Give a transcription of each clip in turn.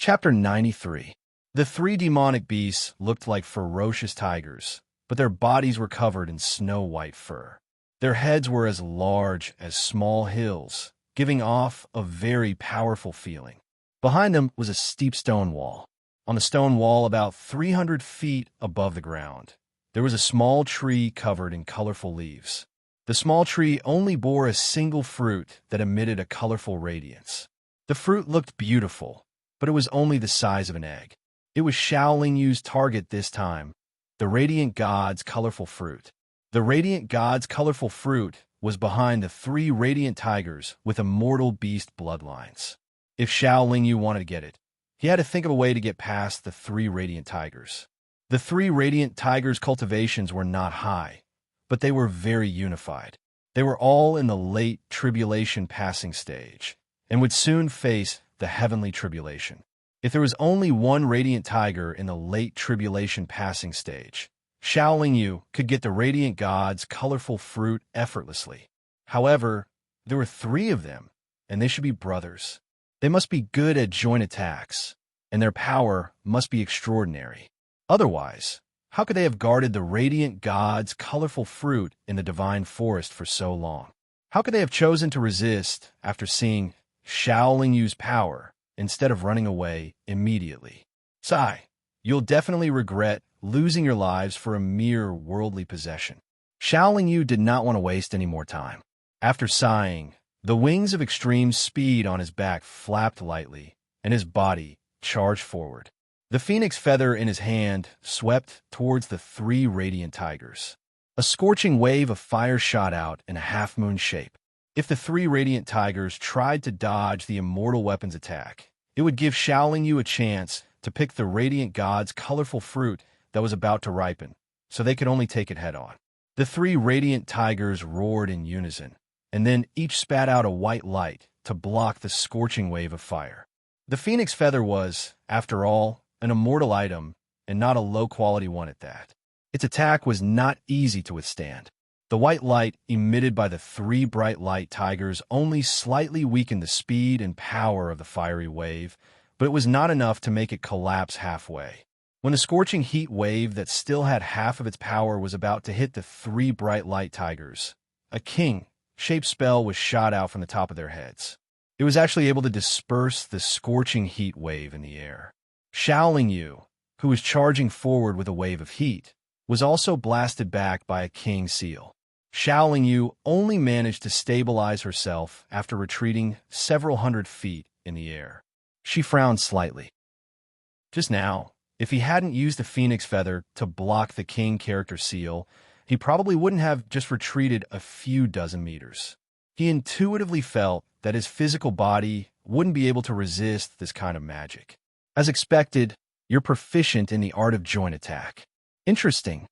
Chapter 93. The three demonic beasts looked like ferocious tigers, but their bodies were covered in snow-white fur. Their heads were as large as small hills, giving off a very powerful feeling. Behind them was a steep stone wall. On the stone wall, about 300 feet above the ground, there was a small tree covered in colorful leaves. The small tree only bore a single fruit that emitted a colorful radiance. The fruit looked beautiful, but it was only the size of an egg. It was Shaolin Yu's target this time, the Radiant God's colorful fruit. The Radiant God's colorful fruit was behind the three Radiant Tigers with immortal beast bloodlines. If Shaolin Yu wanted to get it, he had to think of a way to get past the three Radiant Tigers. The three Radiant Tigers' cultivations were not high, but they were very unified. They were all in the late tribulation passing stage, and would soon face the heavenly tribulation. If there was only one Radiant Tiger in the late tribulation passing stage, Shaolin Yu could get the Radiant God's colorful fruit effortlessly. However, there were three of them, and they should be brothers. They must be good at joint attacks, and their power must be extraordinary. Otherwise, how could they have guarded the Radiant God's colorful fruit in the divine forest for so long? How could they have chosen to resist after seeing Shaolin Yu's power instead of running away immediately? Sigh, you'll definitely regret losing your lives for a mere worldly possession. Shaolin Yu did not want to waste any more time. After sighing, the wings of extreme speed on his back flapped lightly, and his body charged forward. The phoenix feather in his hand swept towards the three Radiant Tigers. A scorching wave of fire shot out in a half-moon shape. If the three Radiant Tigers tried to dodge the immortal weapon's attack, it would give Shaolin Yu a chance to pick the Radiant God's colorful fruit that was about to ripen, so they could only take it head-on. The three Radiant Tigers roared in unison, and then each spat out a white light to block the scorching wave of fire. The phoenix feather was, after all, an immortal item, and not a low-quality one at that. Its attack was not easy to withstand. The white light emitted by the three bright light tigers only slightly weakened the speed and power of the fiery wave, but it was not enough to make it collapse halfway. When the scorching heat wave that still had half of its power was about to hit the three bright light tigers, a king-shaped spell was shot out from the top of their heads. It was actually able to disperse the scorching heat wave in the air. Shaolin Yu, who was charging forward with a wave of heat, was also blasted back by a king seal. Shaolin Yu only managed to stabilize herself after retreating several hundred feet in the air. She frowned slightly. Just now, if he hadn't used the phoenix feather to block the king character seal, he probably wouldn't have just retreated a few dozen meters. He intuitively felt that his physical body wouldn't be able to resist this kind of magic. As expected, you're proficient in the art of joint attack. Interesting.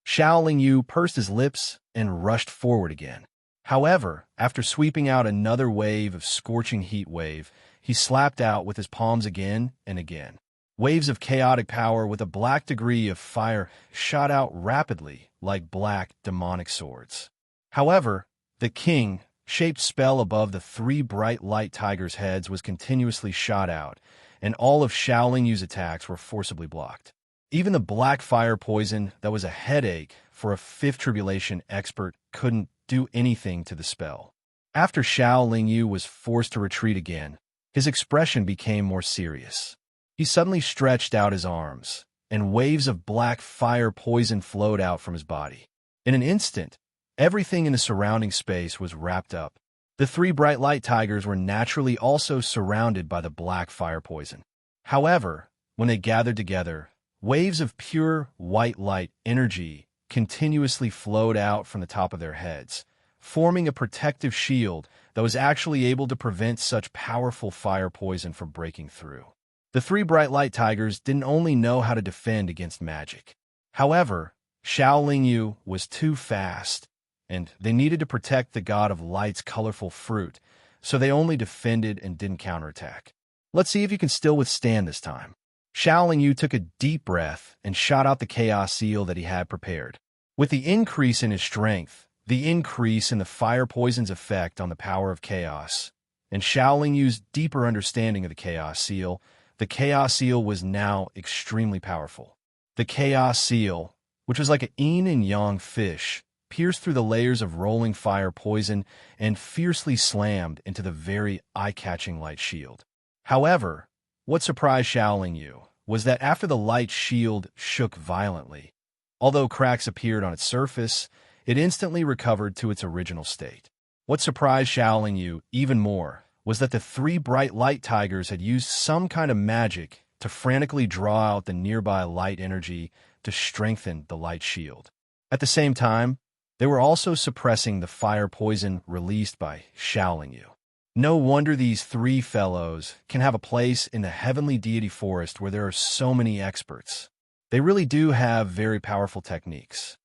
Shaolin Yu pursed his lips and rushed forward again. However, after sweeping out another wave of scorching heat wave, he slapped out with his palms again and again. Waves of chaotic power with a black degree of fire shot out rapidly like black demonic swords. However, the king-shaped spell above the three bright light tigers' heads was continuously shot out, and all of Shaolin Yu's attacks were forcibly blocked. Even the black fire poison that was a headache for a fifth tribulation expert couldn't do anything to the spell. After Shaolin Yu was forced to retreat again, his expression became more serious. He suddenly stretched out his arms, and waves of black fire poison flowed out from his body. In an instant, everything in the surrounding space was wrapped up. The three bright light tigers were naturally also surrounded by the black fire poison. However, when they gathered together, waves of pure white light energy continuously flowed out from the top of their heads, forming a protective shield that was actually able to prevent such powerful fire poison from breaking through. The three bright light tigers didn't only know how to defend against magic. However, Shaolin Yu was too fast, and they needed to protect the god of light's colorful fruit, so they only defended and didn't counterattack. Let's see if you can still withstand this time. Shaolin Yu took a deep breath and shot out the chaos seal that he had prepared. With the increase in his strength, the increase in the fire poison's effect on the power of chaos, and Shaolin Yu's deeper understanding of the chaos seal, the chaos seal was now extremely powerful. The chaos seal, which was like an yin and yang fish, pierced through the layers of rolling fire poison and fiercely slammed into the very eye-catching light shield. However, what surprised Shaolin Yu was that after the light shield shook violently, although cracks appeared on its surface, it instantly recovered to its original state. What surprised Shaolin Yu even more was that the three bright light tigers had used some kind of magic to frantically draw out the nearby light energy to strengthen the light shield. At the same time, they were also suppressing the fire poison released by Shaolin Yu. No wonder these three fellows can have a place in the heavenly deity forest where there are so many experts. They really do have very powerful techniques.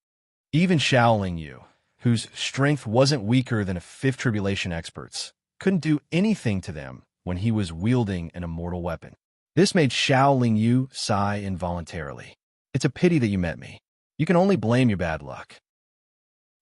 Even Shaolin Yu, whose strength wasn't weaker than a fifth tribulation expert's, couldn't do anything to them when he was wielding an immortal weapon. This made Shaolin Yu sigh involuntarily. It's a pity that you met me. You can only blame your bad luck.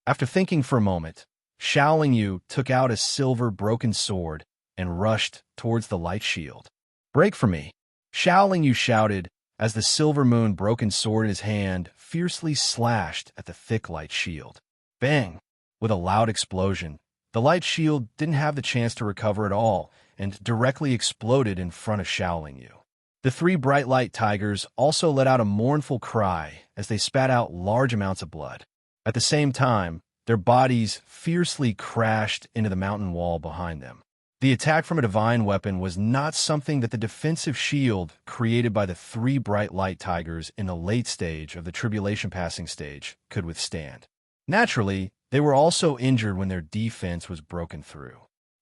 After thinking for a moment, Shaolin Yu took out a silver broken sword and rushed towards the light shield. "Break for me!" Shaolin Yu shouted as the silver moon broken sword in his hand fiercely slashed at the thick light shield. Bang! With a loud explosion, the light shield didn't have the chance to recover at all and directly exploded in front of Shaolin Yu. The three bright light tigers also let out a mournful cry as they spat out large amounts of blood. At the same time, their bodies fiercely crashed into the mountain wall behind them. The attack from a divine weapon was not something that the defensive shield created by the three bright light tigers in the late stage of the tribulation passing stage could withstand. Naturally, they were also injured when their defense was broken through.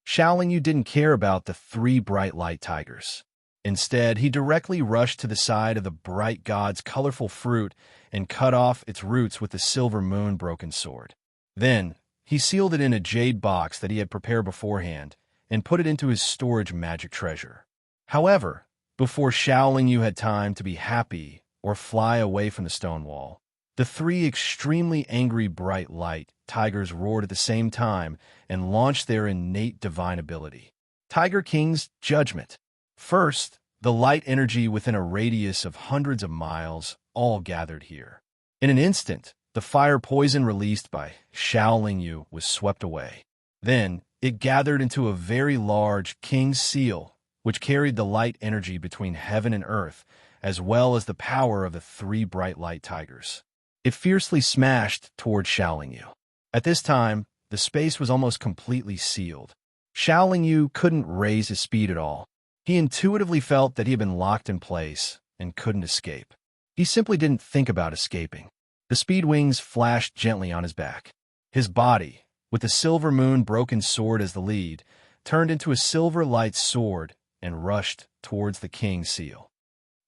Shaolin Yu didn't care about the three bright light tigers. Instead, he directly rushed to the side of the bright god's colorful fruit and cut off its roots with the silver moon broken sword. Then, he sealed it in a jade box that he had prepared beforehand and put it into his storage magic treasure. However, before Shaolin Yu had time to be happy or fly away from the stone wall, the three extremely angry bright light tigers roared at the same time and launched their innate divine ability. Tiger King's Judgment. First, the light energy within a radius of hundreds of miles all gathered here. In an instant, the fire poison released by Shaolin Yu was swept away. Then, it gathered into a very large king's seal, which carried the light energy between heaven and earth, as well as the power of the three bright light tigers. It fiercely smashed toward Shaolin Yu. At this time, the space was almost completely sealed. Shaolin Yu couldn't raise his speed at all. He intuitively felt that he had been locked in place and couldn't escape. He simply didn't think about escaping. The speed wings flashed gently on his back. His body, with the silver moon broken sword as the lead, turned into a silver light sword and rushed towards the king's seal.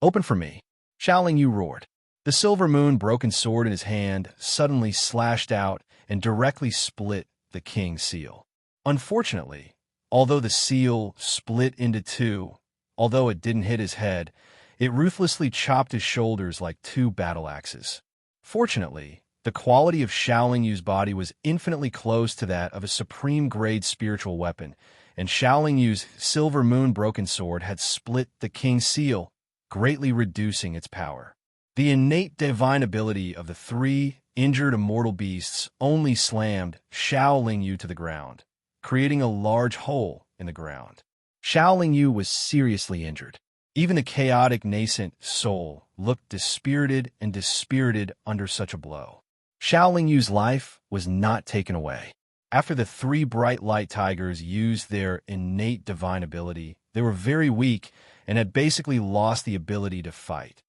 "Open for me!" Shaolin Yu roared. The silver moon broken sword in his hand suddenly slashed out and directly split the king's seal. Unfortunately, although the seal split into two, although it didn't hit his head, it ruthlessly chopped his shoulders like two battle axes. Fortunately, the quality of Shaolin Yu's body was infinitely close to that of a supreme-grade spiritual weapon, and Shaolin Yu's silver moon broken sword had split the king's seal, greatly reducing its power. The innate divine ability of the three injured immortal beasts only slammed Shaolin Yu to the ground, creating a large hole in the ground. Shaolin Yu was seriously injured. Even the chaotic nascent soul looked dispirited under such a blow. Shaolin Yu's life was not taken away. After the three bright light tigers used their innate divine ability, they were very weak and had basically lost the ability to fight.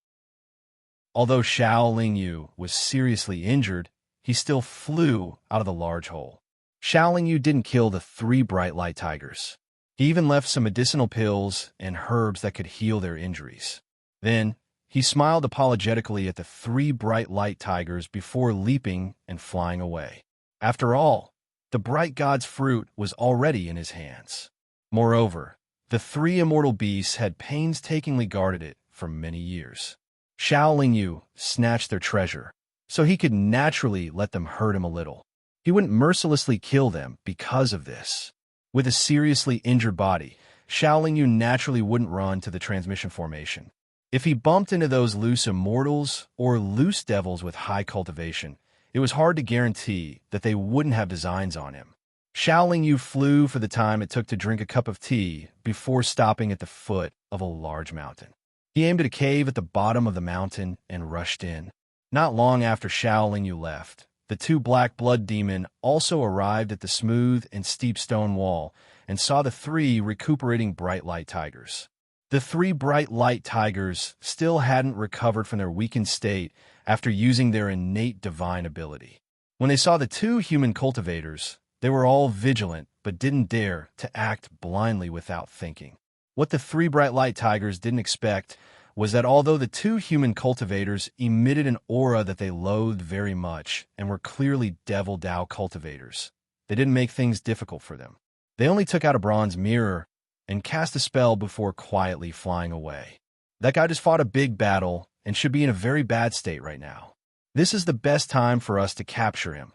Although Shaolin Yu was seriously injured, he still flew out of the large hole. Shaolin Yu didn't kill the three bright light tigers. He even left some medicinal pills and herbs that could heal their injuries. Then, he smiled apologetically at the three bright light tigers before leaping and flying away. After all, the bright god's fruit was already in his hands. Moreover, the three immortal beasts had painstakingly guarded it for many years. Shaolin Yu snatched their treasure, so he could naturally let them hurt him a little. He wouldn't mercilessly kill them because of this. With a seriously injured body, Xiao Yu naturally wouldn't run to the transmission formation. If he bumped into those loose immortals or loose devils with high cultivation, it was hard to guarantee that they wouldn't have designs on him. Xiao Yu flew for the time it took to drink a cup of tea before stopping at the foot of a large mountain. He aimed at a cave at the bottom of the mountain and rushed in. Not long after Xiao Yu left, the two black blood demon also arrived at the smooth and steep stone wall and saw the three recuperating bright light tigers. The three bright light tigers still hadn't recovered from their weakened state after using their innate divine ability. When they saw the two human cultivators, they were all vigilant but didn't dare to act blindly without thinking. What the three bright light tigers didn't expect was that although the two human cultivators emitted an aura that they loathed very much and were clearly Devil Dao cultivators, they didn't make things difficult for them. They only took out a bronze mirror and cast a spell before quietly flying away. That guy just fought a big battle and should be in a very bad state right now. This is the best time for us to capture him,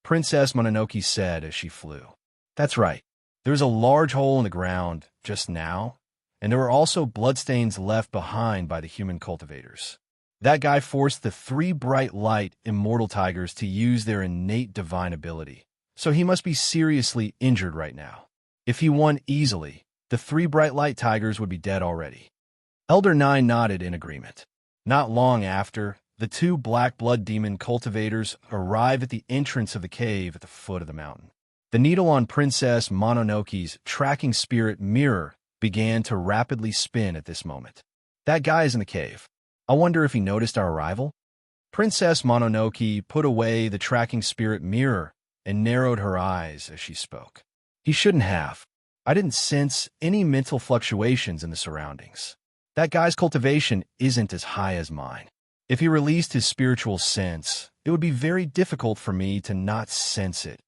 Princess Mononoke said as she flew. That's right. There was a large hole in the ground just now, and there were also bloodstains left behind by the human cultivators. That guy forced the three bright light immortal tigers to use their innate divine ability, so he must be seriously injured right now. If he won easily, the three bright light tigers would be dead already. Elder Nine nodded in agreement. Not long after, the two black blood demon cultivators arrived at the entrance of the cave at the foot of the mountain. The needle on Princess Mononoke's tracking spirit mirror began to rapidly spin at this moment. That guy is in the cave. I wonder if he noticed our arrival? Princess Mononoke put away the tracking spirit mirror and narrowed her eyes as she spoke. He shouldn't have. I didn't sense any mental fluctuations in the surroundings. That guy's cultivation isn't as high as mine. If he released his spiritual sense, it would be very difficult for me to not sense it,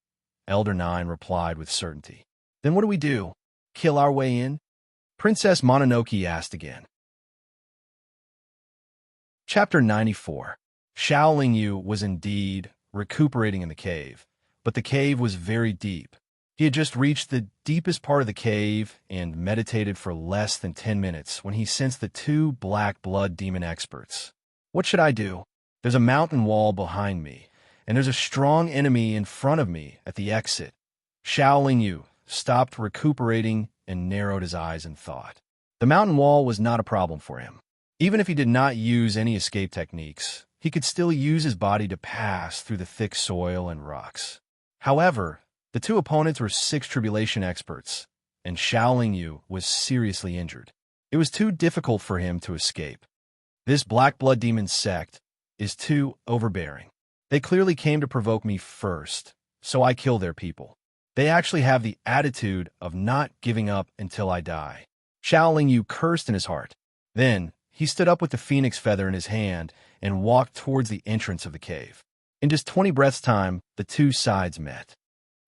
Elder Nine replied with certainty. Then what do we do? Kill our way in? Princess Mononoke asked again. Chapter 94. Xiao Yu was indeed recuperating in the cave, but the cave was very deep. He had just reached the deepest part of the cave and meditated for less than 10 minutes when he sensed the two black blood demon experts. What should I do? There's a mountain wall behind me, and there's a strong enemy in front of me at the exit. Xiao Yu stopped recuperating and narrowed his eyes in thought. The mountain wall was not a problem for him. Even if he did not use any escape techniques, he could still use his body to pass through the thick soil and rocks. However, the two opponents were six tribulation experts, and Xiao Yu was seriously injured. It was too difficult for him to escape. This black blood demon sect is too overbearing. They clearly came to provoke me first, so I kill their people. They actually have the attitude of not giving up until I die. Xiao Yu cursed in his heart. Then, he stood up with the phoenix feather in his hand and walked towards the entrance of the cave. In just 20 breaths' time, the two sides met.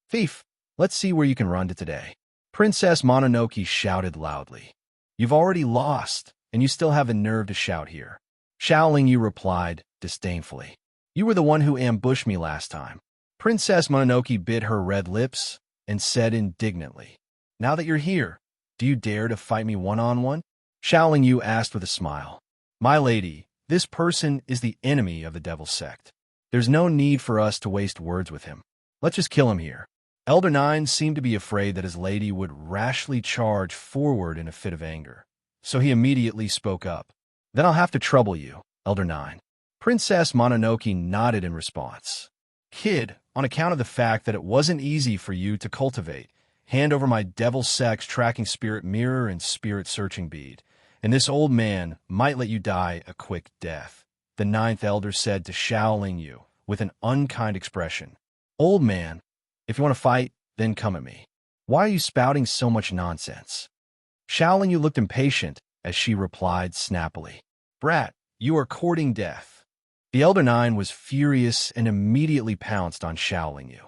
Thief, let's see where you can run to today. Princess Mononoke shouted loudly. You've already lost, and you still have the nerve to shout here. Xiao Yu replied disdainfully. You were the one who ambushed me last time. Princess Mononoke bit her red lips and said indignantly, Now that you're here, do you dare to fight me one-on-one? Xiao Yu asked with a smile. My lady, this person is the enemy of the Devil Sect. There's no need for us to waste words with him. Let's just kill him here. Elder Nine seemed to be afraid that his lady would rashly charge forward in a fit of anger, so he immediately spoke up. Then I'll have to trouble you, Elder Nine. Princess Mononoke nodded in response. Kid, on account of the fact that it wasn't easy for you to cultivate, hand over my Devil Sect's tracking spirit mirror and spirit searching bead, and this old man might let you die a quick death, the ninth elder said to Xiao Yu with an unkind expression. Old man, if you want to fight, then come at me. Why are you spouting so much nonsense? Xiao Yu looked impatient as she replied snappily. Brat, you are courting death. The Elder Nine was furious and immediately pounced on Xiao Yu.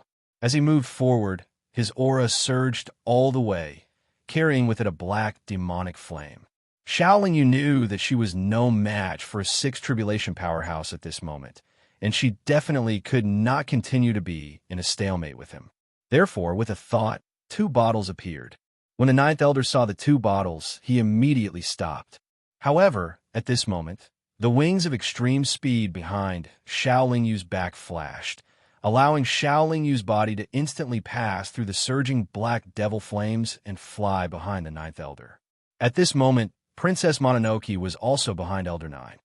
As he moved forward, his aura surged all the way, carrying with it a black demonic flame. Xiao Yu knew that she was no match for a sixth tribulation powerhouse at this moment, and she definitely could not continue to be in a stalemate with him. Therefore, with a thought, two bottles appeared. When the ninth elder saw the two bottles, he immediately stopped. However, at this moment, the wings of extreme speed behind Xiao Yu's back flashed, allowing Xiao Yu's body to instantly pass through the surging black devil flames and fly behind the ninth elder. At this moment, Princess Mononoke was also behind Elder Nine.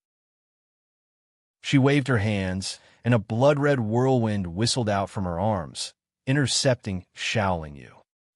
She waved her hands, and a blood-red whirlwind whistled out from her arms, intercepting Xiao Yu.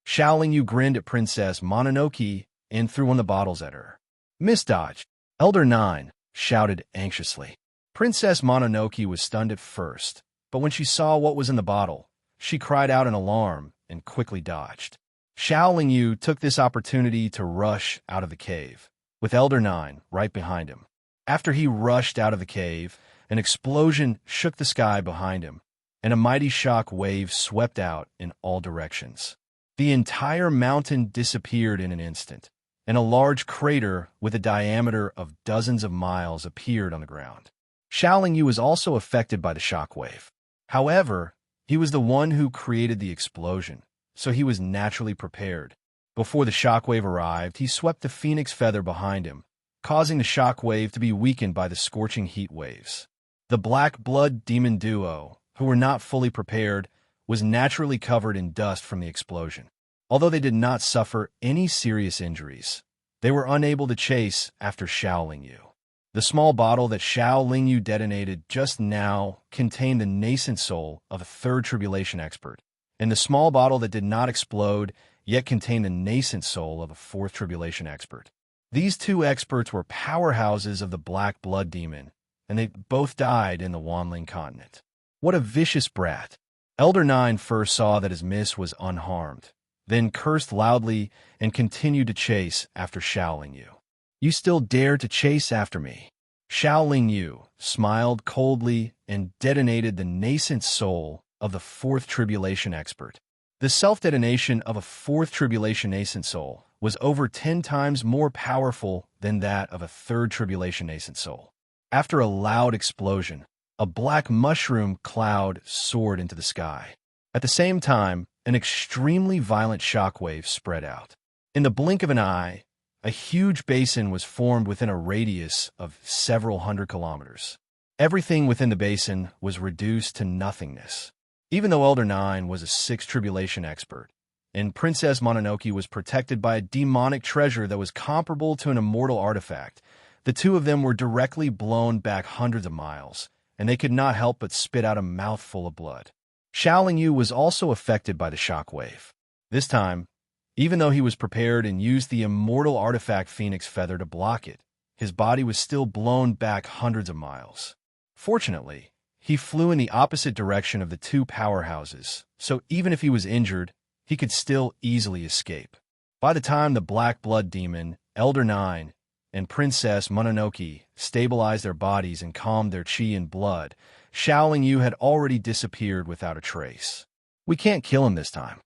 Xiao Yu grinned at Princess Mononoke and threw one of the bottles at her. "Miss Dodge!" Elder Nine shouted anxiously. Princess Mononoke was stunned at first, but when she saw what was in the bottle, she cried out in alarm and quickly dodged. Xiao Yu took this opportunity to rush out of the cave, with Elder Nine right behind him. After he rushed out of the cave, an explosion shook the sky behind him, and a mighty shock wave swept out in all directions. The entire mountain disappeared in an instant, and a large crater with a diameter of dozens of miles appeared on the ground. Xiao Yu was also affected by the shock wave. However, he was the one who created the explosion, so he was naturally prepared. Before the shock wave arrived, he swept the phoenix feather behind him, causing the shock wave to be weakened by the scorching heat waves. The Black Blood Demon duo, who were not fully prepared, was naturally covered in dust from the explosion. Although they did not suffer any serious injuries, they were unable to chase after Xiao Yu. The small bottle that Xiao Yu detonated just now contained the nascent soul of a third tribulation expert, and the small bottle that did not explode yet contained the nascent soul of a fourth tribulation expert. These two experts were powerhouses of the Black Blood Demon, and they both died in the Wanling continent. What a vicious brat! Elder Nine first saw that his miss was unharmed, then cursed loudly and continued to chase after Xiao Yu. "You still dare to chase after me?" Xiao Yu smiled coldly and detonated the nascent soul of the fourth tribulation expert. The self-detonation of a fourth tribulation nascent soul was over 10 times more powerful than that of a third tribulation nascent soul. After a loud explosion, a black mushroom cloud soared into the sky. At the same time, an extremely violent shockwave spread out. In the blink of an eye, a huge basin was formed within a radius of several hundred kilometers. Everything within the basin was reduced to nothingness. Even though Elder Nine was a sixth tribulation expert, and Princess Mononoke was protected by a demonic treasure that was comparable to an immortal artifact, the two of them were directly blown back hundreds of miles, and they could not help but spit out a mouthful of blood. Xiao Yu was also affected by the shockwave. This time, even though he was prepared and used the immortal artifact Phoenix Feather to block it, his body was still blown back hundreds of miles. Fortunately, he flew in the opposite direction of the two powerhouses, so even if he was injured, he could still easily escape. By the time the Black Blood Demon, Elder Nine, and Princess Mononoke stabilized their bodies and calmed their chi and blood, Xiao Yu had already disappeared without a trace. "We can't kill him this time.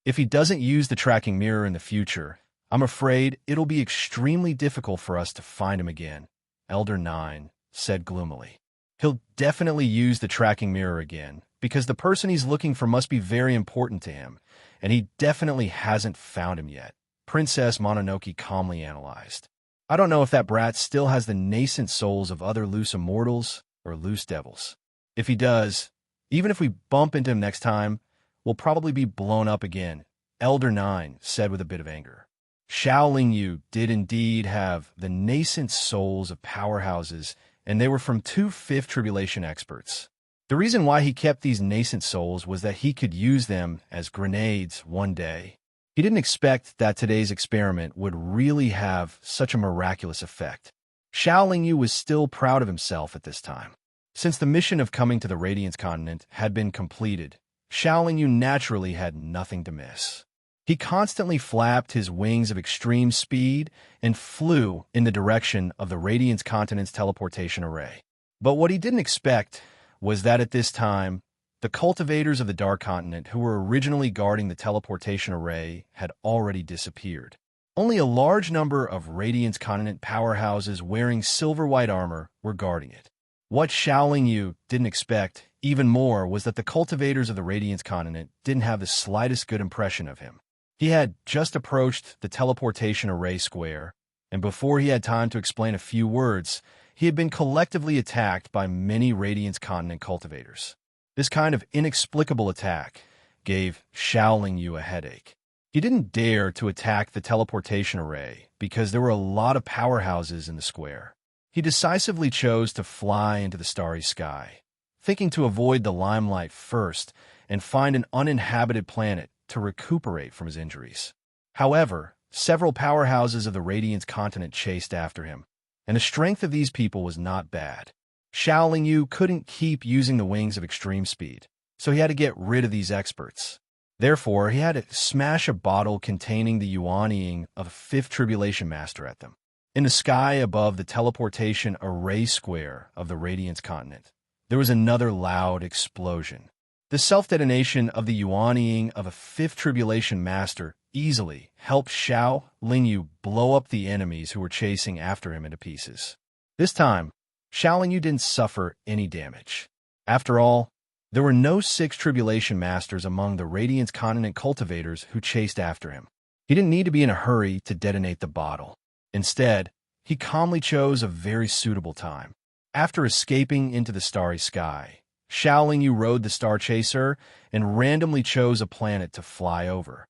If he doesn't use the tracking mirror in the future, I'm afraid it'll be extremely difficult for us to find him again," Elder Nine said gloomily. "He'll definitely use the tracking mirror again, because the person he's looking for must be very important to him, and he definitely hasn't found him yet," Princess Mononoke calmly analyzed. "I don't know if that brat still has the nascent souls of other loose immortals or loose devils. If he does, even if we bump into him next time, we'll probably be blown up again," Elder Nine said with a bit of anger. Xiao Yu did indeed have the nascent souls of powerhouses, and they were from two fifth tribulation experts. The reason why he kept these nascent souls was that he could use them as grenades one day. He didn't expect that today's experiment would really have such a miraculous effect. Xiao Yu was still proud of himself at this time. Since the mission of coming to the Radiance continent had been completed, Xiao Yu naturally had nothing to miss. He constantly flapped his wings of extreme speed and flew in the direction of the Radiance continent's teleportation array. But what he didn't expect was that at this time, the cultivators of the Dark Continent who were originally guarding the teleportation array had already disappeared. Only a large number of Radiance Continent powerhouses wearing silver-white armor were guarding it. What Xiao Yu didn't expect even more was that the cultivators of the Radiance Continent didn't have the slightest good impression of him. He had just approached the teleportation array square, and before he had time to explain a few words, he had been collectively attacked by many Radiance Continent cultivators. This kind of inexplicable attack gave Xiao Yu a headache. He didn't dare to attack the teleportation array because there were a lot of powerhouses in the square. He decisively chose to fly into the starry sky, thinking to avoid the limelight first and find an uninhabited planet to recuperate from his injuries. However, several powerhouses of the Radiance Continent chased after him, and the strength of these people was not bad. Xiao Yu couldn't keep using the wings of extreme speed, so he had to get rid of these experts. Therefore, he had to smash a bottle containing the yuan of a fifth tribulation master at them. In the sky above the teleportation array square of the Radiance Continent, there was another loud explosion. The self-detonation of the yuan of a fifth tribulation master easily helped Xiao Yu blow up the enemies who were chasing after him into pieces. This time, Xiao Yu didn't suffer any damage. After all, there were no 6 tribulation masters among the Radiance Continent cultivators who chased after him. He didn't need to be in a hurry to detonate the bottle. Instead, he calmly chose a very suitable time. After escaping into the starry sky, Xiao Yu rode the Star Chaser and randomly chose a planet to fly over.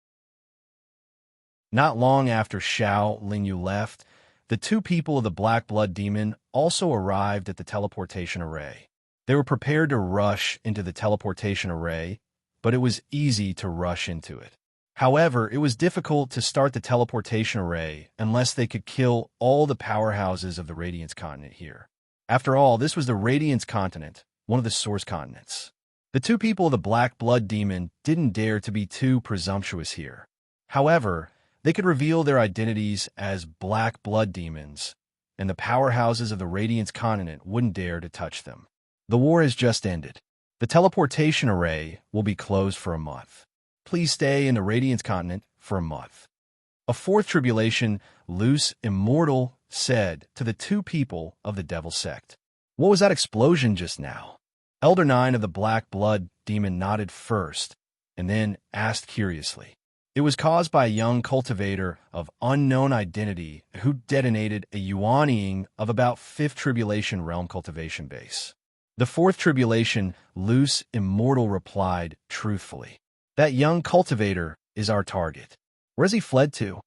Not long after Xiao Yu left, the 2 people of the Black Blood Demon also arrived at the teleportation array. They were prepared to rush into the teleportation array, but it was easy to rush into it. However, it was difficult to start the teleportation array unless they could kill all the powerhouses of the Radiance Continent here. After all, this was the Radiance Continent, one of the source continents. The 2 people of the Black Blood Demon didn't dare to be too presumptuous here. However, they could reveal their identities as Black Blood Demons, and the powerhouses of the Radiance Continent wouldn't dare to touch them. The war has just ended. The teleportation array will be closed for a month. Please stay in the Radiance Continent for a month. A fourth tribulation, loose immortal, said to the 2 people of the Devil Sect. What was that explosion just now? Elder 9 of the Black Blood Demon nodded first, and then asked curiously. It was caused by a young cultivator of unknown identity who detonated a yuan of about 5th Tribulation Realm cultivation base. The 4th Tribulation, loose immortal, replied truthfully. That young cultivator is our target. Where has he fled to?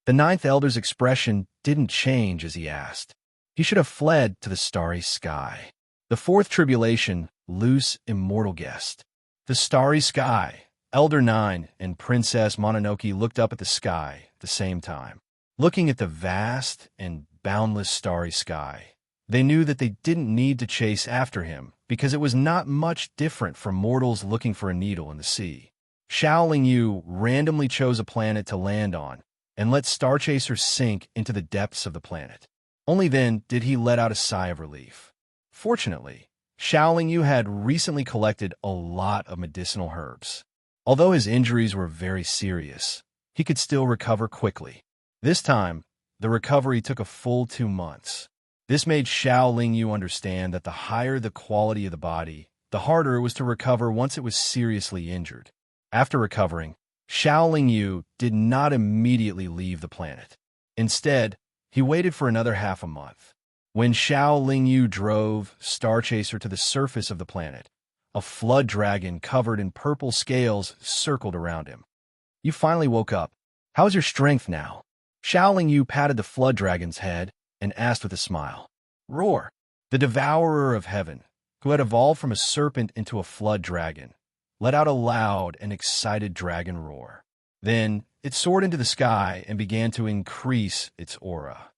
The 9th Elder's expression didn't change as he asked. He should have fled to the starry sky. The 4th Tribulation, loose immortal, guessed. The starry sky. Elder 9 and Princess Mononoke looked up at the sky at the same time. Looking at the vast and boundless starry sky, they knew that they didn't need to chase after him because it was not much different from mortals looking for a needle in the sea. Xiao Yu randomly chose a planet to land on and let Star Chaser sink into the depths of the planet. Only then did he let out a sigh of relief. Fortunately, Xiao Yu had recently collected a lot of medicinal herbs. Although his injuries were very serious, he could still recover quickly. This time, the recovery took a full 2 months. This made Xiao Yu understand that the higher the quality of the body, the harder it was to recover once it was seriously injured. After recovering, Xiao Yu did not immediately leave the planet. Instead, he waited for another half a month. When Xiao Yu drove Star Chaser to the surface of the planet, a flood dragon covered in purple scales circled around him. You finally woke up. How's your strength now? Xiao Yu patted the flood dragon's head and asked with a smile. Roar! The devourer of heaven, who had evolved from a serpent into a flood dragon, let out a loud and excited dragon roar. Then it soared into the sky and began to increase its aura.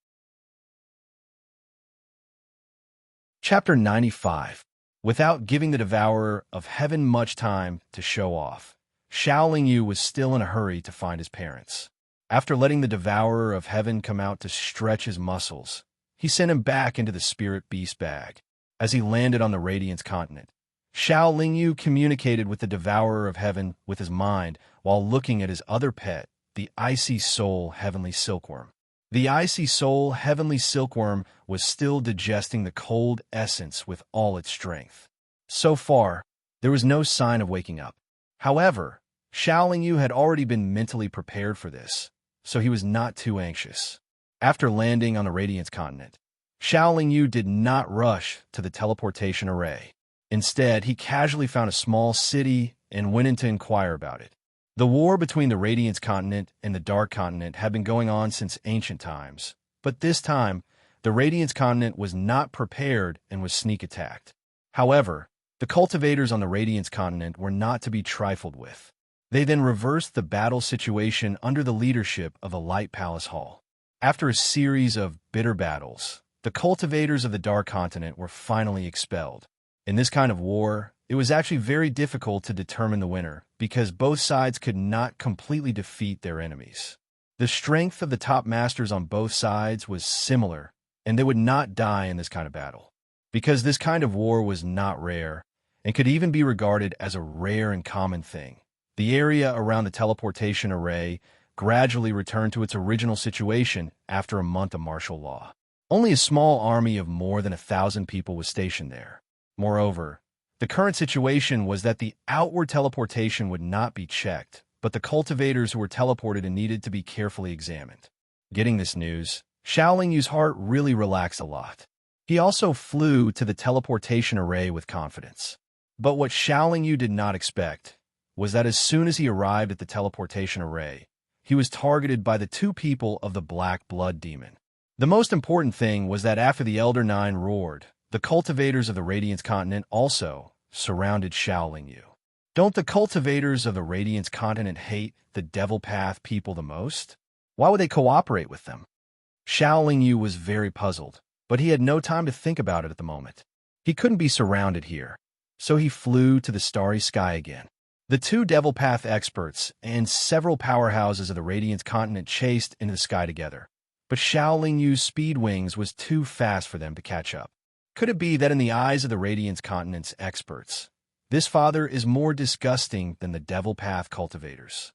Chapter 95. Without giving the devourer of heaven much time to show off, Xiao Yu was still in a hurry to find his parents. After letting the devourer of heaven come out to stretch his muscles, he sent him back into the spirit beast bag. As he landed on the Radiance Continent, Xiao Yu communicated with the devourer of heaven with his mind while looking at his other pet, the icy soul heavenly silkworm. The icy soul heavenly silkworm was still digesting the cold essence with all its strength. So far, there was no sign of waking up. However, Xiao Yu had already been mentally prepared for this, so he was not too anxious. After landing on the Radiance continent, Xiao Yu did not rush to the teleportation array. Instead, he casually found a small city and went in to inquire about it. The war between the Radiance continent and the Dark continent had been going on since ancient times, but this time, the Radiance continent was not prepared and was sneak attacked. However, the cultivators on the Radiance continent were not to be trifled with. They then reversed the battle situation under the leadership of the Light Palace Hall. After a series of bitter battles, the cultivators of the Dark continent were finally expelled. In this kind of war, it was actually very difficult to determine the winner because both sides could not completely defeat their enemies. The strength of the top masters on both sides was similar, and they would not die in this kind of battle. Because this kind of war was not rare, and could even be regarded as a rare and common thing, the area around the teleportation array gradually returned to its original situation after a month of martial law. Only a small army of more than 1,000 people was stationed there. Moreover, the current situation was that the outward teleportation would not be checked, but the cultivators who were teleported and needed to be carefully examined. Getting this news, Xiao Yu's heart really relaxed a lot. He also flew to the teleportation array with confidence. But what Xiao Yu did not expect was that as soon as he arrived at the teleportation array, he was targeted by the two people of the Black Blood Demon. The most important thing was that after the Elder Nine roared, the cultivators of the Radiance continent also surrounded Xiao Yu. Don't the cultivators of the Radiance continent hate the Devil Path people the most? Why would they cooperate with them? Xiao Yu was very puzzled, but he had no time to think about it at the moment. He couldn't be surrounded here, so he flew to the starry sky again. The two Devil Path experts and several powerhouses of the Radiance continent chased into the sky together, but Xiao Yu's speed wings was too fast for them to catch up. Could it be that in the eyes of the Radiance continent's experts, this father is more disgusting than the Devil Path cultivators?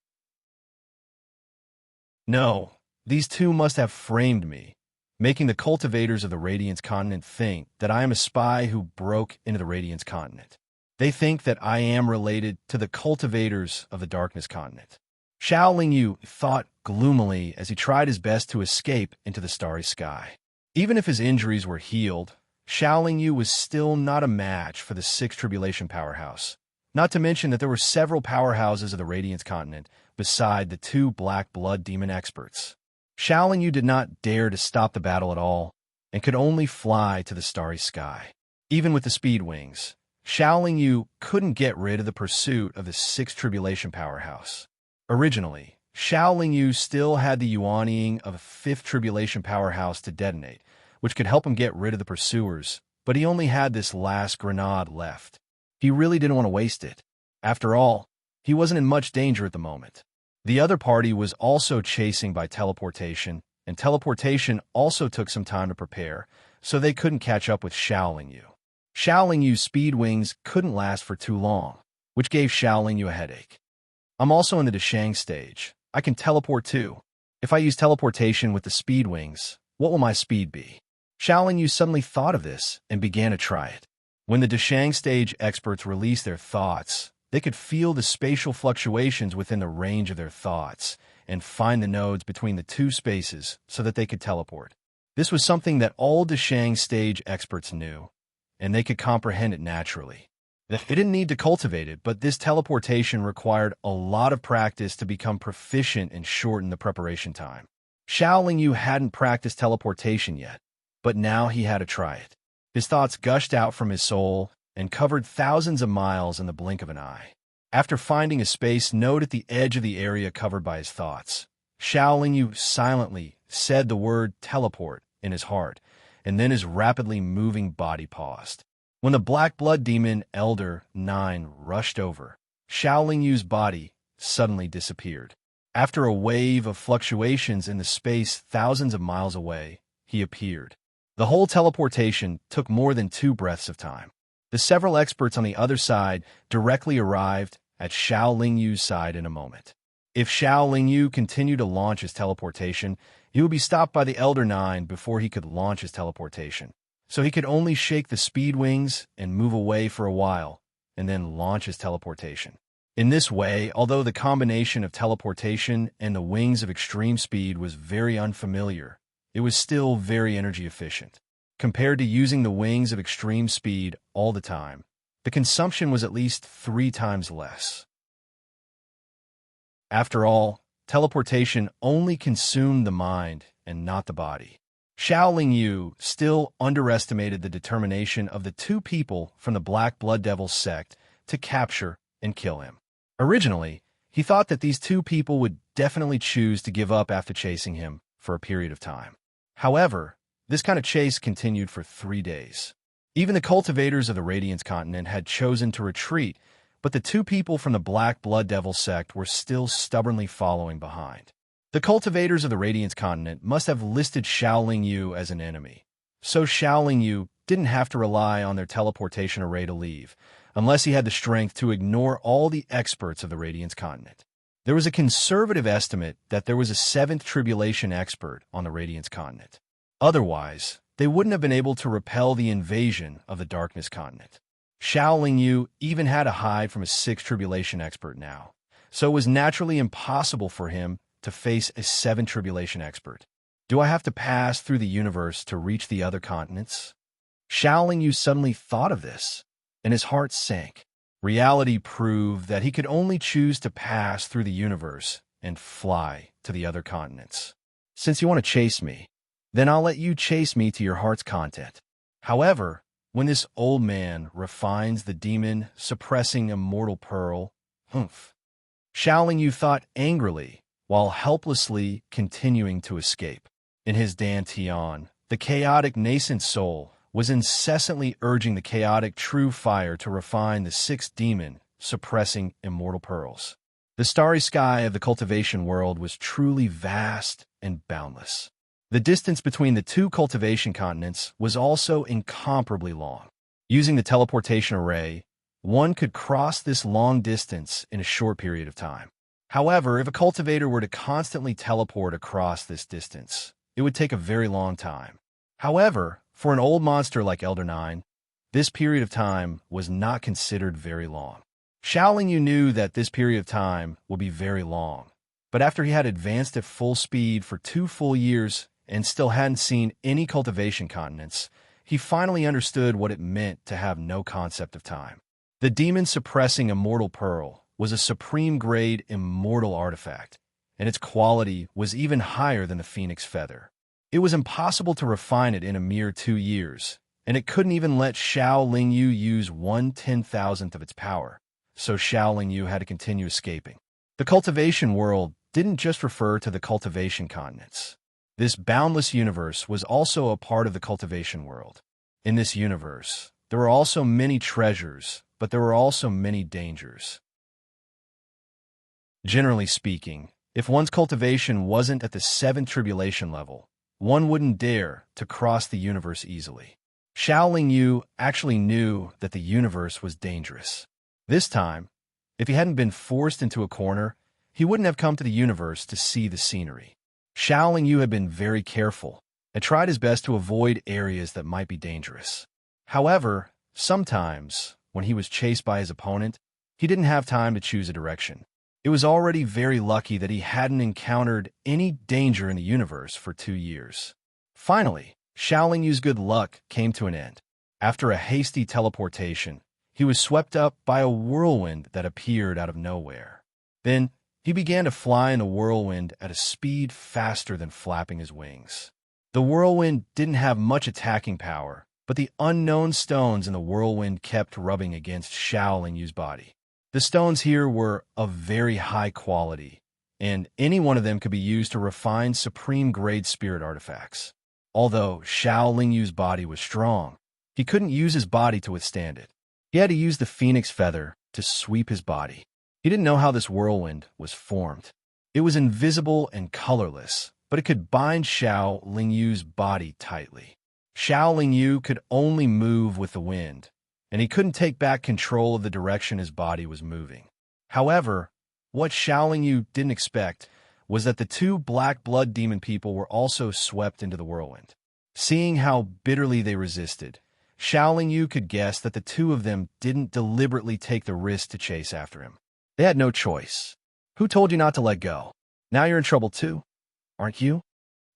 No, these two must have framed me, making the cultivators of the Radiance continent think that I am a spy who broke into the Radiance continent. They think that I am related to the cultivators of the Darkness continent. Xiao Yu thought gloomily as he tried his best to escape into the starry sky. Even if his injuries were healed, Xiao Yu was still not a match for the Sixth Tribulation Powerhouse. Not to mention that there were several powerhouses of the Radiance continent beside the two Black Blood Demon experts. Xiao Yu did not dare to stop the battle at all and could only fly to the starry sky. Even with the speed wings, Xiao Yu couldn't get rid of the pursuit of the Sixth Tribulation Powerhouse. Originally, Xiao Yu still had the Yuanying of a Fifth Tribulation Powerhouse to detonate, which could help him get rid of the pursuers, but he only had this last grenade left. He really didn't want to waste it. After all, he wasn't in much danger at the moment. The other party was also chasing by teleportation, and teleportation also took some time to prepare, so they couldn't catch up with Xiao Yu. Xiao Yu's speed wings couldn't last for too long, which gave Xiao Yu a headache. I'm also in the Deshang stage. I can teleport too. If I use teleportation with the speed wings, what will my speed be? Xiao Yu suddenly thought of this and began to try it. When the Deshang stage experts released their thoughts, they could feel the spatial fluctuations within the range of their thoughts and find the nodes between the two spaces so that they could teleport. This was something that all Deshang stage experts knew, and they could comprehend it naturally. They didn't need to cultivate it, but this teleportation required a lot of practice to become proficient and shorten the preparation time. Xiao Yu hadn't practiced teleportation yet, but now he had to try it. His thoughts gushed out from his soul and covered thousands of miles in the blink of an eye. After finding a space node at the edge of the area covered by his thoughts, Xiao Yu silently said the word teleport in his heart, and then his rapidly moving body paused. When the Black Blood Demon Elder 9 rushed over, Xiao Yu's body suddenly disappeared. After a wave of fluctuations in the space thousands of miles away, he appeared. The whole teleportation took more than 2 breaths of time. The several experts on the other side directly arrived at Xiao Yu's side in a moment. If Xiao Yu continued to launch his teleportation, he would be stopped by the Elder Nine before he could launch his teleportation. So he could only shake the speed wings and move away for a while, and then launch his teleportation. In this way, although the combination of teleportation and the wings of extreme speed was very unfamiliar, it was still very energy efficient. Compared to using the wings of extreme speed all the time, the consumption was at least 3 times less. After all, teleportation only consumed the mind and not the body. Xiao Lingyu still underestimated the determination of the 2 people from the Black Blood Devil sect to capture and kill him. Originally, he thought that these 2 people would definitely choose to give up after chasing him for a period of time. However, this kind of chase continued for 3 days. Even the cultivators of the Radiance continent had chosen to retreat, but the 2 people from the Black Blood Devil sect were still stubbornly following behind. The cultivators of the Radiance continent must have listed Xiao Lingyu as an enemy, so Xiao Lingyu didn't have to rely on their teleportation array to leave, unless he had the strength to ignore all the experts of the Radiance continent. There was a conservative estimate that there was a 7th tribulation expert on the Radiance continent. Otherwise, they wouldn't have been able to repel the invasion of the Darkness continent. Xiao Lingyu even had to hide from a 6th tribulation expert now, so it was naturally impossible for him to face a 7th tribulation expert. Do I have to pass through the universe to reach the other continents? Xiao Lingyu suddenly thought of this, and his heart sank. Reality proved that he could only choose to pass through the universe and fly to the other continents. Since you want to chase me, then I'll let you chase me to your heart's content. However, when this old man refines the demon suppressing immortal pearl, Xiao Lingyu thought angrily while helplessly continuing to escape. In his dantian, the chaotic nascent soul was incessantly urging the chaotic true fire to refine the 6th demon suppressing immortal pearls. The starry sky of the cultivation world was truly vast and boundless. The distance between the 2 cultivation continents was also incomparably long. Using the teleportation array, one could cross this long distance in a short period of time. However, if a cultivator were to constantly teleport across this distance, it would take a very long time. However, for an old monster like Elder 9, this period of time was not considered very long. Xiao Lingyu knew that this period of time would be very long, but after he had advanced at full speed for 2 full years and still hadn't seen any cultivation continents, he finally understood what it meant to have no concept of time. The demon-suppressing immortal pearl was a supreme-grade immortal artifact, and its quality was even higher than the phoenix feather. It was impossible to refine it in a mere 2 years, and it couldn't even let Xiao Lingyu use 1/10,000th of its power, so Xiao Lingyu had to continue escaping. The cultivation world didn't just refer to the cultivation continents. This boundless universe was also a part of the cultivation world. In this universe, there were also many treasures, but there were also many dangers. Generally speaking, if one's cultivation wasn't at the 7th tribulation level, one wouldn't dare to cross the universe easily. Xiao Lingyu actually knew that the universe was dangerous. This time, if he hadn't been forced into a corner, he wouldn't have come to the universe to see the scenery. Xiao Lingyu had been very careful and tried his best to avoid areas that might be dangerous. However, sometimes, when he was chased by his opponent, he didn't have time to choose a direction. It was already very lucky that he hadn't encountered any danger in the universe for 2 years. Finally, Xiao Lingyu's good luck came to an end. After a hasty teleportation, he was swept up by a whirlwind that appeared out of nowhere. Then, he began to fly in the whirlwind at a speed faster than flapping his wings. The whirlwind didn't have much attacking power, but the unknown stones in the whirlwind kept rubbing against Xiao Lingyu's body. The stones here were of very high quality, and any one of them could be used to refine supreme-grade spirit artifacts. Although Xiao Lingyu's body was strong, he couldn't use his body to withstand it. He had to use the phoenix feather to sweep his body. He didn't know how this whirlwind was formed. It was invisible and colorless, but it could bind Xiao Lingyu's body tightly. Xiao Lingyu could only move with the wind, and he couldn't take back control of the direction his body was moving. However, what Xiao Lingyu didn't expect was that the 2 black blood demon people were also swept into the whirlwind. Seeing how bitterly they resisted, Xiao Lingyu could guess that the 2 of them didn't deliberately take the risk to chase after him. They had no choice. Who told you not to let go? Now you're in trouble too, aren't you?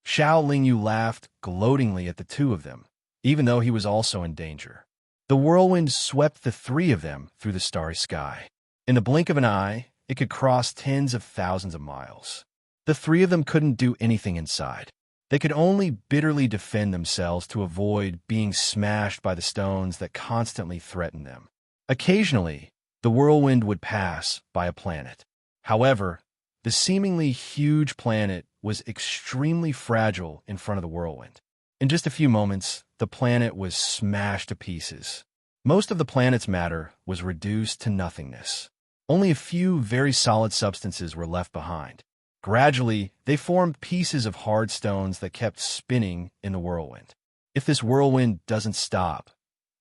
Xiao Lingyu laughed gloatingly at the two of them, even though he was also in danger. The whirlwind swept the three of them through the starry sky. In the blink of an eye, it could cross tens of thousands of miles. The three of them couldn't do anything inside. They could only bitterly defend themselves to avoid being smashed by the stones that constantly threatened them. Occasionally, the whirlwind would pass by a planet. However, the seemingly huge planet was extremely fragile in front of the whirlwind. In just a few moments, the planet was smashed to pieces. Most of the planet's matter was reduced to nothingness. Only a few very solid substances were left behind. Gradually, they formed pieces of hard stones that kept spinning in the whirlwind. If this whirlwind doesn't stop,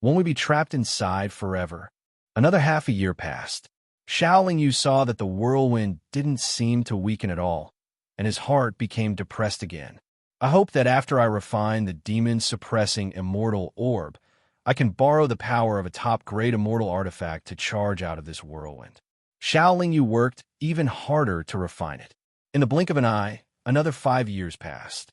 won't we be trapped inside forever? Another half a year passed. Xiao Lingyu saw that the whirlwind didn't seem to weaken at all, and his heart became depressed again. I hope that after I refine the demon-suppressing immortal orb, I can borrow the power of a top-grade immortal artifact to charge out of this whirlwind. Xiao Lingyu worked even harder to refine it. In the blink of an eye, another 5 years passed.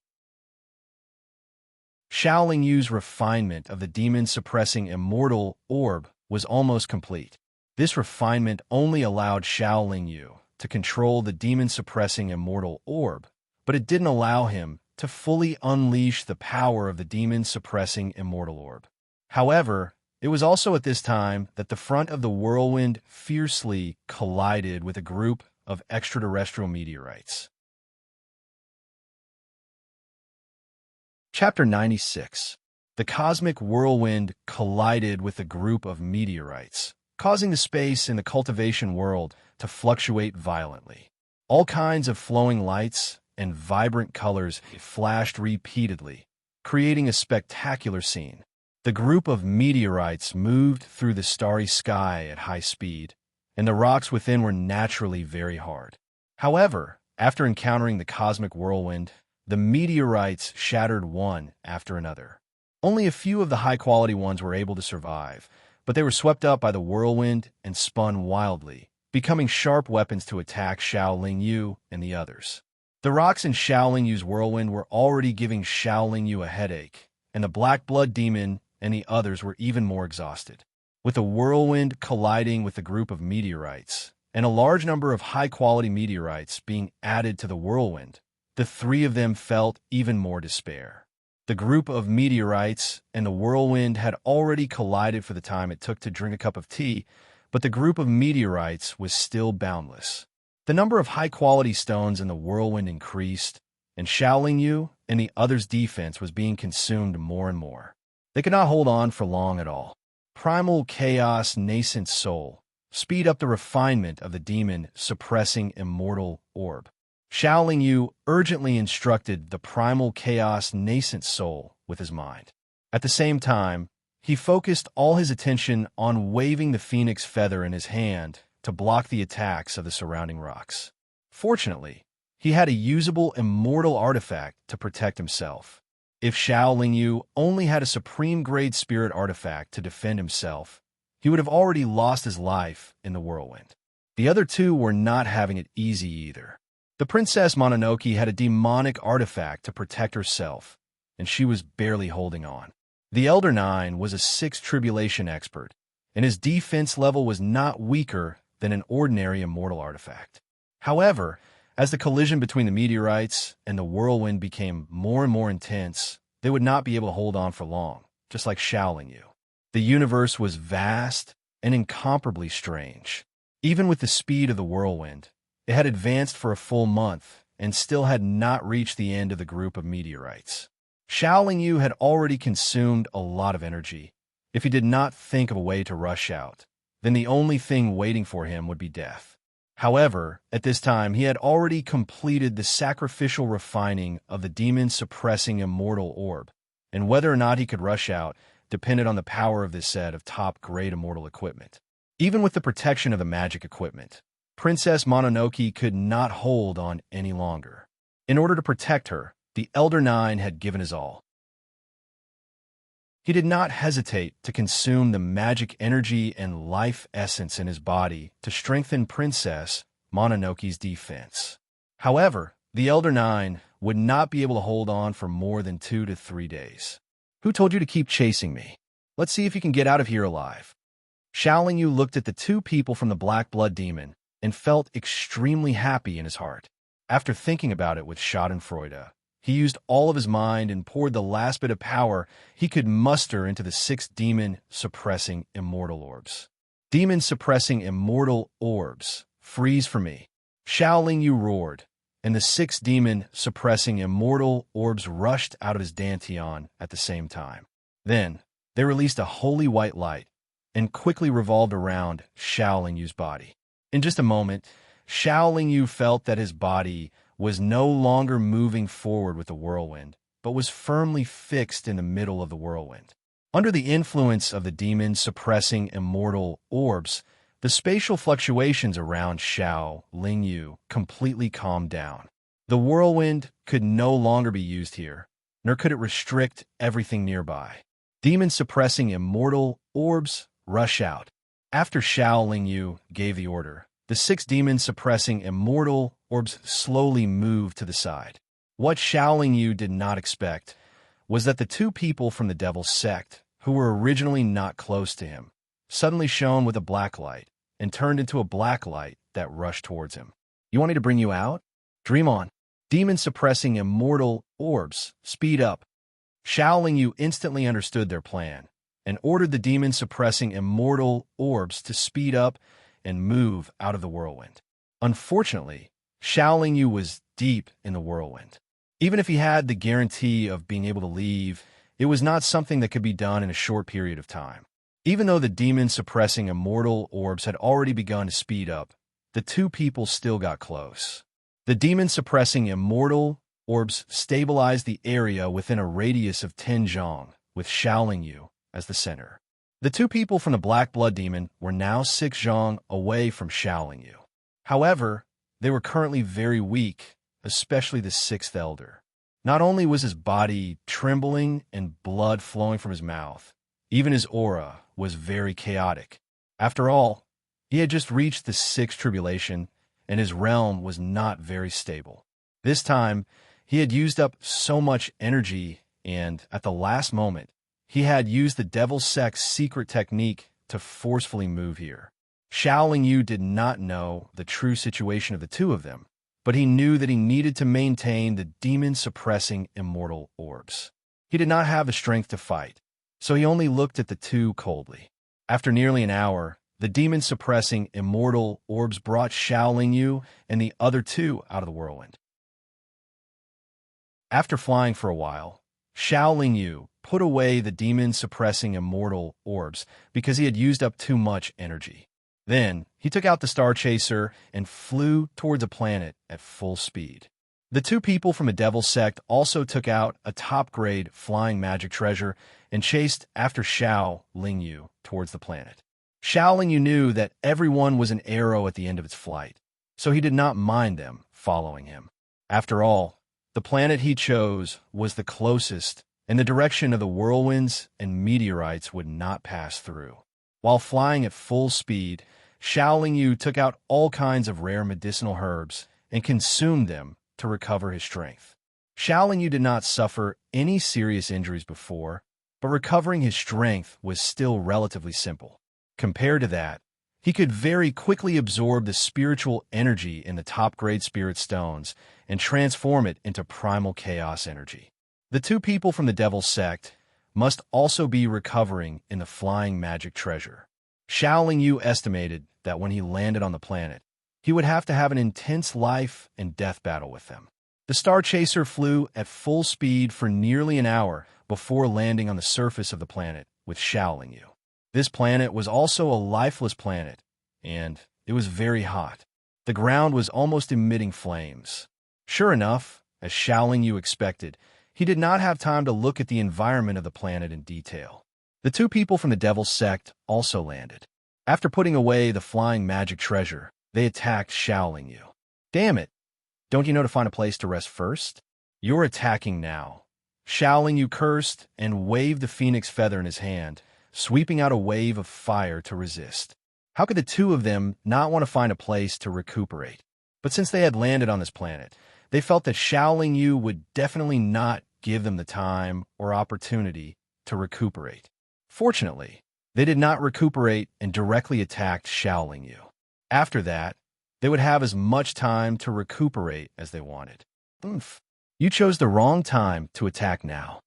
Xiao Lingyu's refinement of the demon-suppressing immortal orb was almost complete. This refinement only allowed Xiao Lingyu to control the demon-suppressing immortal orb, but it didn't allow him to fully unleash the power of the demon-suppressing immortal orb. However, it was also at this time that the front of the whirlwind fiercely collided with a group of extraterrestrial meteorites. Chapter 96. The cosmic whirlwind collided with a group of meteorites, causing the space in the cultivation world to fluctuate violently. All kinds of flowing lights and vibrant colors flashed repeatedly, creating a spectacular scene. The group of meteorites moved through the starry sky at high speed, and the rocks within were naturally very hard. However, after encountering the cosmic whirlwind, the meteorites shattered one after another. Only a few of the high-quality ones were able to survive, but they were swept up by the whirlwind and spun wildly, becoming sharp weapons to attack Xiao Lingyu and the others. The rocks in Xiao Lingyu's whirlwind were already giving Xiao Lingyu a headache, and the Black Blood Demon and the others were even more exhausted. With the whirlwind colliding with the group of meteorites, and a large number of high-quality meteorites being added to the whirlwind, the three of them felt even more despair. The group of meteorites and the whirlwind had already collided for the time it took to drink a cup of tea, but the group of meteorites was still boundless. The number of high-quality stones in the whirlwind increased, and Xiao Lingyu and the others' defense was being consumed more and more. They could not hold on for long at all. Primal Chaos Nascent Soul. Speed up the refinement of the demon-suppressing immortal orb. Xiao Lingyu urgently instructed the Primal Chaos Nascent Soul with his mind. At the same time, he focused all his attention on waving the phoenix feather in his hand to block the attacks of the surrounding rocks. Fortunately, he had a usable immortal artifact to protect himself. If Xiao Lingyu only had a supreme-grade spirit artifact to defend himself, he would have already lost his life in the whirlwind. The other two were not having it easy either. The Princess Mononoke had a demonic artifact to protect herself, and she was barely holding on. The Elder Nine was a sixth tribulation expert, and his defense level was not weaker than an ordinary immortal artifact. However, as the collision between the meteorites and the whirlwind became more and more intense, they would not be able to hold on for long, just like Xiao Lingyu. The universe was vast and incomparably strange. Even with the speed of the whirlwind, it had advanced for a full month and still had not reached the end of the group of meteorites. Xiao Lingyu had already consumed a lot of energy. If he did not think of a way to rush out, then the only thing waiting for him would be death. However, at this time, he had already completed the sacrificial refining of the demon-suppressing immortal orb, and whether or not he could rush out depended on the power of this set of top-grade immortal equipment. Even with the protection of the magic equipment, Princess Mononoke could not hold on any longer. In order to protect her, the Elder Nine had given his all. He did not hesitate to consume the magic energy and life essence in his body to strengthen Princess Mononoke's defense. However, the Elder Nine would not be able to hold on for more than 2 to 3 days. "Who told you to keep chasing me? Let's see if you can get out of here alive." Xiaoling Yu looked at the two people from the Black Blood Demon and felt extremely happy in his heart. After thinking about it with Schadenfreude, he used all of his mind and poured the last bit of power he could muster into the 6 demon-suppressing immortal orbs. "Demon-suppressing immortal orbs, freeze for me!" Xiaoling Yu roared, and the 6 demon-suppressing immortal orbs rushed out of his dantian at the same time. Then, they released a holy white light and quickly revolved around Xiaoling Yu's body. In just a moment, Xiaoling Yu felt that his body was no longer moving forward with the whirlwind, but was firmly fixed in the middle of the whirlwind. Under the influence of the demon-suppressing immortal orbs, the spatial fluctuations around Xiaoling Yu completely calmed down. The whirlwind could no longer be used here, nor could it restrict everything nearby. Demon-suppressing immortal orbs, rush out. After Xiaoling Yu gave the order, the 6 demon-suppressing immortal orbs slowly moved to the side. What Xiaoling Yu did not expect was that the 2 people from the Devil's Sect, who were originally not close to him, suddenly shone with a black light and turned into a black light that rushed towards him. "You want me to bring you out? Dream on." Demon-suppressing immortal orbs, speed up. Xiaoling Yu instantly understood their plan and ordered the demon-suppressing immortal orbs to speed up and move out of the whirlwind. Unfortunately, Xiaoling Yu was deep in the whirlwind. Even if he had the guarantee of being able to leave, it was not something that could be done in a short period of time. Even though the demon-suppressing immortal orbs had already begun to speed up, the 2 people still got close. The demon-suppressing immortal orbs stabilized the area within a radius of 10 zhong, with Xiaoling Yu as the center. The 2 people from the Black Blood Demon were now 6 zhong away from Xiaoling Yu. However, they were currently very weak, especially the 6th Elder. Not only was his body trembling and blood flowing from his mouth, even his aura was very chaotic. After all, he had just reached the 6th tribulation, and his realm was not very stable. This time, he had used up so much energy, and at the last moment, he had used the Devil's Sect's secret technique to forcefully move here. Xiaoling Yu did not know the true situation of the 2 of them, but he knew that he needed to maintain the demon-suppressing immortal orbs. He did not have the strength to fight, so he only looked at the 2 coldly. After nearly an hour, the demon-suppressing immortal orbs brought Xiaoling Yu and the other 2 out of the whirlwind. After flying for a while, Xiaoling Yu put away the demon-suppressing immortal orbs because he had used up too much energy. Then, he took out the Star Chaser and flew towards a planet at full speed. The 2 people from the Devil's Sect also took out a top-grade flying magic treasure and chased after Xiaoling Yu towards the planet. Xiaoling Yu knew that everyone was an arrow at the end of its flight, so he did not mind them following him. After all, the planet he chose was the closest, and the direction of the whirlwinds and meteorites would not pass through. While flying at full speed, Xiaoling Yu took out all kinds of rare medicinal herbs and consumed them to recover his strength. Xiaoling Yu did not suffer any serious injuries before, but recovering his strength was still relatively simple. Compared to that, he could very quickly absorb the spiritual energy in the top-grade spirit stones and transform it into primal chaos energy. The 2 people from the Devil's Sect must also be recovering in the flying magic treasure. Xiaoling Yu estimated that when he landed on the planet, he would have to have an intense life and death battle with them. The Star Chaser flew at full speed for nearly an hour before landing on the surface of the planet with Xiaoling Yu. This planet was also a lifeless planet, and it was very hot. The ground was almost emitting flames. Sure enough, as Xiaoling Yu expected, he did not have time to look at the environment of the planet in detail. The 2 people from the Devil's Sect also landed. After putting away the flying magic treasure, they attacked Xiaoling Yu. "Damn it! Don't you know to find a place to rest first? You're attacking now. Xiao Yu cursed and waved the phoenix feather in his hand, sweeping out a wave of fire to resist. How could the two of them not want to find a place to recuperate? But since they had landed on this planet, they felt that Xiao Yu would definitely not give them the time or opportunity to recuperate. Fortunately, they did not recuperate and directly attacked Xiao Yu. After that, they would have as much time to recuperate as they wanted. Oomph. You chose the wrong time to attack now.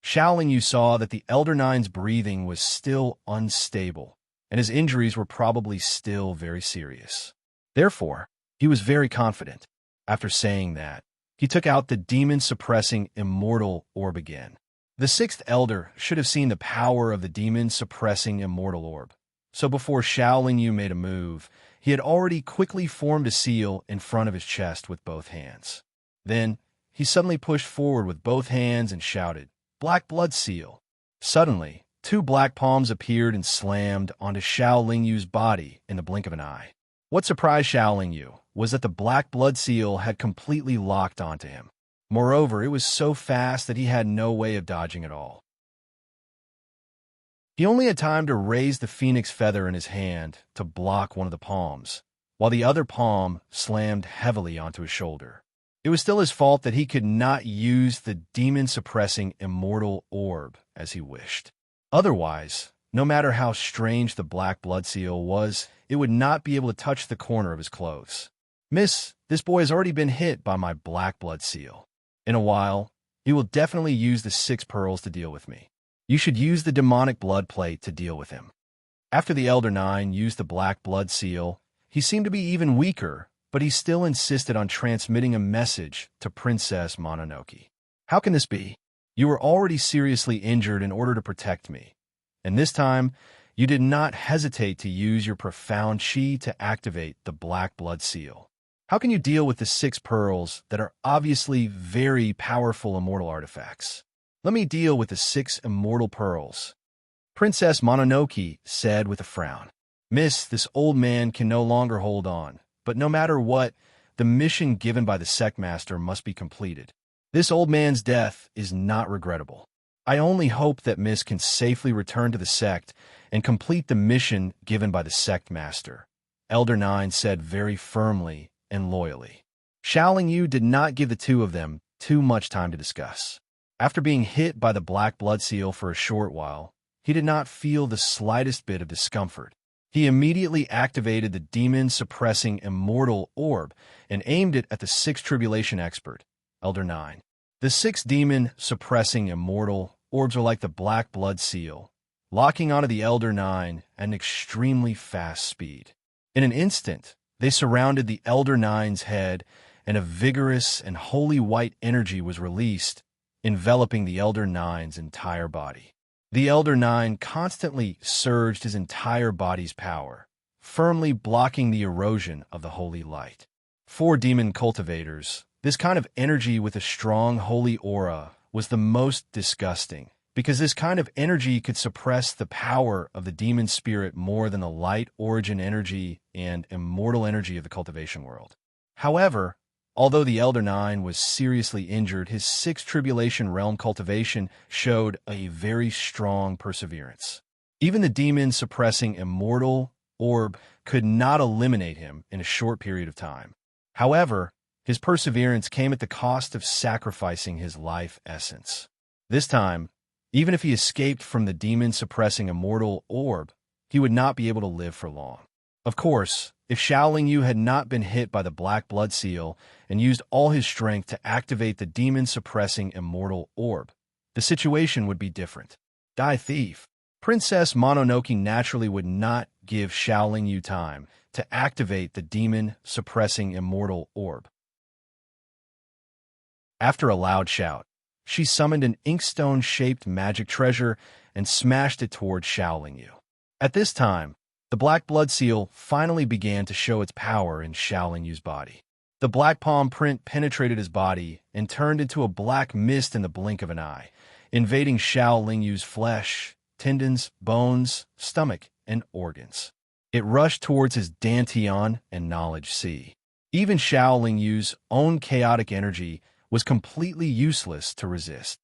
Xiao Yu saw that the Elder Nine's breathing was still unstable, and his injuries were probably still very serious. Therefore, he was very confident. After saying that, he took out the demon-suppressing immortal orb again. The sixth elder should have seen the power of the demon-suppressing immortal orb. So before Xiao Yu made a move, he had already quickly formed a seal in front of his chest with both hands. Then, he suddenly pushed forward with both hands and shouted, "Black blood seal!" Suddenly, two black palms appeared and slammed onto Xiao Yu's body in the blink of an eye. What surprised Xiao Yu was that the black blood seal had completely locked onto him. Moreover, it was so fast that he had no way of dodging at all. He only had time to raise the phoenix feather in his hand to block one of the palms, while the other palm slammed heavily onto his shoulder. It was still his fault that he could not use the demon-suppressing immortal orb as he wished. Otherwise, no matter how strange the black blood seal was, it would not be able to touch the corner of his clothes. "Miss, this boy has already been hit by my black blood seal. In a while, he will definitely use the 6 pearls to deal with me. You should use the demonic blood plate to deal with him." After the Elder Nine used the black blood seal, he seemed to be even weaker, but he still insisted on transmitting a message to Princess Mononoke. "How can this be? You were already seriously injured in order to protect me, and this time, you did not hesitate to use your profound chi to activate the black blood seal. How can you deal with the 6 pearls that are obviously very powerful immortal artifacts? Let me deal with the 6 immortal pearls," Princess Mononoke said with a frown. "Miss, this old man can no longer hold on, but no matter what, the mission given by the sect master must be completed. This old man's death is not regrettable. I only hope that Miss can safely return to the sect and complete the mission given by the sect master," Elder Nine said very firmly and loyally. Xiao Yu did not give the two of them too much time to discuss. After being hit by the black blood seal for a short while, he did not feel the slightest bit of discomfort. He immediately activated the demon-suppressing immortal orb and aimed it at the 6th tribulation expert, Elder Nine. The 6 demon-suppressing immortal orbs are like the black blood seal, locking onto the Elder Nine at an extremely fast speed. In an instant, they surrounded the Elder Nine's head, and a vigorous and holy white energy was released, enveloping the Elder Nine's entire body. The Elder Nine constantly surged his entire body's power, firmly blocking the erosion of the holy light. For demon cultivators, this kind of energy with a strong holy aura was the most disgusting, because this kind of energy could suppress the power of the demon spirit more than the light origin energy and immortal energy of the cultivation world. However, although the Elder Nine was seriously injured, his 6th tribulation realm cultivation showed a very strong perseverance. Even the demon-suppressing immortal orb could not eliminate him in a short period of time. However, his perseverance came at the cost of sacrificing his life essence. This time, even if he escaped from the demon-suppressing immortal orb, he would not be able to live for long. Of course, if Xiao Yu had not been hit by the black blood seal and used all his strength to activate the demon-suppressing immortal orb, the situation would be different. Die thief! Princess Mononoke naturally would not give Xiao Yu time to activate the demon-suppressing immortal orb. After a loud shout, she summoned an inkstone-shaped magic treasure and smashed it toward Xiao Yu. At this time, the black blood seal finally began to show its power in Xiao Yu's body. The black palm print penetrated his body and turned into a black mist in the blink of an eye, invading Xiao Yu's flesh, tendons, bones, stomach, and organs. It rushed towards his dantian and knowledge sea. Even Xiao Yu's own chaotic energy was completely useless to resist.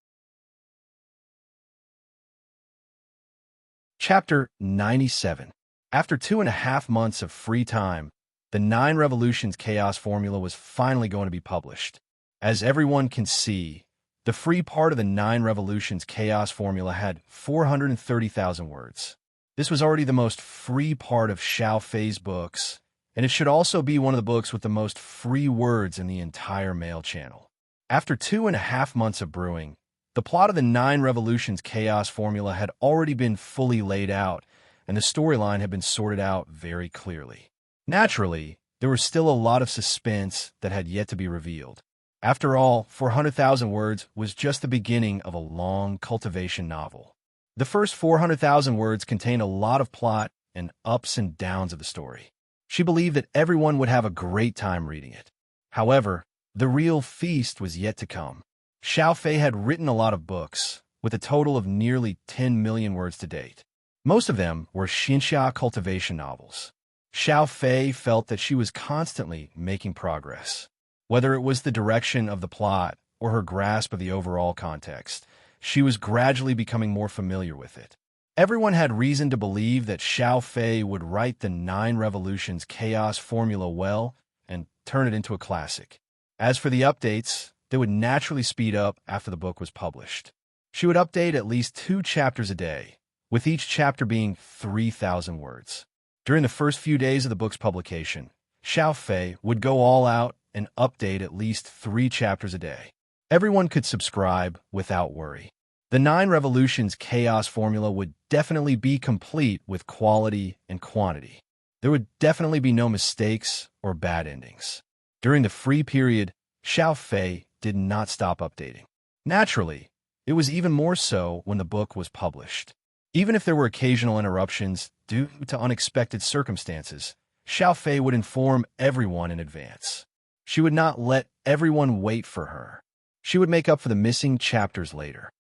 Chapter 97. After 2.5 months of free time, the 9 Revolutions Chaos Formula was finally going to be published. As everyone can see, the free part of the 9 Revolutions Chaos Formula had 430,000 words. This was already the most free part of Xiao Fei's books, and it should also be one of the books with the most free words in the entire mail channel. After 2.5 months of brewing, the plot of the 9 Revolutions Chaos Formula had already been fully laid out, and the storyline had been sorted out very clearly. Naturally, there was still a lot of suspense that had yet to be revealed. After all, 400,000 words was just the beginning of a long cultivation novel. The first 400,000 words contained a lot of plot and ups and downs of the story. She believed that everyone would have a great time reading it. However, the real feast was yet to come. Xiao Fei had written a lot of books, with a total of nearly 10 million words to date. Most of them were xinxia cultivation novels. Xiao Fei felt that she was constantly making progress. Whether it was the direction of the plot or her grasp of the overall context, she was gradually becoming more familiar with it. Everyone had reason to believe that Xiao Fei would write the 9 Revolutions Chaos Formula well and turn it into a classic. As for the updates, they would naturally speed up after the book was published. She would update at least 2 chapters a day, with each chapter being 3,000 words. During the first few days of the book's publication, Xiao Fei would go all out and update at least 3 chapters a day. Everyone could subscribe without worry. The 9 Revolutions Chaos Formula would definitely be complete with quality and quantity. There would definitely be no mistakes or bad endings. During the free period, Xiao Fei did not stop updating. Naturally, it was even more so when the book was published. Even if there were occasional interruptions due to unexpected circumstances, Xiao Fei would inform everyone in advance. She would not let everyone wait for her. She would make up for the missing chapters later.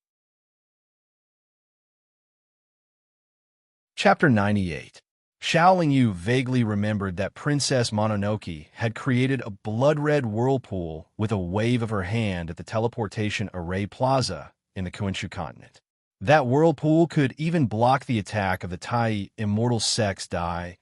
Chapter 98. Xiao Lingyu vaguely remembered that Princess Mononoke had created a blood-red whirlpool with a wave of her hand at the teleportation array plaza in the Kunshu continent. That whirlpool could even block the attack of the Tai Immortal Sex Dai,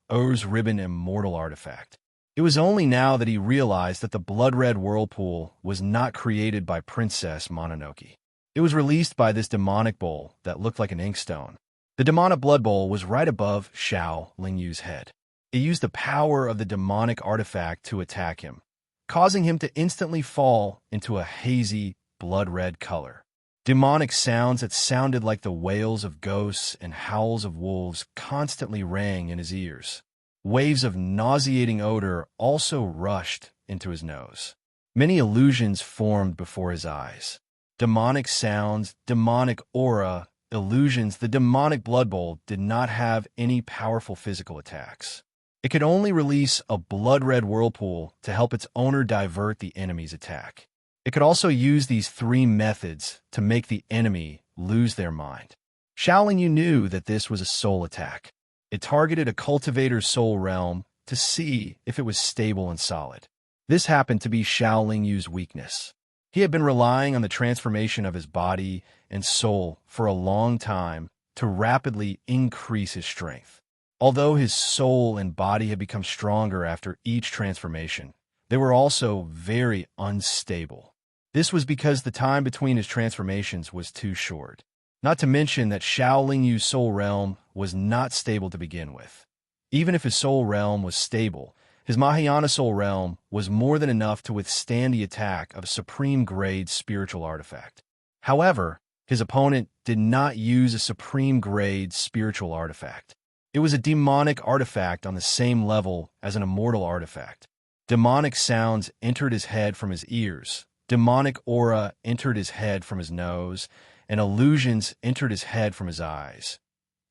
O's Ribbon Immortal artifact. It was only now that he realized that the blood-red whirlpool was not created by Princess Mononoke. It was released by this demonic bowl that looked like an inkstone. The demonic blood bowl was right above Xiao Lingyu's head. It used the power of the demonic artifact to attack him, causing him to instantly fall into a hazy, blood-red color. Demonic sounds that sounded like the wails of ghosts and howls of wolves constantly rang in his ears. Waves of nauseating odor also rushed into his nose. Many illusions formed before his eyes. Demonic sounds, demonic aura, illusions. The demonic blood bowl did not have any powerful physical attacks. It could only release a blood-red whirlpool to help its owner divert the enemy's attack. It could also use these 3 methods to make the enemy lose their mind. Xiao Lingyu knew that this was a soul attack. It targeted a cultivator's soul realm to see if it was stable and solid. This happened to be Xiao Lingyu's weakness. He had been relying on the transformation of his body and soul for a long time to rapidly increase his strength. Although his soul and body had become stronger after each transformation, they were also very unstable. This was because the time between his transformations was too short. Not to mention that Xiao Lingyu's soul realm was not stable to begin with. Even if his soul realm was stable, his Mahayana soul realm was more than enough to withstand the attack of a supreme-grade spiritual artifact. However, his opponent did not use a supreme-grade spiritual artifact. It was a demonic artifact on the same level as an immortal artifact. Demonic sounds entered his head from his ears, demonic aura entered his head from his nose, and illusions entered his head from his eyes.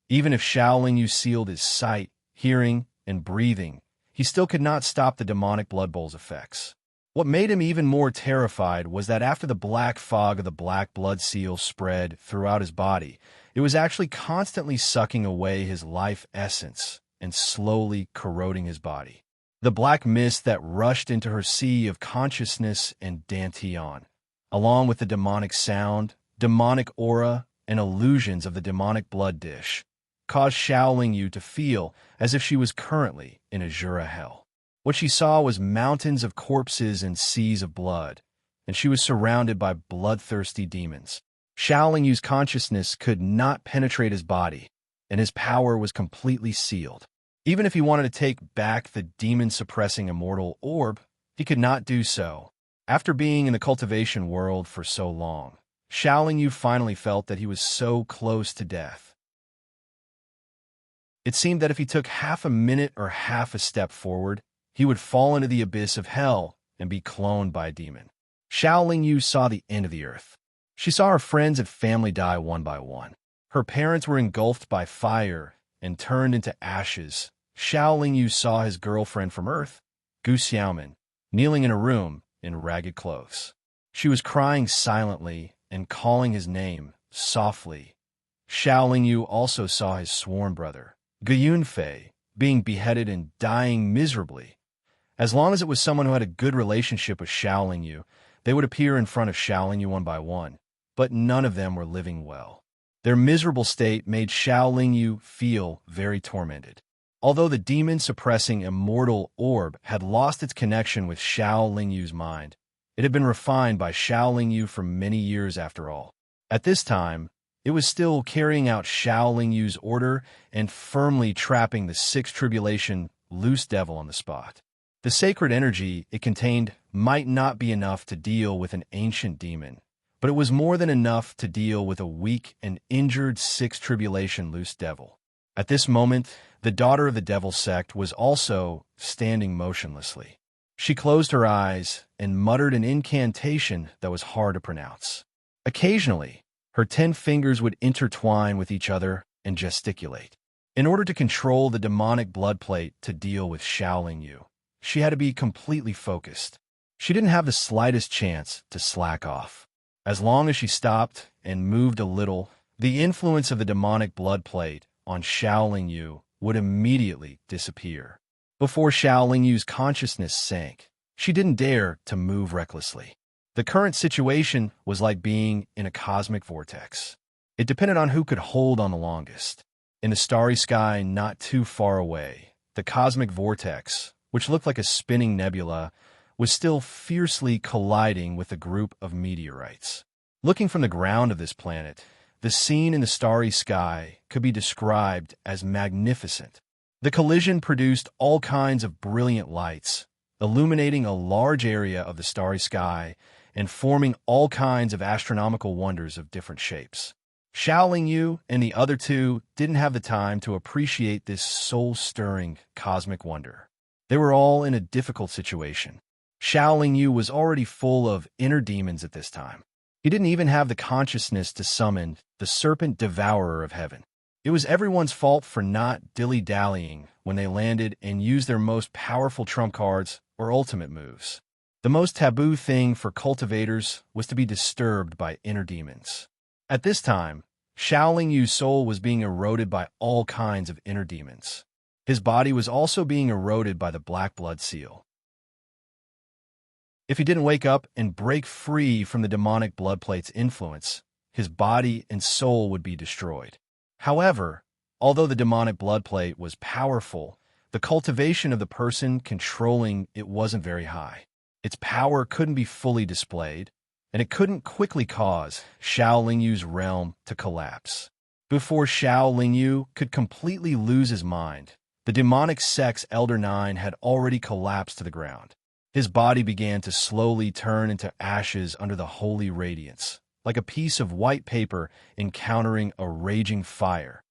Even if Xiao Lingyu sealed his sight, hearing, and breathing, he still could not stop the demonic blood bowl's effects. What made him even more terrified was that after the black fog of the black blood seal spread throughout his body, it was actually constantly sucking away his life essence and slowly corroding his body. The black mist that rushed into her sea of consciousness and dantian, along with the demonic sound, demonic aura, and illusions of the demonic blood dish, caused Xiaoling Yu to feel as if she was currently in Azura hell. What she saw was mountains of corpses and seas of blood, and she was surrounded by bloodthirsty demons. Xiaoling Yu's consciousness could not penetrate his body, and his power was completely sealed. Even if he wanted to take back the demon-suppressing immortal orb, he could not do so. After being in the cultivation world for so long, Xiaoling Yu finally felt that he was so close to death. It seemed that if he took half a minute or half a step forward, he would fall into the abyss of hell and be cloned by a demon. Xiaoling Yu saw the end of the earth. She saw her friends and family die one by one. Her parents were engulfed by fire and turned into ashes. Xiaoling Yu saw his girlfriend from Earth, Gu Xiaoman, kneeling in a room in ragged clothes. She was crying silently and calling his name softly. Xiaoling Yu also saw his sworn brother, Gu Yunfei, being beheaded and dying miserably. As long as it was someone who had a good relationship with Xiaoling Yu, they would appear in front of Xiaoling Yu one by one, but none of them were living well. Their miserable state made Xiaoling Yu feel very tormented. Although the demon-suppressing immortal orb had lost its connection with Xiaoling Yu's mind, it had been refined by Xiaoling Yu for many years after all. At this time, it was still carrying out Xiaoling Yu's order and firmly trapping the sixth tribulation loose devil on the spot. The sacred energy it contained might not be enough to deal with an ancient demon, but it was more than enough to deal with a weak and injured sixth tribulation loose devil. At this moment, the daughter of the devil sect was also standing motionlessly. She closed her eyes and muttered an incantation that was hard to pronounce. Occasionally, her 10 fingers would intertwine with each other and gesticulate. In order to control the demonic blood plate to deal with Xiaoling Yu, she had to be completely focused. She didn't have the slightest chance to slack off. As long as she stopped and moved a little, the influence of the demonic blood plate on Xiaoling Yu would immediately disappear. Before Xiaoling Yu's consciousness sank, she didn't dare to move recklessly. The current situation was like being in a cosmic vortex. It depended on who could hold on the longest. In the starry sky not too far away, the cosmic vortex, which looked like a spinning nebula, was still fiercely colliding with a group of meteorites. Looking from the ground of this planet, the scene in the starry sky could be described as magnificent. The collision produced all kinds of brilliant lights, illuminating a large area of the starry sky and forming all kinds of astronomical wonders of different shapes. Xiaoling Yu and the other two didn't have the time to appreciate this soul-stirring cosmic wonder. They were all in a difficult situation. Xiaoling Yu was already full of inner demons at this time. He didn't even have the consciousness to summon the serpent devourer of heaven. It was everyone's fault for not dilly-dallying when they landed and used their most powerful trump cards or ultimate moves. The most taboo thing for cultivators was to be disturbed by inner demons. At this time, Xiaoling Yu's soul was being eroded by all kinds of inner demons. His body was also being eroded by the black blood seal. If he didn't wake up and break free from the demonic blood plate's influence, his body and soul would be destroyed. However, although the demonic blood plate was powerful, the cultivation of the person controlling it wasn't very high. Its power couldn't be fully displayed, and it couldn't quickly cause Xiaoling Yu's realm to collapse. Before Xiaoling Yu could completely lose his mind, the demonic sect's Elder Nine had already collapsed to the ground. His body began to slowly turn into ashes under the holy radiance, like a piece of white paper encountering a raging fire.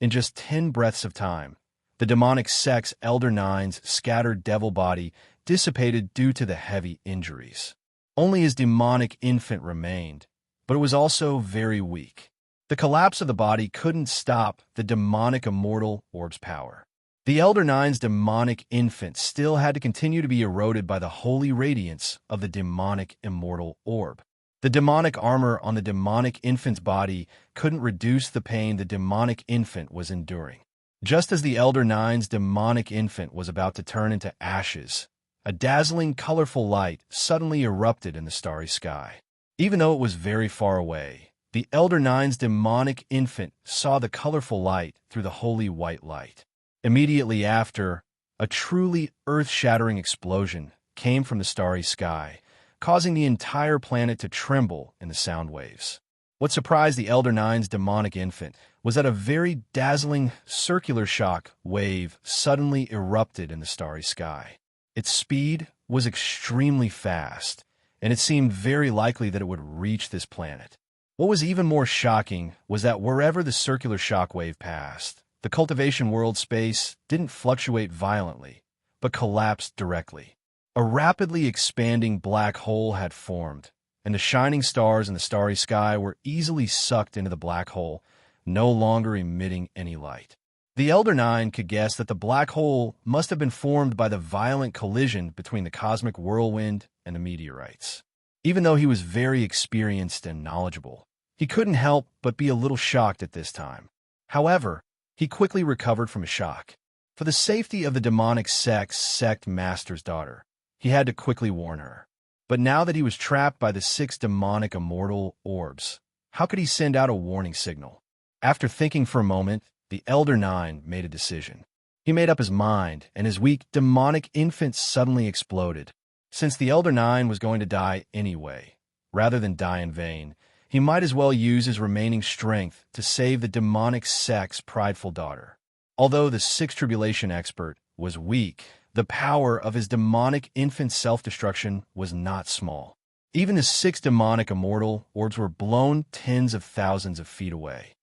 In just 10 breaths of time, the demonic sect's Elder Nine's scattered devil body dissipated due to the heavy injuries. Only his demonic infant remained, but it was also very weak. The collapse of the body couldn't stop the demonic immortal orb's power. The Elder Nine's demonic infant still had to continue to be eroded by the holy radiance of the demonic immortal orb. The demonic armor on the demonic infant's body couldn't reduce the pain the demonic infant was enduring. Just as the Elder Nine's demonic infant was about to turn into ashes, a dazzling, colorful light suddenly erupted in the starry sky. Even though it was very far away, The Elder Nine's demonic infant saw the colorful light through the holy white light. Immediately after, a truly earth-shattering explosion came from the starry sky, causing the entire planet to tremble in the sound waves. What surprised the Elder Nine's demonic infant was that a very dazzling circular shock wave suddenly erupted in the starry sky. Its speed was extremely fast, and it seemed very likely that it would reach this planet. What was even more shocking was that wherever the circular shock wave passed, the cultivation world space didn't fluctuate violently, but collapsed directly. A rapidly expanding black hole had formed, and the shining stars in the starry sky were easily sucked into the black hole, no longer emitting any light. The Elder Nine could guess that the black hole must have been formed by the violent collision between the cosmic whirlwind and the meteorites. Even though he was very experienced and knowledgeable, he couldn't help but be a little shocked at this time. However, he quickly recovered from his shock. For the safety of the demonic sect master's daughter, he had to quickly warn her. But now that he was trapped by the 6 demonic immortal orbs, how could he send out a warning signal? After thinking for a moment, the Elder Nine made a decision. He made up his mind, and his weak demonic infant suddenly exploded. Since the Elder Nine was going to die anyway, rather than die in vain, he might as well use his remaining strength to save the demonic sect's prideful daughter. Although the 6th tribulation expert was weak, the power of his demonic infant's self-destruction was not small. Even the 6 demonic immortal orbs were blown tens of thousands of feet away.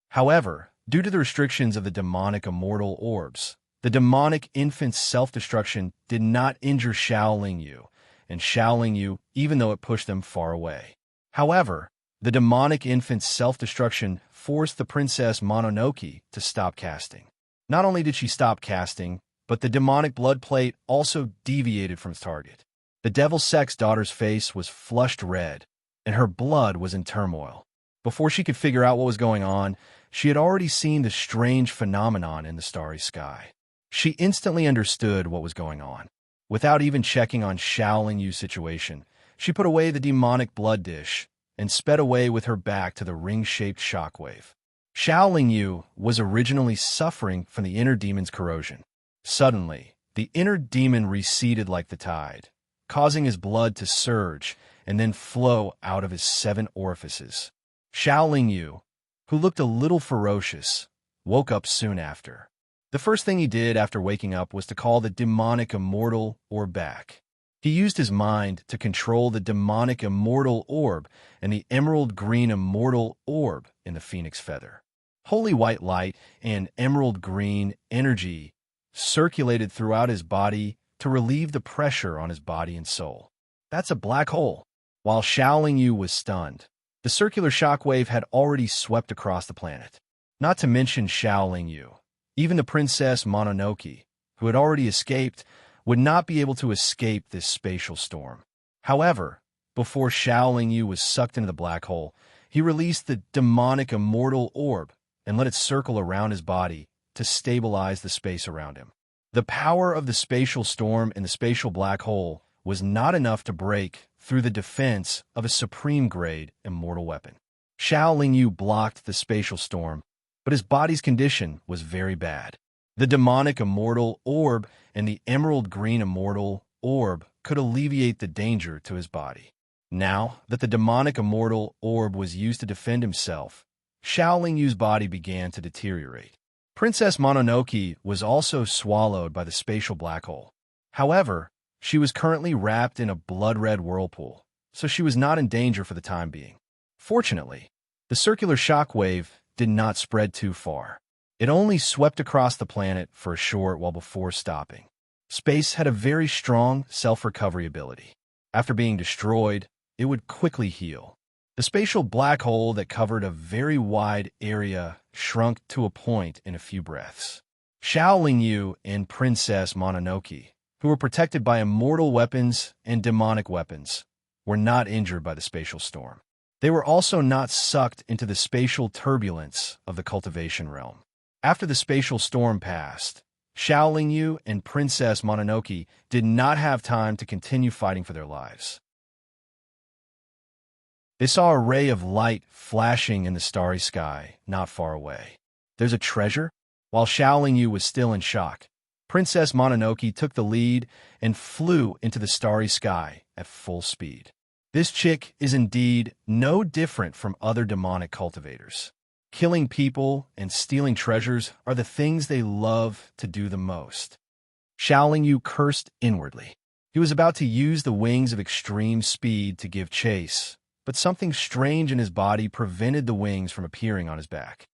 However, due to the restrictions of the demonic immortal orbs, the demonic infant's self-destruction did not injure Xiaoling Yu and Xiaoling Yu, even though it pushed them far away. However, the demonic infant's self-destruction forced the Princess Mononoke to stop casting. Not only did she stop casting, but the demonic blood plate also deviated from its target. The Devil Sect's daughter's face was flushed red, and her blood was in turmoil. Before she could figure out what was going on, she had already seen the strange phenomenon in the starry sky. She instantly understood what was going on. Without even checking on Xiaoling Yu's situation, she put away the demonic blood dish and sped away with her back to the ring-shaped shockwave. Xiaoling Yu was originally suffering from the inner demon's corrosion. Suddenly, the inner demon receded like the tide, causing his blood to surge and then flow out of his 7 orifices. Xiaoling Yu, who looked a little ferocious, woke up soon after. The first thing he did after waking up was to call the demonic immortal orb back. He used his mind to control the demonic immortal orb and the emerald green immortal orb in the phoenix feather. Holy white light and emerald green energy circulated throughout his body to relieve the pressure on his body and soul. That's a black hole. While Xiaoling Yu was stunned, the circular shockwave had already swept across the planet. Not to mention Xiaoling Yu. Even the Princess Mononoke, who had already escaped, would not be able to escape this spatial storm. However, before Xiaoling Yu was sucked into the black hole, he released the demonic immortal orb and let it circle around his body to stabilize the space around him. The power of the spatial storm in the spatial black hole was not enough to break through the defense of a supreme-grade immortal weapon. Xiaoling Yu blocked the spatial storm, but his body's condition was very bad. The demonic immortal orb and the emerald green immortal orb could alleviate the danger to his body. Now that the demonic immortal orb was used to defend himself, Xiaoling Yu's body began to deteriorate. Princess Mononoke was also swallowed by the spatial black hole. However, she was currently wrapped in a blood-red whirlpool, so she was not in danger for the time being. Fortunately, the circular shockwave did not spread too far. It only swept across the planet for a short while before stopping. Space had a very strong self-recovery ability. After being destroyed, it would quickly heal. The spatial black hole that covered a very wide area shrunk to a point in a few breaths. Xiaoling Yu and Princess Mononoke, who were protected by immortal weapons and demonic weapons, were not injured by the spatial storm. They were also not sucked into the spatial turbulence of the cultivation realm. After the spatial storm passed, Xiaoling Yu and Princess Mononoke did not have time to continue fighting for their lives. They saw a ray of light flashing in the starry sky not far away. "There's a treasure?" While Xiaoling Yu was still in shock, Princess Mononoke took the lead and flew into the starry sky at full speed. This chick is indeed no different from other demonic cultivators. Killing people and stealing treasures are the things they love to do the most. Xiaoling Yu cursed inwardly. He was about to use the wings of extreme speed to give chase, but something strange in his body prevented the wings from appearing on his back.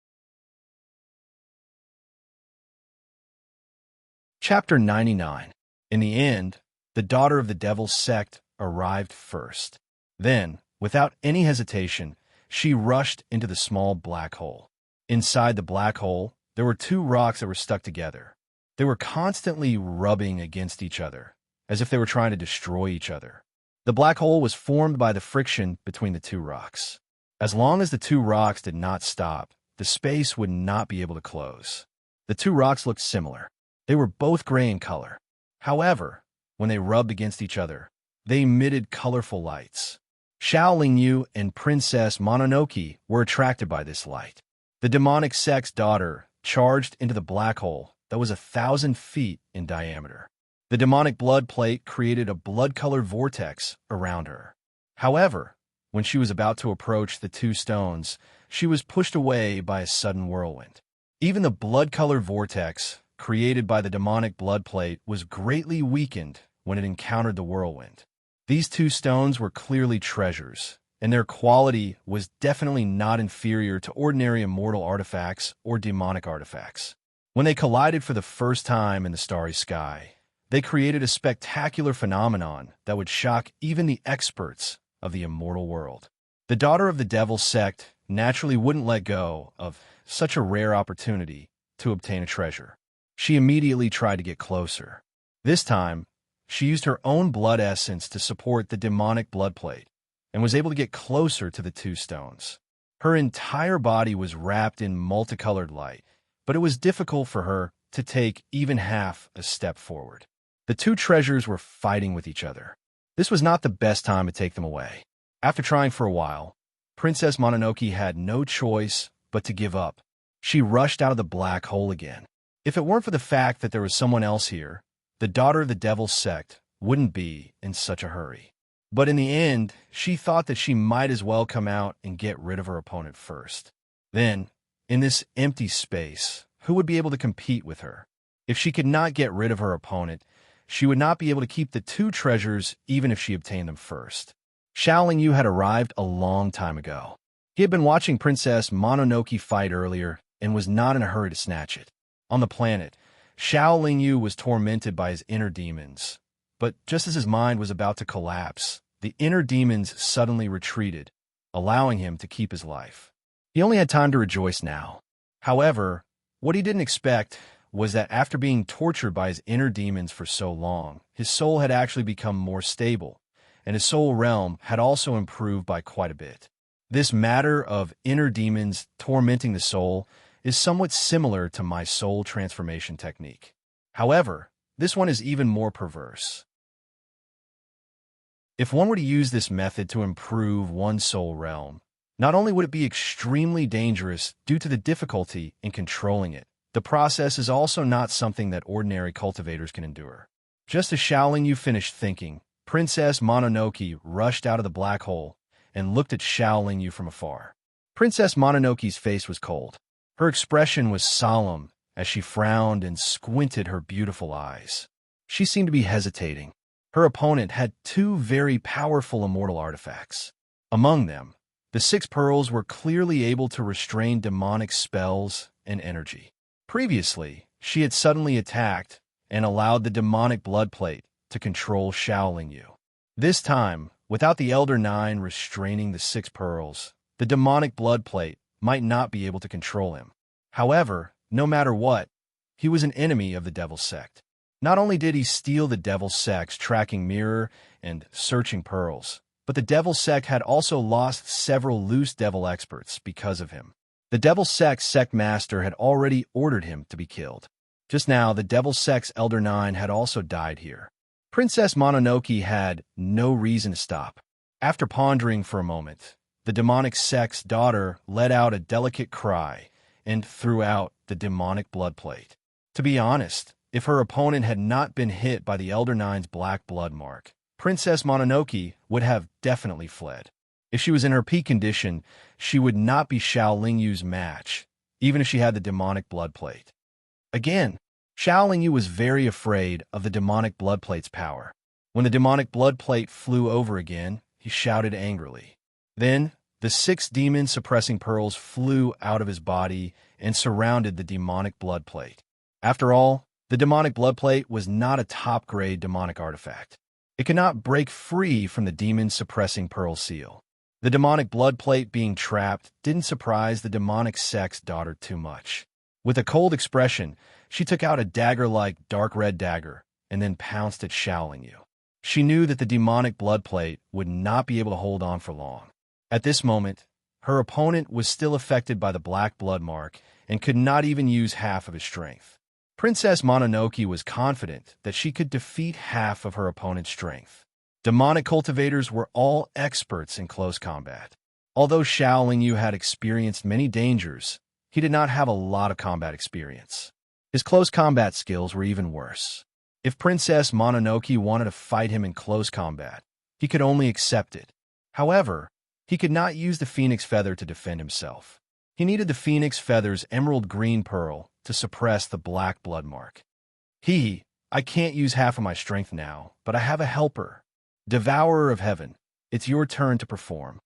Chapter 99. In the end, the daughter of the devil's sect arrived first. Then, without any hesitation, she rushed into the small black hole. Inside the black hole, there were two rocks that were stuck together. They were constantly rubbing against each other, as if they were trying to destroy each other. The black hole was formed by the friction between the two rocks. As long as the two rocks did not stop, the space would not be able to close. The two rocks looked similar. They were both gray in color. However, when they rubbed against each other, they emitted colorful lights. Xiaoling Yu and Princess Mononoke were attracted by this light. The demonic sect's daughter charged into the black hole that was 1,000 feet in diameter. The demonic blood plate created a blood-colored vortex around her. However, when she was about to approach the two stones, she was pushed away by a sudden whirlwind. Even the blood-colored vortex created by the demonic blood plate was greatly weakened when it encountered the whirlwind. These two stones were clearly treasures, and their quality was definitely not inferior to ordinary immortal artifacts or demonic artifacts. When they collided for the first time in the starry sky, they created a spectacular phenomenon that would shock even the experts of the immortal world. The daughter of the devil's sect naturally wouldn't let go of such a rare opportunity to obtain a treasure. She immediately tried to get closer. This time, she used her own blood essence to support the demonic blood plate and was able to get closer to the two stones. Her entire body was wrapped in multicolored light, but it was difficult for her to take even half a step forward. The two treasures were fighting with each other. This was not the best time to take them away. After trying for a while, Princess Mononoke had no choice but to give up. She rushed out of the black hole again. If it weren't for the fact that there was someone else here, the daughter of the devil's sect wouldn't be in such a hurry. But in the end, she thought that she might as well come out and get rid of her opponent first. Then, in this empty space, who would be able to compete with her? If she could not get rid of her opponent, she would not be able to keep the two treasures even if she obtained them first. Xiaoling Yu had arrived a long time ago. He had been watching Princess Mononoke fight earlier and was not in a hurry to snatch it. On the planet, Xiaoling Yu was tormented by his inner demons. But just as his mind was about to collapse, the inner demons suddenly retreated, allowing him to keep his life. He only had time to rejoice now. However, what he didn't expect was that after being tortured by his inner demons for so long, his soul had actually become more stable, and his soul realm had also improved by quite a bit. This matter of inner demons tormenting the soul is somewhat similar to my soul transformation technique. However, this one is even more perverse. If one were to use this method to improve one's soul realm, not only would it be extremely dangerous due to the difficulty in controlling it, the process is also not something that ordinary cultivators can endure. Just as Xiaoling Yu finished thinking, Princess Mononoke rushed out of the black hole and looked at Xiaoling Yu from afar. Princess Mononoke's face was cold. Her expression was solemn as she frowned and squinted her beautiful eyes. She seemed to be hesitating. Her opponent had two very powerful immortal artifacts. Among them, the 6 pearls were clearly able to restrain demonic spells and energy. Previously, she had suddenly attacked and allowed the demonic blood plate to control Xiaoling Yu. This time, without the Elder Nine restraining the 6 pearls, the demonic blood plate might not be able to control him. However, no matter what, he was an enemy of the Devil's Sect. Not only did he steal the Devil's Sect's tracking mirror and searching pearls, but the Devil's Sect had also lost several loose devil experts because of him. The Devil's Sect's sect master had already ordered him to be killed. Just now, the Devil's Sect's Elder Nine had also died here. Princess Mononoke had no reason to stop. After pondering for a moment, The demonic sect's daughter let out a delicate cry and threw out the demonic blood plate. To be honest, if her opponent had not been hit by the Elder Nine's black blood mark, Princess Mononoke would have definitely fled. If she was in her peak condition, she would not be Xiao Lingyu's match, even if she had the demonic blood plate. Again, Xiao Lingyu was very afraid of the demonic blood plate's power. When the demonic blood plate flew over again, he shouted angrily. Then, the 6 demon-suppressing pearls flew out of his body and surrounded the demonic blood plate. After all, the demonic blood plate was not a top-grade demonic artifact. It could not break free from the demon-suppressing pearl seal. The demonic blood plate being trapped didn't surprise the demonic sect's daughter too much. With a cold expression, she took out a dagger-like dark red dagger and then pounced at Xiao Lingyu. She knew that the demonic blood plate would not be able to hold on for long. At this moment, her opponent was still affected by the black blood mark and could not even use half of his strength. Princess Mononoke was confident that she could defeat half of her opponent's strength. Demonic cultivators were all experts in close combat. Although Xiao Lingyu had experienced many dangers, he did not have a lot of combat experience. His close combat skills were even worse. If Princess Mononoke wanted to fight him in close combat, he could only accept it. However, he could not use the phoenix feather to defend himself. He needed the phoenix feather's emerald green pearl to suppress the black blood mark. I can't use half of my strength now, but I have a helper. Devourer of Heaven, it's your turn to perform.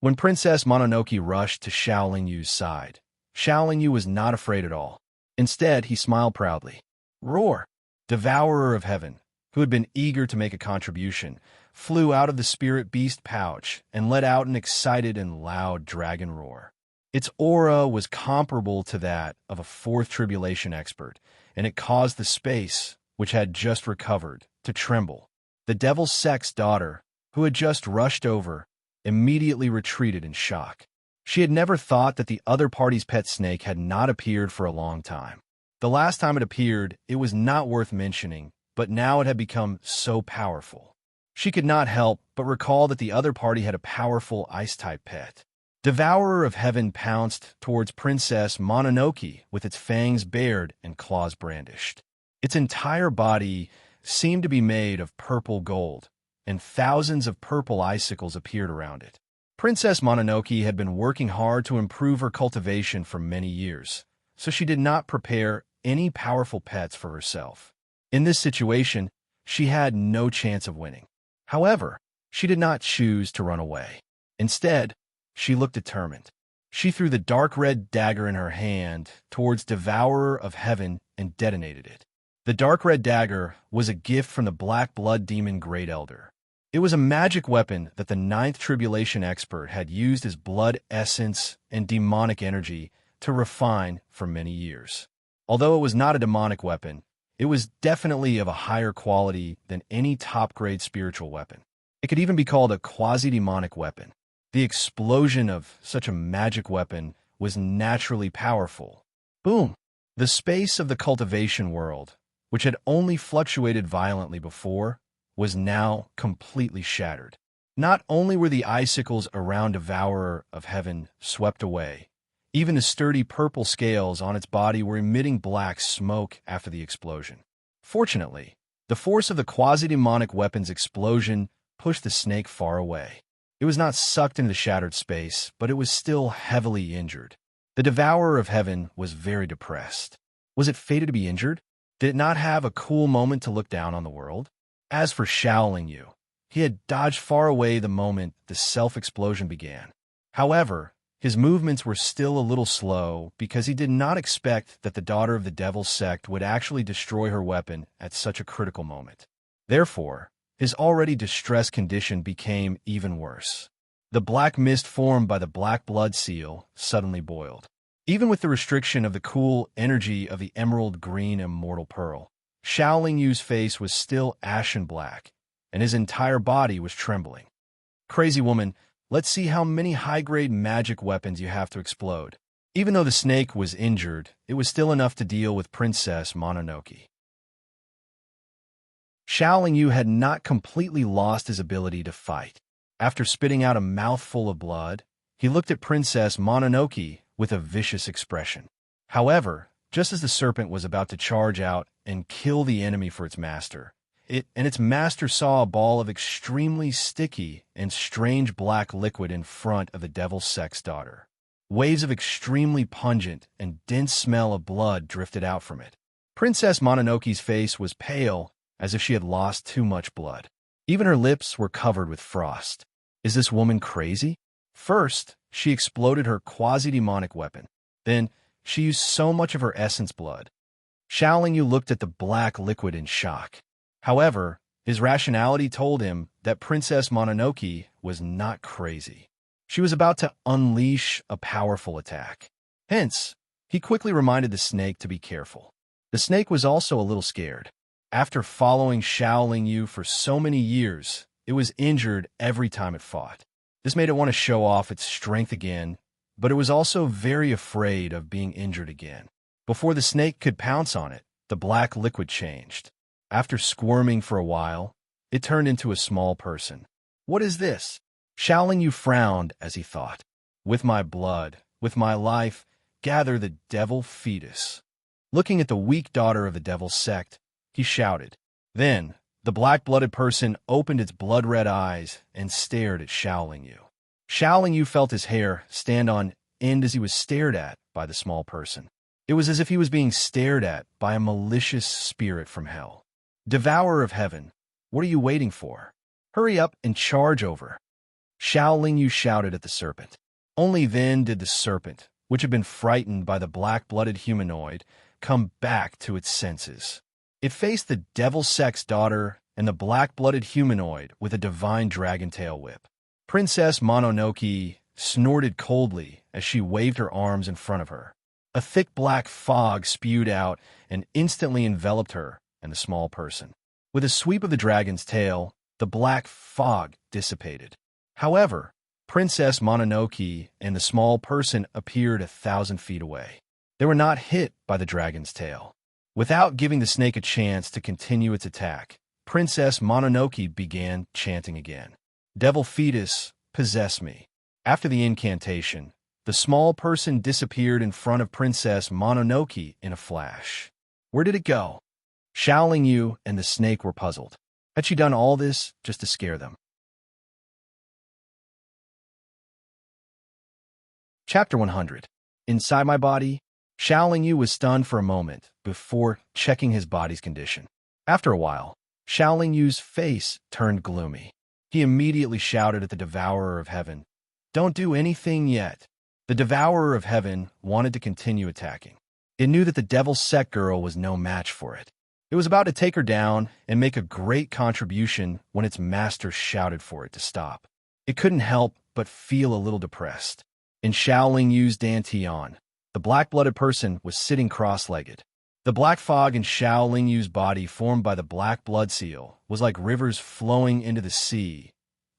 When Princess Mononoke rushed to Xiao Lingyu's side, Xiao Lingyu was not afraid at all. Instead, he smiled proudly. Roar! Devourer of Heaven, who had been eager to make a contribution, flew out of the spirit beast pouch and let out an excited and loud dragon roar. Its aura was comparable to that of a fourth tribulation expert, and it caused the space, which had just recovered, to tremble. The Devil's Sect's daughter, who had just rushed over, immediately retreated in shock. She had never thought that the other party's pet snake had not appeared for a long time. The last time it appeared, it was not worth mentioning, but now it had become so powerful. She could not help but recall that the other party had a powerful ice-type pet. Devourer of Heaven pounced towards Princess Mononoke with its fangs bared and claws brandished. Its entire body seemed to be made of purple gold, and thousands of purple icicles appeared around it. Princess Mononoke had been working hard to improve her cultivation for many years, so she did not prepare any powerful pets for herself. In this situation, she had no chance of winning. However, she did not choose to run away. Instead, she looked determined. She threw the dark red dagger in her hand towards Devourer of Heaven and detonated it. The dark red dagger was a gift from the Black Blood Demon Great Elder. It was a magic weapon that the Ninth Tribulation expert had used his blood essence and demonic energy to refine for many years. Although it was not a demonic weapon, it was definitely of a higher quality than any top-grade spiritual weapon. It could even be called a quasi-demonic weapon. The explosion of such a magic weapon was naturally powerful. Boom! The space of the cultivation world, which had only fluctuated violently before, was now completely shattered. Not only were the icicles around Devourer of Heaven swept away, even the sturdy purple scales on its body were emitting black smoke after the explosion. Fortunately, the force of the quasi-demonic weapon's explosion pushed the snake far away. It was not sucked into the shattered space, but it was still heavily injured. The Devourer of Heaven was very depressed. Was it fated to be injured? Did it not have a cool moment to look down on the world? As for Xiao Lingyu, he had dodged far away the moment the self-explosion began. However, his movements were still a little slow because he did not expect that the daughter of the Devil's Sect would actually destroy her weapon at such a critical moment. Therefore, his already distressed condition became even worse. The black mist formed by the black blood seal suddenly boiled. Even with the restriction of the cool energy of the emerald green immortal pearl, Xiao Lingyu's face was still ashen black, and his entire body was trembling. Crazy woman, let's see how many high-grade magic weapons you have to explode. Even though the snake was injured, it was still enough to deal with Princess Mononoke. Xiao Lingyu had not completely lost his ability to fight. After spitting out a mouthful of blood, he looked at Princess Mononoke with a vicious expression. However, just as the serpent was about to charge out and kill the enemy for its master, its master saw a ball of extremely sticky and strange black liquid in front of the devil's sex daughter. Waves of extremely pungent and dense smell of blood drifted out from it. Princess Mononoke's face was pale, as if she had lost too much blood. Even her lips were covered with frost. Is this woman crazy? First, she exploded her quasi-demonic weapon. Then, she used so much of her essence blood. Xiaolingyu looked at the black liquid in shock. However, his rationality told him that Princess Mononoke was not crazy. She was about to unleash a powerful attack. Hence, he quickly reminded the snake to be careful. The snake was also a little scared. After following Xiaolingyu for so many years, it was injured every time it fought. This made it want to show off its strength again, but it was also very afraid of being injured again. Before the snake could pounce on it, the black liquid changed. After squirming for a while, it turned into a small person. What is this? Xiaolingyu frowned as he thought. With my blood, with my life, gather the devil fetus. Looking at the weak daughter of the devil's sect, he shouted. Then, the black-blooded person opened its blood-red eyes and stared at Xiaolingyu. Xiaolingyu felt his hair stand on end as he was stared at by the small person. It was as if he was being stared at by a malicious spirit from hell. Devourer of heaven, what are you waiting for? Hurry up and charge over. Xiaolingyu shouted at the serpent. Only then did the serpent, which had been frightened by the black-blooded humanoid, come back to its senses. It faced the devil's sex daughter and the black-blooded humanoid with a divine dragon tail whip. Princess Mononoke snorted coldly as she waved her arms in front of her. A thick black fog spewed out and instantly enveloped her and the small person. With a sweep of the dragon's tail, the black fog dissipated. However, Princess Mononoke and the small person appeared 1,000 feet away. They were not hit by the dragon's tail. Without giving the snake a chance to continue its attack, Princess Mononoke began chanting again. Devil fetus, possess me. After the incantation, the small person disappeared in front of Princess Mononoke in a flash. Where did it go? Xiaolingyu and the snake were puzzled. Had she done all this just to scare them? Chapter 100. Inside my body, Xiaolingyu was stunned for a moment before checking his body's condition. After a while, Xiaolingyu's face turned gloomy. He immediately shouted at the Devourer of Heaven, "Don't do anything yet." The Devourer of Heaven wanted to continue attacking. It knew that the devil's sect girl was no match for it. It was about to take her down and make a great contribution when its master shouted for it to stop. It couldn't help but feel a little depressed. In Xiaolingyu's dantian, the black-blooded person was sitting cross-legged. The black fog in Xiaolingyu's body formed by the black blood seal was like rivers flowing into the sea,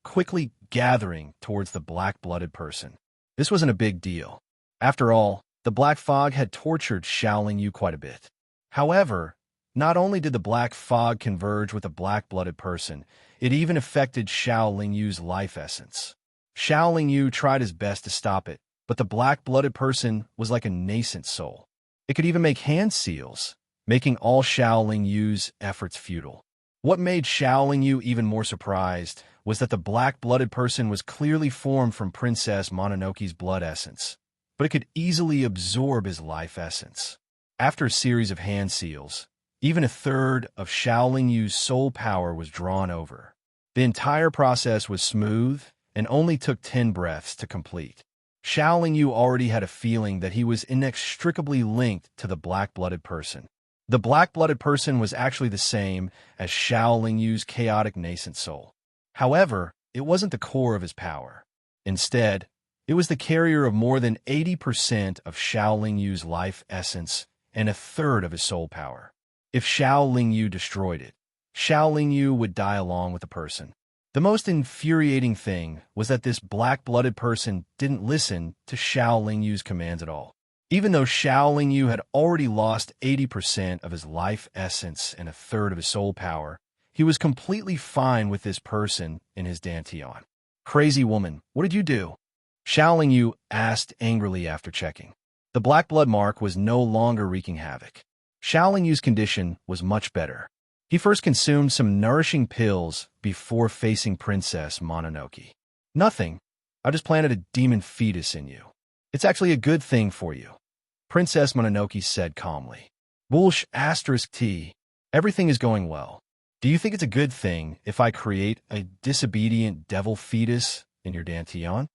quickly gathering towards the black-blooded person. This wasn't a big deal. After all, the black fog had tortured Xiaolingyu quite a bit. However, not only did the black fog converge with the black-blooded person, it even affected Xiaolingyu's life essence. Xiaolingyu tried his best to stop it, but the black-blooded person was like a nascent soul. It could even make hand seals, making all Xiaolingyu's efforts futile. What made Xiaolingyu even more surprised was that the black-blooded person was clearly formed from Princess Mononoke's blood essence, but it could easily absorb his life essence. After a series of hand seals, even a third of Xiaolingyu's soul power was drawn over. The entire process was smooth and only took 10 breaths to complete. Xiaolingyu already had a feeling that he was inextricably linked to the black-blooded person. The black-blooded person was actually the same as Xiaolingyu's chaotic nascent soul. However, it wasn't the core of his power. Instead, it was the carrier of more than 80% of Xiaolingyu's life essence and a third of his soul power. If Xiaolingyu destroyed it, Xiaolingyu would die along with the person. The most infuriating thing was that this black-blooded person didn't listen to Xiaolingyu's commands at all. Even though Xiaolingyu had already lost 80% of his life essence and a third of his soul power, he was completely fine with this person in his dantian. Crazy woman, what did you do? Xiaoling Yu asked angrily after checking. The black blood mark was no longer wreaking havoc. Xiaoling Yu's condition was much better. He first consumed some nourishing pills before facing Princess Mononoke. Nothing. I just planted a demon fetus in you. It's actually a good thing for you, Princess Mononoke said calmly. Bullsh asterisk T. Everything is going well. Do you think it's a good thing if I create a disobedient devil fetus in your dantian?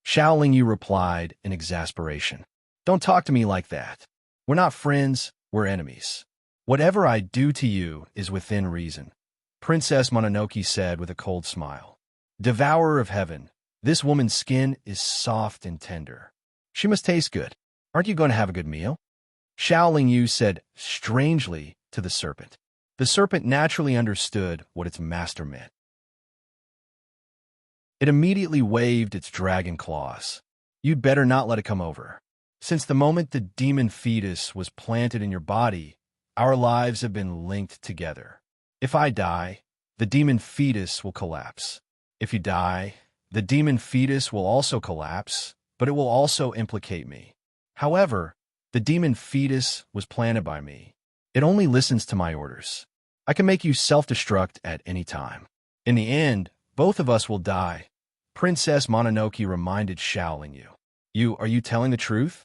Xiaoling Yu replied in exasperation. Don't talk to me like that. We're not friends, we're enemies. Whatever I do to you is within reason, Princess Mononoke said with a cold smile. Devourer of heaven, this woman's skin is soft and tender. She must taste good. Aren't you going to have a good meal? Xiaoling Yu said strangely to the serpent. The serpent naturally understood what its master meant. It immediately waved its dragon claws. You'd better not let it come over. Since the moment the demon fetus was planted in your body, our lives have been linked together. If I die, the demon fetus will collapse. If you die, the demon fetus will also collapse, but it will also implicate me. However, the demon fetus was planted by me. It only listens to my orders. I can make you self-destruct at any time. In the end, both of us will die, Princess Mononoke reminded Xiaoling Yu. Are you telling the truth?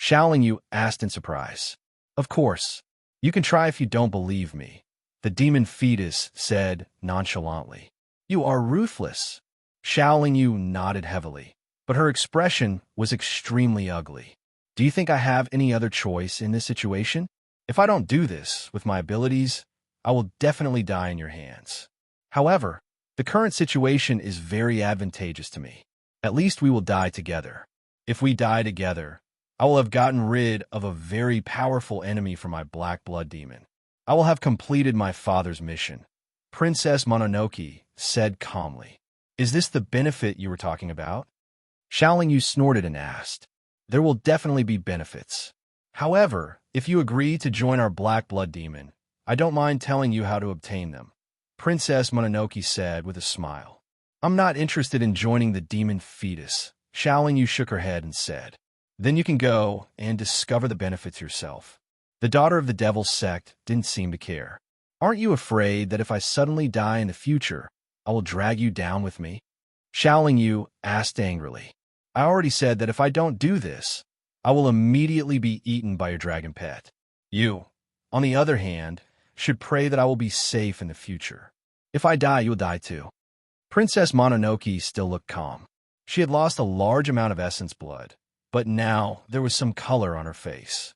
Xiaoling Yu asked in surprise. Of course. You can try if you don't believe me, the demon fetus said nonchalantly. You are ruthless. Xiaoling Yu nodded heavily, but her expression was extremely ugly. Do you think I have any other choice in this situation? If I don't do this with my abilities, I will definitely die in your hands. However, the current situation is very advantageous to me. At least we will die together. If we die together, I will have gotten rid of a very powerful enemy for my black blood demon. I will have completed my father's mission, Princess Mononoke said calmly. Is this the benefit you were talking about? Xiaoling Yu snorted and asked. There will definitely be benefits. However, if you agree to join our black blood demon, I don't mind telling you how to obtain them, Princess Mononoke said with a smile. I'm not interested in joining the demon fetus, Xiaoling Yu shook her head and said. Then you can go and discover the benefits yourself. The daughter of the devil's sect didn't seem to care. Aren't you afraid that if I suddenly die in the future, I will drag you down with me? Xiaoling Yu asked angrily. I already said that if I don't do this, I will immediately be eaten by your dragon pet. You, on the other hand, should pray that I will be safe in the future. If I die, you'll die too. Princess Mononoke still looked calm. She had lost a large amount of essence blood, but now there was some color on her face.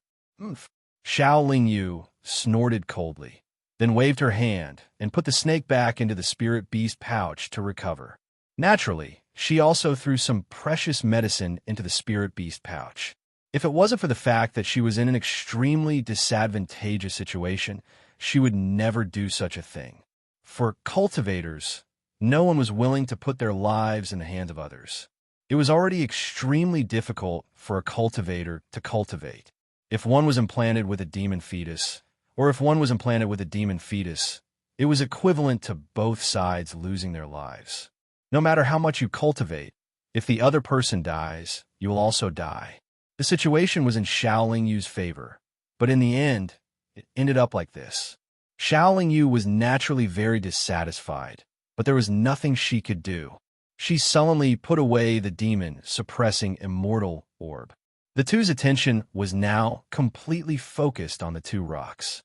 Xiaoling Yu snorted coldly, then waved her hand and put the snake back into the spirit beast pouch to recover. Naturally, she also threw some precious medicine into the spirit beast pouch. If it wasn't for the fact that she was in an extremely disadvantageous situation, she would never do such a thing. For cultivators, no one was willing to put their lives in the hands of others. It was already extremely difficult for a cultivator to cultivate. If one was implanted with a demon fetus, or if one was implanted with a demon fetus, it was equivalent to both sides losing their lives. No matter how much you cultivate, if the other person dies, you will also die. The situation was in Xiaoling Yu's favor, but in the end, it ended up like this. Xiaoling Yu was naturally very dissatisfied, but there was nothing she could do. She sullenly put away the demon-suppressing immortal orb. The two's attention was now completely focused on the two rocks.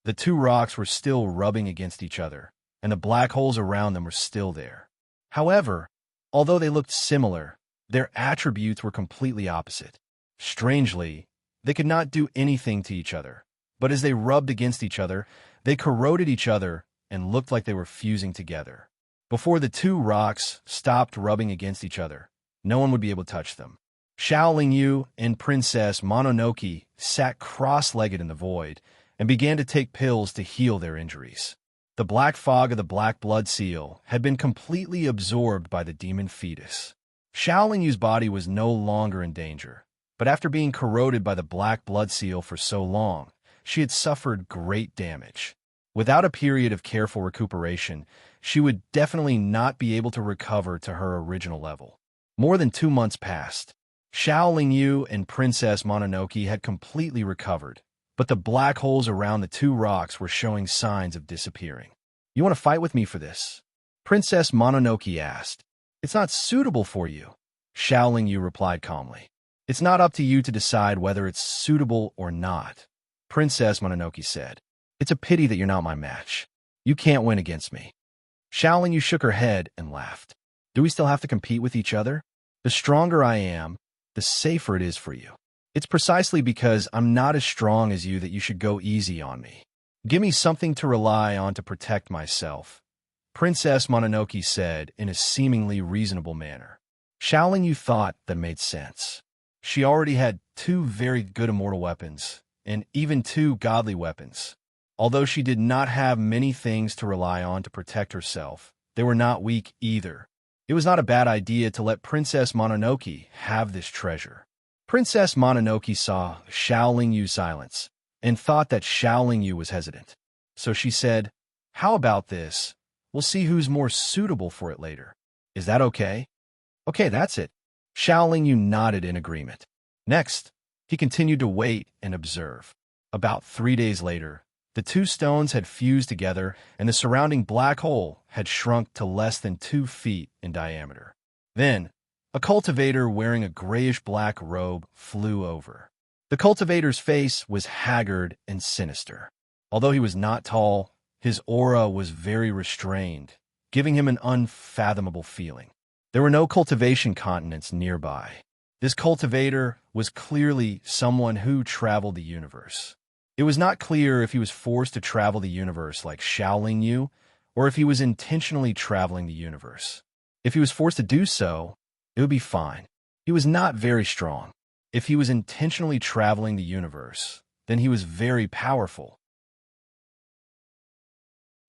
The two rocks were still rubbing against each other, and the black holes around them were still there. However, although they looked similar, their attributes were completely opposite. Strangely, they could not do anything to each other, but as they rubbed against each other, they corroded each other and looked like they were fusing together. Before the two rocks stopped rubbing against each other, no one would be able to touch them. Xiaoling Yu and Princess Mononoke sat cross-legged in the void and began to take pills to heal their injuries. The black fog of the black blood seal had been completely absorbed by the demon fetus. Xiaoling Yu's body was no longer in danger, but after being corroded by the black blood seal for so long, she had suffered great damage. Without a period of careful recuperation, she would definitely not be able to recover to her original level. More than 2 months passed. Xiao Yu and Princess Mononoke had completely recovered, but the black holes around the two rocks were showing signs of disappearing. "You want to fight with me for this?" Princess Mononoke asked. "It's not suitable for you," Xiao Yu replied calmly. "It's not up to you to decide whether it's suitable or not," Princess Mononoke said. "It's a pity that you're not my match. You can't win against me." Xiao Yu shook her head and laughed. "Do we still have to compete with each other? The stronger I am, the safer it is for you. It's precisely because I'm not as strong as you that you should go easy on me. Give me something to rely on to protect myself," Princess Mononoke said in a seemingly reasonable manner. Xiao Yu thought that made sense. She already had 2 very good immortal weapons, and even 2 godly weapons. Although she did not have many things to rely on to protect herself, they were not weak either. It was not a bad idea to let Princess Mononoke have this treasure. Princess Mononoke saw Xiao Yu's silence and thought that Xiao Yu was hesitant. So she said, "How about this? We'll see who's more suitable for it later. Is that okay?" "Okay, that's it." Xiao Yu nodded in agreement. Next, he continued to wait and observe. About 3 days later, the 2 stones had fused together and the surrounding black hole had shrunk to less than 2 feet in diameter. Then, a cultivator wearing a grayish-black robe flew over. The cultivator's face was haggard and sinister. Although he was not tall, his aura was very restrained, giving him an unfathomable feeling. There were no cultivation continents nearby. This cultivator was clearly someone who traveled the universe. It was not clear if he was forced to travel the universe like Xiao Yu, or if he was intentionally traveling the universe. If he was forced to do so, it would be fine. He was not very strong. If he was intentionally traveling the universe, then he was very powerful.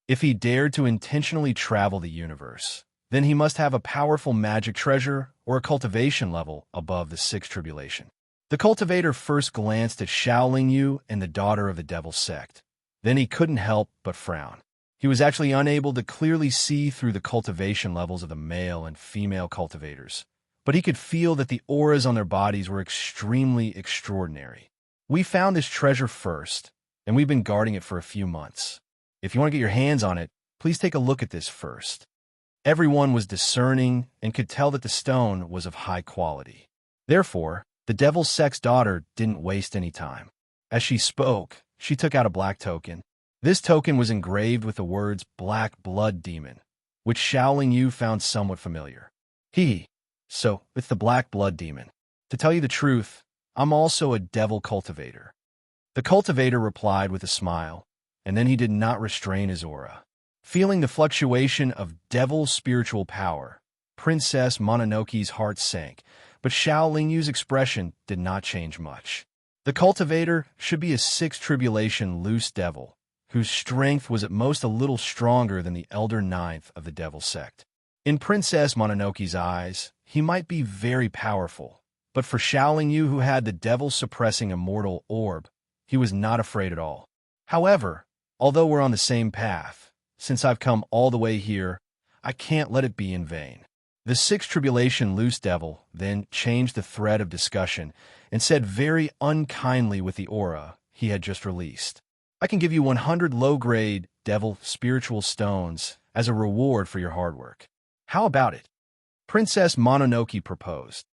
If he dared to intentionally travel the universe, then he must have a powerful magic treasure or a cultivation level above the 6th tribulation. The cultivator first glanced at Xiao Yu and the daughter of the Devil Sect. Then he couldn't help but frown. He was actually unable to clearly see through the cultivation levels of the male and female cultivators, but he could feel that the auras on their bodies were extremely extraordinary. "We found this treasure first, and we've been guarding it for a few months. If you want to get your hands on it, please take a look at this first." Everyone was discerning and could tell that the stone was of high quality. Therefore, the Devil Sect's daughter didn't waste any time. As she spoke, she took out a black token. This token was engraved with the words "Black Blood Demon," which Xiao Yu found somewhat familiar. So it's the Black Blood Demon. To tell you the truth, I'm also a devil cultivator." The cultivator replied with a smile, and then he did not restrain his aura. Feeling the fluctuation of devil spiritual power, Princess Mononoke's heart sank, but Xiao Yu's expression did not change much. The cultivator should be a 6th tribulation loose devil, whose strength was at most a little stronger than the Elder 9th of the Devil Sect. In Princess Mononoke's eyes, he might be very powerful, but for Xiao Yu, who had the devil-suppressing immortal orb, he was not afraid at all. However, although we're on the same path, since I've come all the way here, I can't let it be in vain. The 6th tribulation loose devil then changed the thread of discussion and said very unkindly with the aura he had just released, "I can give you 100 low-grade devil spiritual stones as a reward for your hard work. How about it?" Princess Mononoke proposed.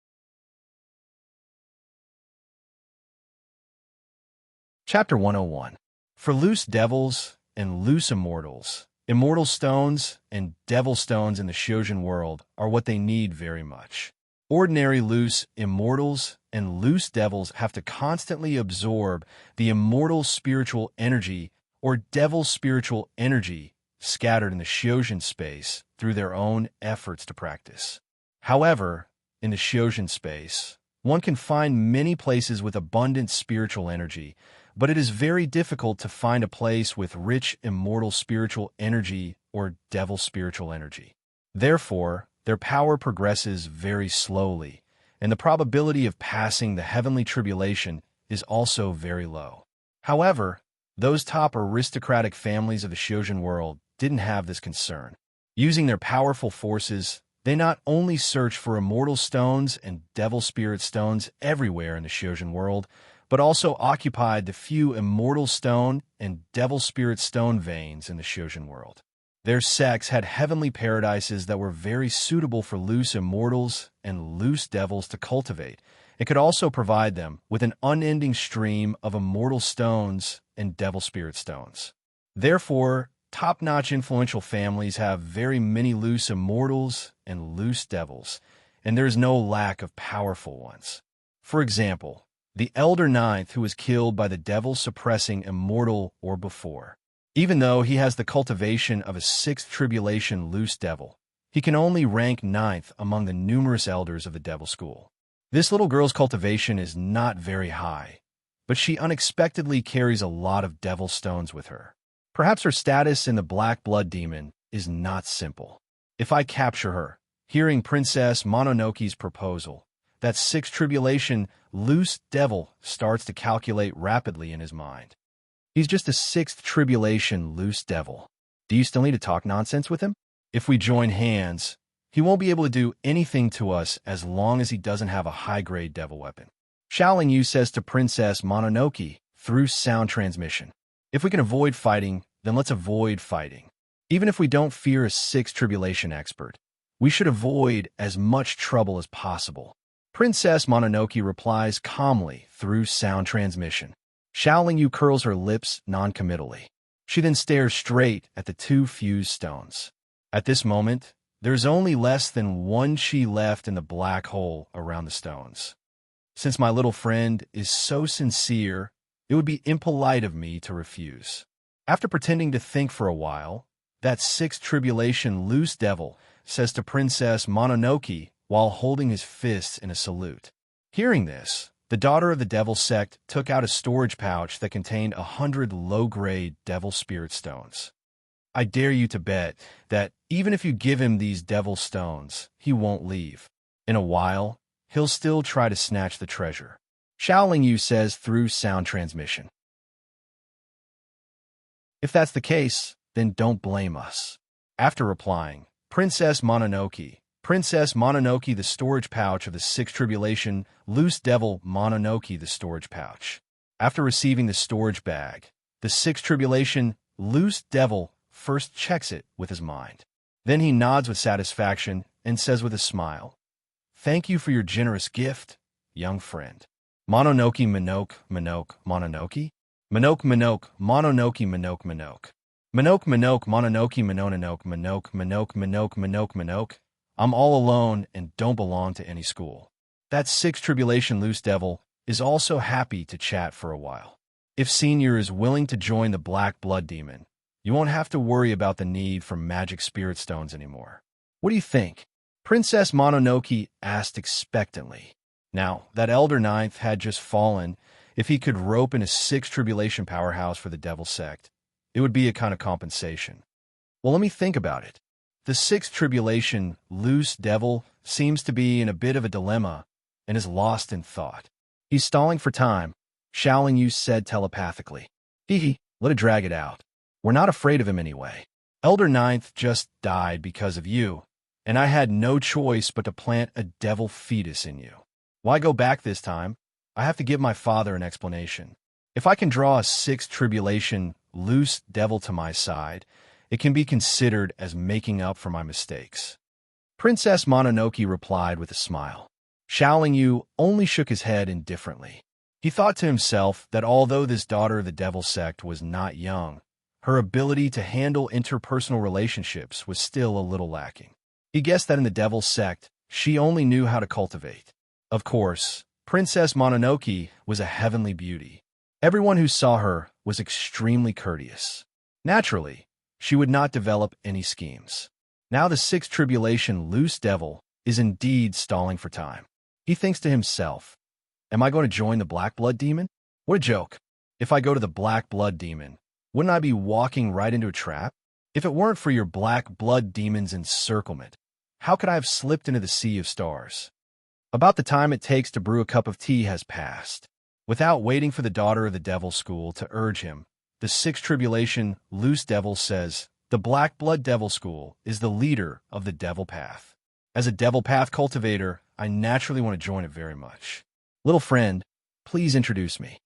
Chapter 101. For loose devils and loose immortals, immortal stones and devil stones in the Shojin world are what they need very much. Ordinary loose immortals and loose devils have to constantly absorb the immortal spiritual energy or devil spiritual energy scattered in the Shojin space through their own efforts to practice. However, in the Shojin space, one can find many places with abundant spiritual energy, but it is very difficult to find a place with rich immortal spiritual energy or devil spiritual energy. Therefore, their power progresses very slowly, and the probability of passing the heavenly tribulation is also very low. However, Those top aristocratic families of the Shojin world didn't have this concern. Using their powerful forces, they not only searched for immortal stones and devil spirit stones everywhere in the Shojin world, but also occupied the few immortal stone and devil spirit stone veins in the Shojin world. Their sects had heavenly paradises that were very suitable for loose immortals and loose devils to cultivate. It could also provide them with an unending stream of immortal stones and devil spirit stones. Therefore, top-notch influential families have very many loose immortals and loose devils, and there is no lack of powerful ones. For example, the Elder Ninth who was killed by the devil-suppressing immortal or before. Even though he has the cultivation of a sixth tribulation loose devil, he can only rank ninth among the numerous elders of the devil school. This little girl's cultivation is not very high, but she unexpectedly carries a lot of devil stones with her. Perhaps her status in the Black Blood Demon is not simple. If I capture her, hearing Princess Mononoke's proposal, that sixth tribulation loose devil starts to calculate rapidly in his mind. He's just a sixth tribulation loose devil. Do you still need to talk nonsense with him? If we join hands, he won't be able to do anything to us as long as he doesn't have a high-grade devil weapon. Xiaoling Yu says to Princess Mononoke through sound transmission. If we can avoid fighting, then let's avoid fighting. Even if we don't fear a sixth tribulation expert, we should avoid as much trouble as possible. Princess Mononoke replies calmly through sound transmission. Xiaoling Yu curls her lips non-committally. She then stares straight at the two fused stones. At this moment, there's only less than one chi left in the black hole around the stones. Since my little friend is so sincere, it would be impolite of me to refuse. After pretending to think for a while, that sixth tribulation loose devil says to Princess Mononoke while holding his fists in a salute. Hearing this, the daughter of the devil sect took out a storage pouch that contained 100 low-grade devil spirit stones. I dare you to bet that even if you give him these devil stones, he won't leave. In a while, he'll still try to snatch the treasure. Xiaoling Yu says through sound transmission. If that's the case, then don't blame us. After replying, Princess Mononoke, the storage pouch of the sixth tribulation, loose devil Mononoke, the storage pouch. After receiving the storage bag, the sixth tribulation, loose devil first checks it with his mind. Then he nods with satisfaction and says with a smile, "Thank you for your generous gift, young friend." Mononoke Mononoke Mononoke Mononoke Mononoke Mononoke Mononoke. I'm all alone and don't belong to any school. That sixth tribulation loose devil is also happy to chat for a while. If Senior is willing to join the Black Blood Demon, you won't have to worry about the need for magic spirit stones anymore. What do you think? Princess Mononoke asked expectantly. Now, that Elder Ninth had just fallen. If he could rope in a sixth tribulation powerhouse for the devil sect, it would be a kind of compensation. Well, let me think about it. The sixth tribulation loose devil seems to be in a bit of a dilemma and is lost in thought. He's stalling for time, Xiaoling Yu said telepathically. Hee, let it drag it out. We're not afraid of him anyway. Elder Ninth just died because of you, and I had no choice but to plant a devil fetus in you. Why go back this time? I have to give my father an explanation. If I can draw a sixth tribulation loose devil to my side, it can be considered as making up for my mistakes. Princess Mononoke replied with a smile. Xiaoling Yu only shook his head indifferently. He thought to himself that although this daughter of the devil sect was not young, her ability to handle interpersonal relationships was still a little lacking. He guessed that in the devil sect, she only knew how to cultivate. Of course, Princess Mononoke was a heavenly beauty. Everyone who saw her was extremely courteous. Naturally, she would not develop any schemes. Now the sixth tribulation loose devil is indeed stalling for time. He thinks to himself, am I going to join the Black Blood Demon? What a joke. If I go to the Black Blood Demon, wouldn't I be walking right into a trap? If it weren't for your Black Blood Demon's encirclement, how could I have slipped into the sea of stars? About the time it takes to brew a cup of tea has passed. Without waiting for the daughter of the devil school to urge him, the sixth tribulation, loose devil, says, "The Black Blood Devil School is the leader of the Devil Path. As a Devil Path cultivator, I naturally want to join it very much. Little friend, please introduce me.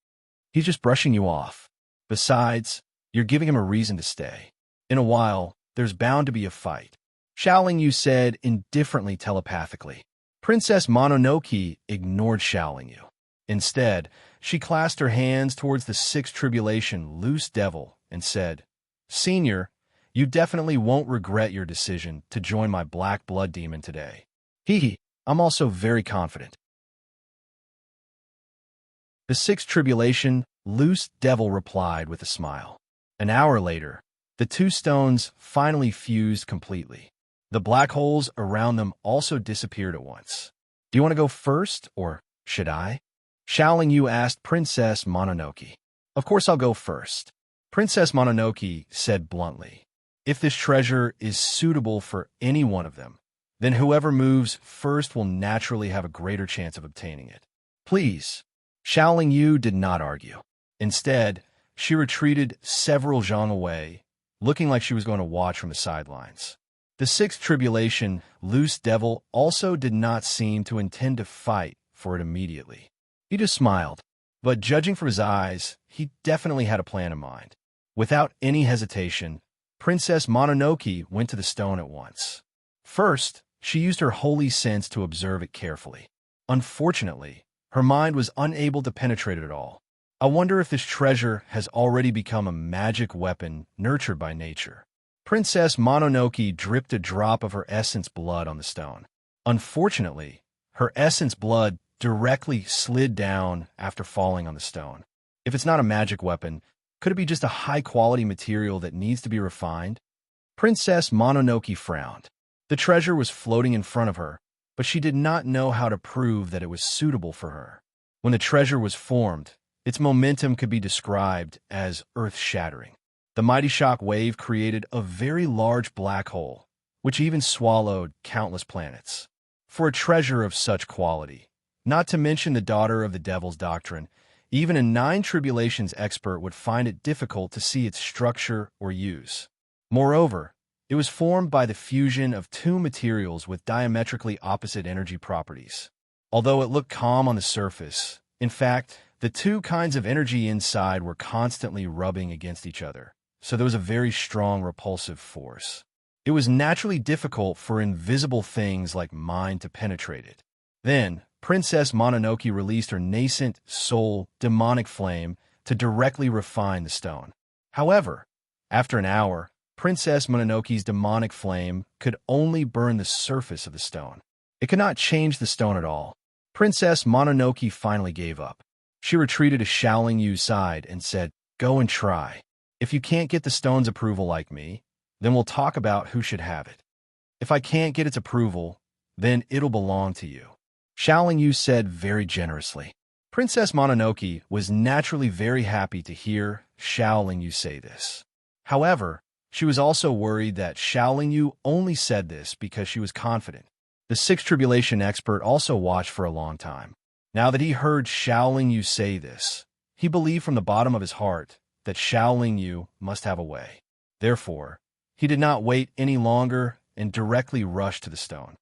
He's just brushing you off. Besides, you're giving him a reason to stay. In a while, there's bound to be a fight." Xiaoling Yu said indifferently telepathically. Princess Mononoke ignored Xiaoling Yu. Instead, she clasped her hands towards the sixth tribulation, loose devil, and said, "Senior, you definitely won't regret your decision to join my black blood demon today. Hee, I'm also very confident." The sixth tribulation, loose devil, replied with a smile. An hour later, the two stones finally fused completely. The black holes around them also disappeared at once. "Do you want to go first, or should I?" Xiaoling Yu asked Princess Mononoke. "Of course I'll go first," Princess Mononoke said bluntly. "If this treasure is suitable for any one of them, then whoever moves first will naturally have a greater chance of obtaining it. Please." Xiaoling Yu did not argue. Instead, she retreated several zhang away, looking like she was going to watch from the sidelines. The sixth tribulation, loose devil, also did not seem to intend to fight for it immediately. He just smiled, but judging from his eyes, he definitely had a plan in mind. Without any hesitation, Princess Mononoke went to the stone at once. First, she used her holy sense to observe it carefully. Unfortunately, her mind was unable to penetrate it at all. I wonder if this treasure has already become a magic weapon nurtured by nature. Princess Mononoke dripped a drop of her essence blood on the stone. Unfortunately, her essence blood directly slid down after falling on the stone. If it's not a magic weapon, could it be just a high-quality material that needs to be refined? Princess Mononoke frowned. The treasure was floating in front of her, but she did not know how to prove that it was suitable for her. When the treasure was formed, its momentum could be described as earth-shattering. The mighty shock wave created a very large black hole, which even swallowed countless planets. For a treasure of such quality, not to mention the daughter of the devil's doctrine, even a nine tribulations expert would find it difficult to see its structure or use. Moreover, it was formed by the fusion of two materials with diametrically opposite energy properties. Although it looked calm on the surface, in fact, the two kinds of energy inside were constantly rubbing against each other, so there was a very strong repulsive force. It was naturally difficult for invisible things like mine to penetrate it. Then, Princess Mononoke released her nascent soul demonic flame to directly refine the stone. However, after an hour, Princess Mononoke's demonic flame could only burn the surface of the stone. It could not change the stone at all. Princess Mononoke finally gave up. She retreated to Xiaoling Yu's side and said, "Go and try. If you can't get the stone's approval like me, then we'll talk about who should have it. If I can't get its approval, then it'll belong to you," Xiaoling Yu said very generously. Princess Mononoke was naturally very happy to hear Xiaoling Yu say this. However, she was also worried that Xiaoling Yu only said this because she was confident. The sixth tribulation expert also watched for a long time. Now that he heard Xiaoling Yu say this, he believed from the bottom of his heart that Xiaoling Yu must have a way. Therefore, he did not wait any longer and directly rushed to the stone.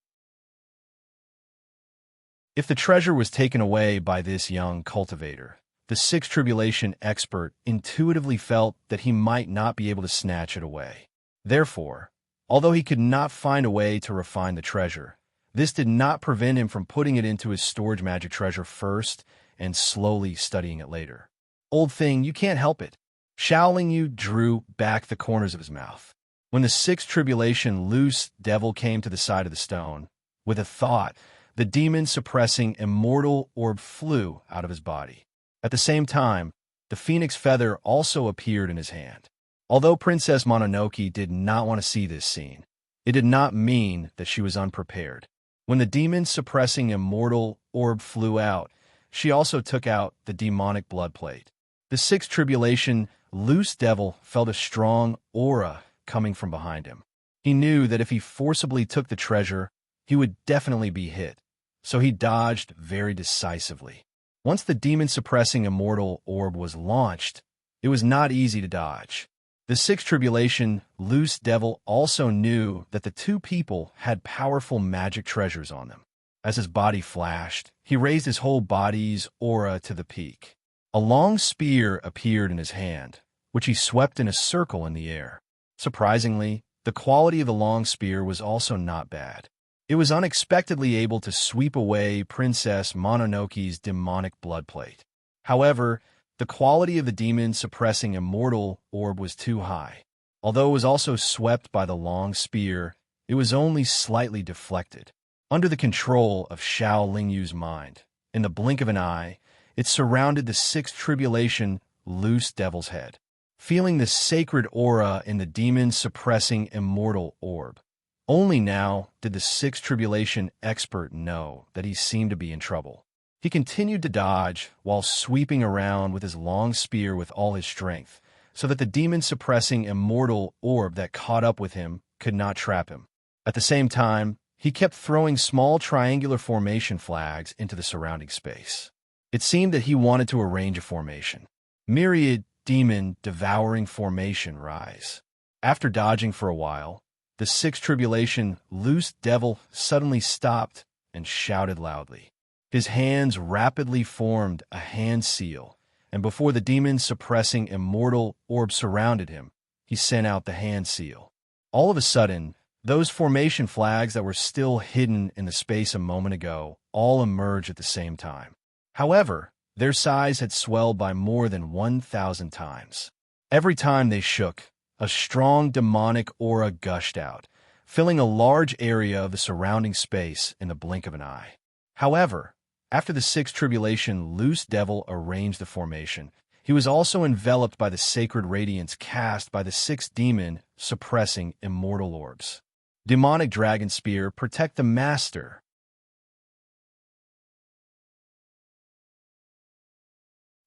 If the treasure was taken away by this young cultivator, the sixth tribulation expert intuitively felt that he might not be able to snatch it away. Therefore, although he could not find a way to refine the treasure, this did not prevent him from putting it into his storage magic treasure first and slowly studying it later. "Old thing, you can't help it." Xiaoling Yu drew back the corners of his mouth. When the sixth tribulation loose devil came to the side of the stone, with a thought, the demon-suppressing immortal orb flew out of his body. At the same time, the phoenix feather also appeared in his hand. Although Princess Mononoke did not want to see this scene, it did not mean that she was unprepared. When the demon-suppressing immortal orb flew out, she also took out the demonic blood plate. The sixth tribulation, loose devil, felt a strong aura coming from behind him. He knew that if he forcibly took the treasure, he would definitely be hit, so he dodged very decisively. Once the demon-suppressing immortal orb was launched, It was not easy to dodge. The sixth tribulation, loose devil, also knew that the two people had powerful magic treasures on them. As his body flashed, he raised his whole body's aura to the peak. A long spear appeared in his hand, which he swept in a circle in the air. Surprisingly, the quality of the long spear was also not bad. It was unexpectedly able to sweep away Princess Mononoke's demonic bloodplate. However, the quality of the demon-suppressing immortal orb was too high. Although it was also swept by the long spear, it was only slightly deflected. Under the control of Xiao Lingyu's mind, in the blink of an eye, it surrounded the sixth tribulation, loose devil's head. Feeling the sacred aura in the demon-suppressing immortal orb, only now did the sixth tribulation expert know that he seemed to be in trouble. He continued to dodge while sweeping around with his long spear with all his strength, so that the demon-suppressing immortal orb that caught up with him could not trap him. At the same time, he kept throwing small triangular formation flags into the surrounding space. It seemed that he wanted to arrange a formation. Myriad demon-devouring formation rise. After dodging for a while, the sixth tribulation, loose devil, suddenly stopped and shouted loudly. His hands rapidly formed a hand seal, and before the demon-suppressing immortal orb surrounded him, he sent out the hand seal. All of a sudden, those formation flags that were still hidden in the space a moment ago all emerged at the same time. However, their size had swelled by more than 1,000 times. Every time they shook, a strong demonic aura gushed out, filling a large area of the surrounding space in the blink of an eye. However, after the sixth tribulation, loose devil arranged the formation, he was also enveloped by the sacred radiance cast by the six demon-suppressing immortal orbs. Demonic dragon spear, protect the master.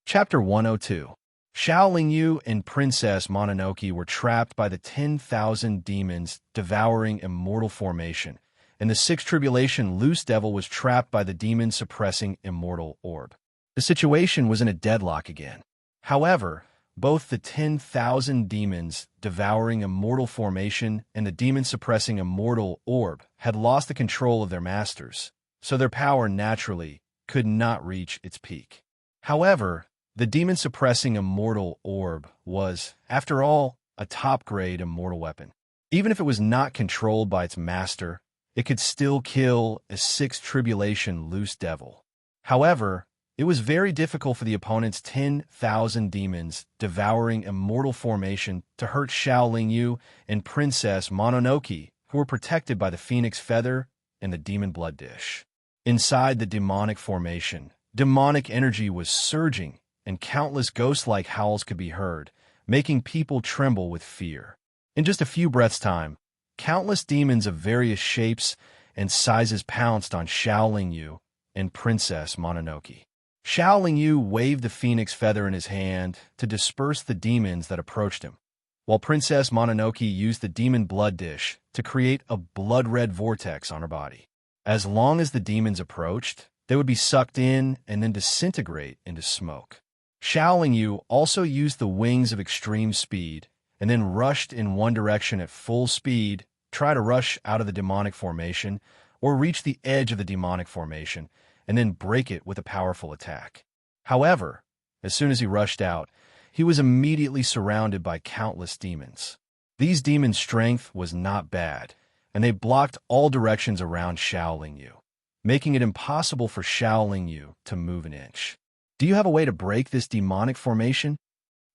Chapter 102. Xiao Lingyu and Princess Mononoke were trapped by the 10,000 demons devouring immortal formation, and the sixth tribulation, loose devil, was trapped by the demon-suppressing immortal orb. The situation was in a deadlock again. However, both the 10,000 demons devouring immortal formation and the demon-suppressing immortal orb had lost the control of their masters, so their power naturally could not reach its peak. However, the demon-suppressing immortal orb was, after all, a top-grade immortal weapon. Even if it was not controlled by its master, it could still kill a sixth tribulation loose devil. However, it was very difficult for the opponent's 10,000 demons devouring immortal formation to hurt Xiao Lingyu and Princess Mononoke, who were protected by the phoenix feather and the demon blood dish. Inside the demonic formation, demonic energy was surging, and countless ghost-like howls could be heard, making people tremble with fear. In just a few breaths' time, countless demons of various shapes and sizes pounced on Xiao Lingyu and Princess Mononoke. Xiao Lingyu waved the phoenix feather in his hand to disperse the demons that approached him, while Princess Mononoke used the demon blood dish to create a blood-red vortex on her body. As long as the demons approached, they would be sucked in and then disintegrate into smoke. Xiao Lingyu also used the wings of extreme speed and then rushed in one direction at full speed, try to rush out of the demonic formation or reach the edge of the demonic formation and then break it with a powerful attack. However, as soon as he rushed out, he was immediately surrounded by countless demons. These demons' strength was not bad, and they blocked all directions around Xiao Lingyu, making it impossible for Xiao Lingyu to move an inch. Do you have a way to break this demonic formation?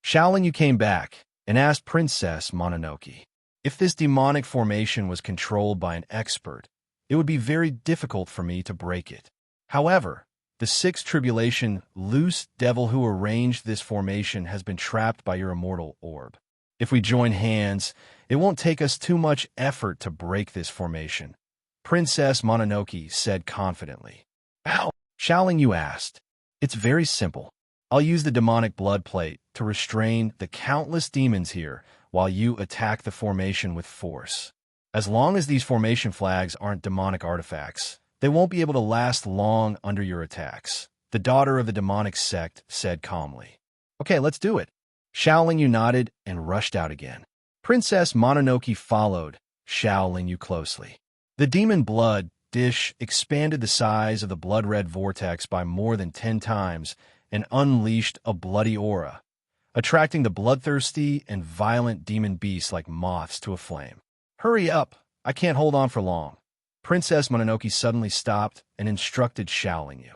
Xiao Lingyu came back and asked Princess Mononoke. If this demonic formation was controlled by an expert, it would be very difficult for me to break it. However, the sixth tribulation, loose devil who arranged this formation has been trapped by your immortal orb. If we join hands, it won't take us too much effort to break this formation, Princess Mononoke said confidently. How? Xiao Lingyu asked. It's very simple. I'll use the demonic blood plate to restrain the countless demons here while you attack the formation with force. As long as these formation flags aren't demonic artifacts, they won't be able to last long under your attacks, the daughter of the demonic sect said calmly. Okay, let's do it. Xiao Yu nodded and rushed out again. Princess Mononoke followed Xiao Yu closely. The demon blood dish expanded the size of the blood-red vortex by more than 10 times and unleashed a bloody aura, attracting the bloodthirsty and violent demon beasts like moths to a flame. "Hurry up! I can't hold on for long." Princess Mononoke suddenly stopped and instructed Xiao Yu.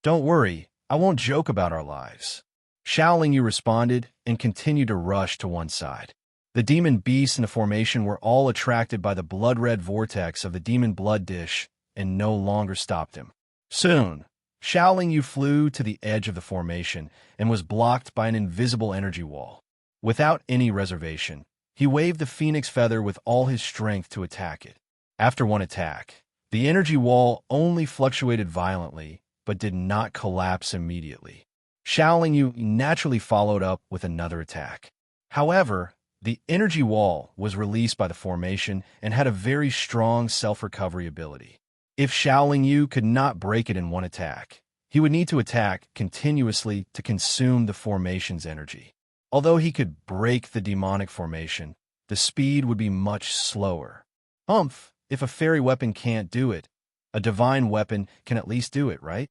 "Don't worry, I won't joke about our lives." Xiao Yu responded and continued to rush to one side. The demon beasts in the formation were all attracted by the blood-red vortex of the demon blood dish and no longer stopped him. Soon, Xiao Yu flew to the edge of the formation and was blocked by an invisible energy wall. Without any reservation, he waved the phoenix feather with all his strength to attack it. After one attack, the energy wall only fluctuated violently, but did not collapse immediately. Xiao Yu naturally followed up with another attack. However, the energy wall was released by the formation and had a very strong self-recovery ability. If Xiao Yu could not break it in one attack, he would need to attack continuously to consume the formation's energy. Although he could break the demonic formation, the speed would be much slower. If a fairy weapon can't do it, a divine weapon can at least do it, right?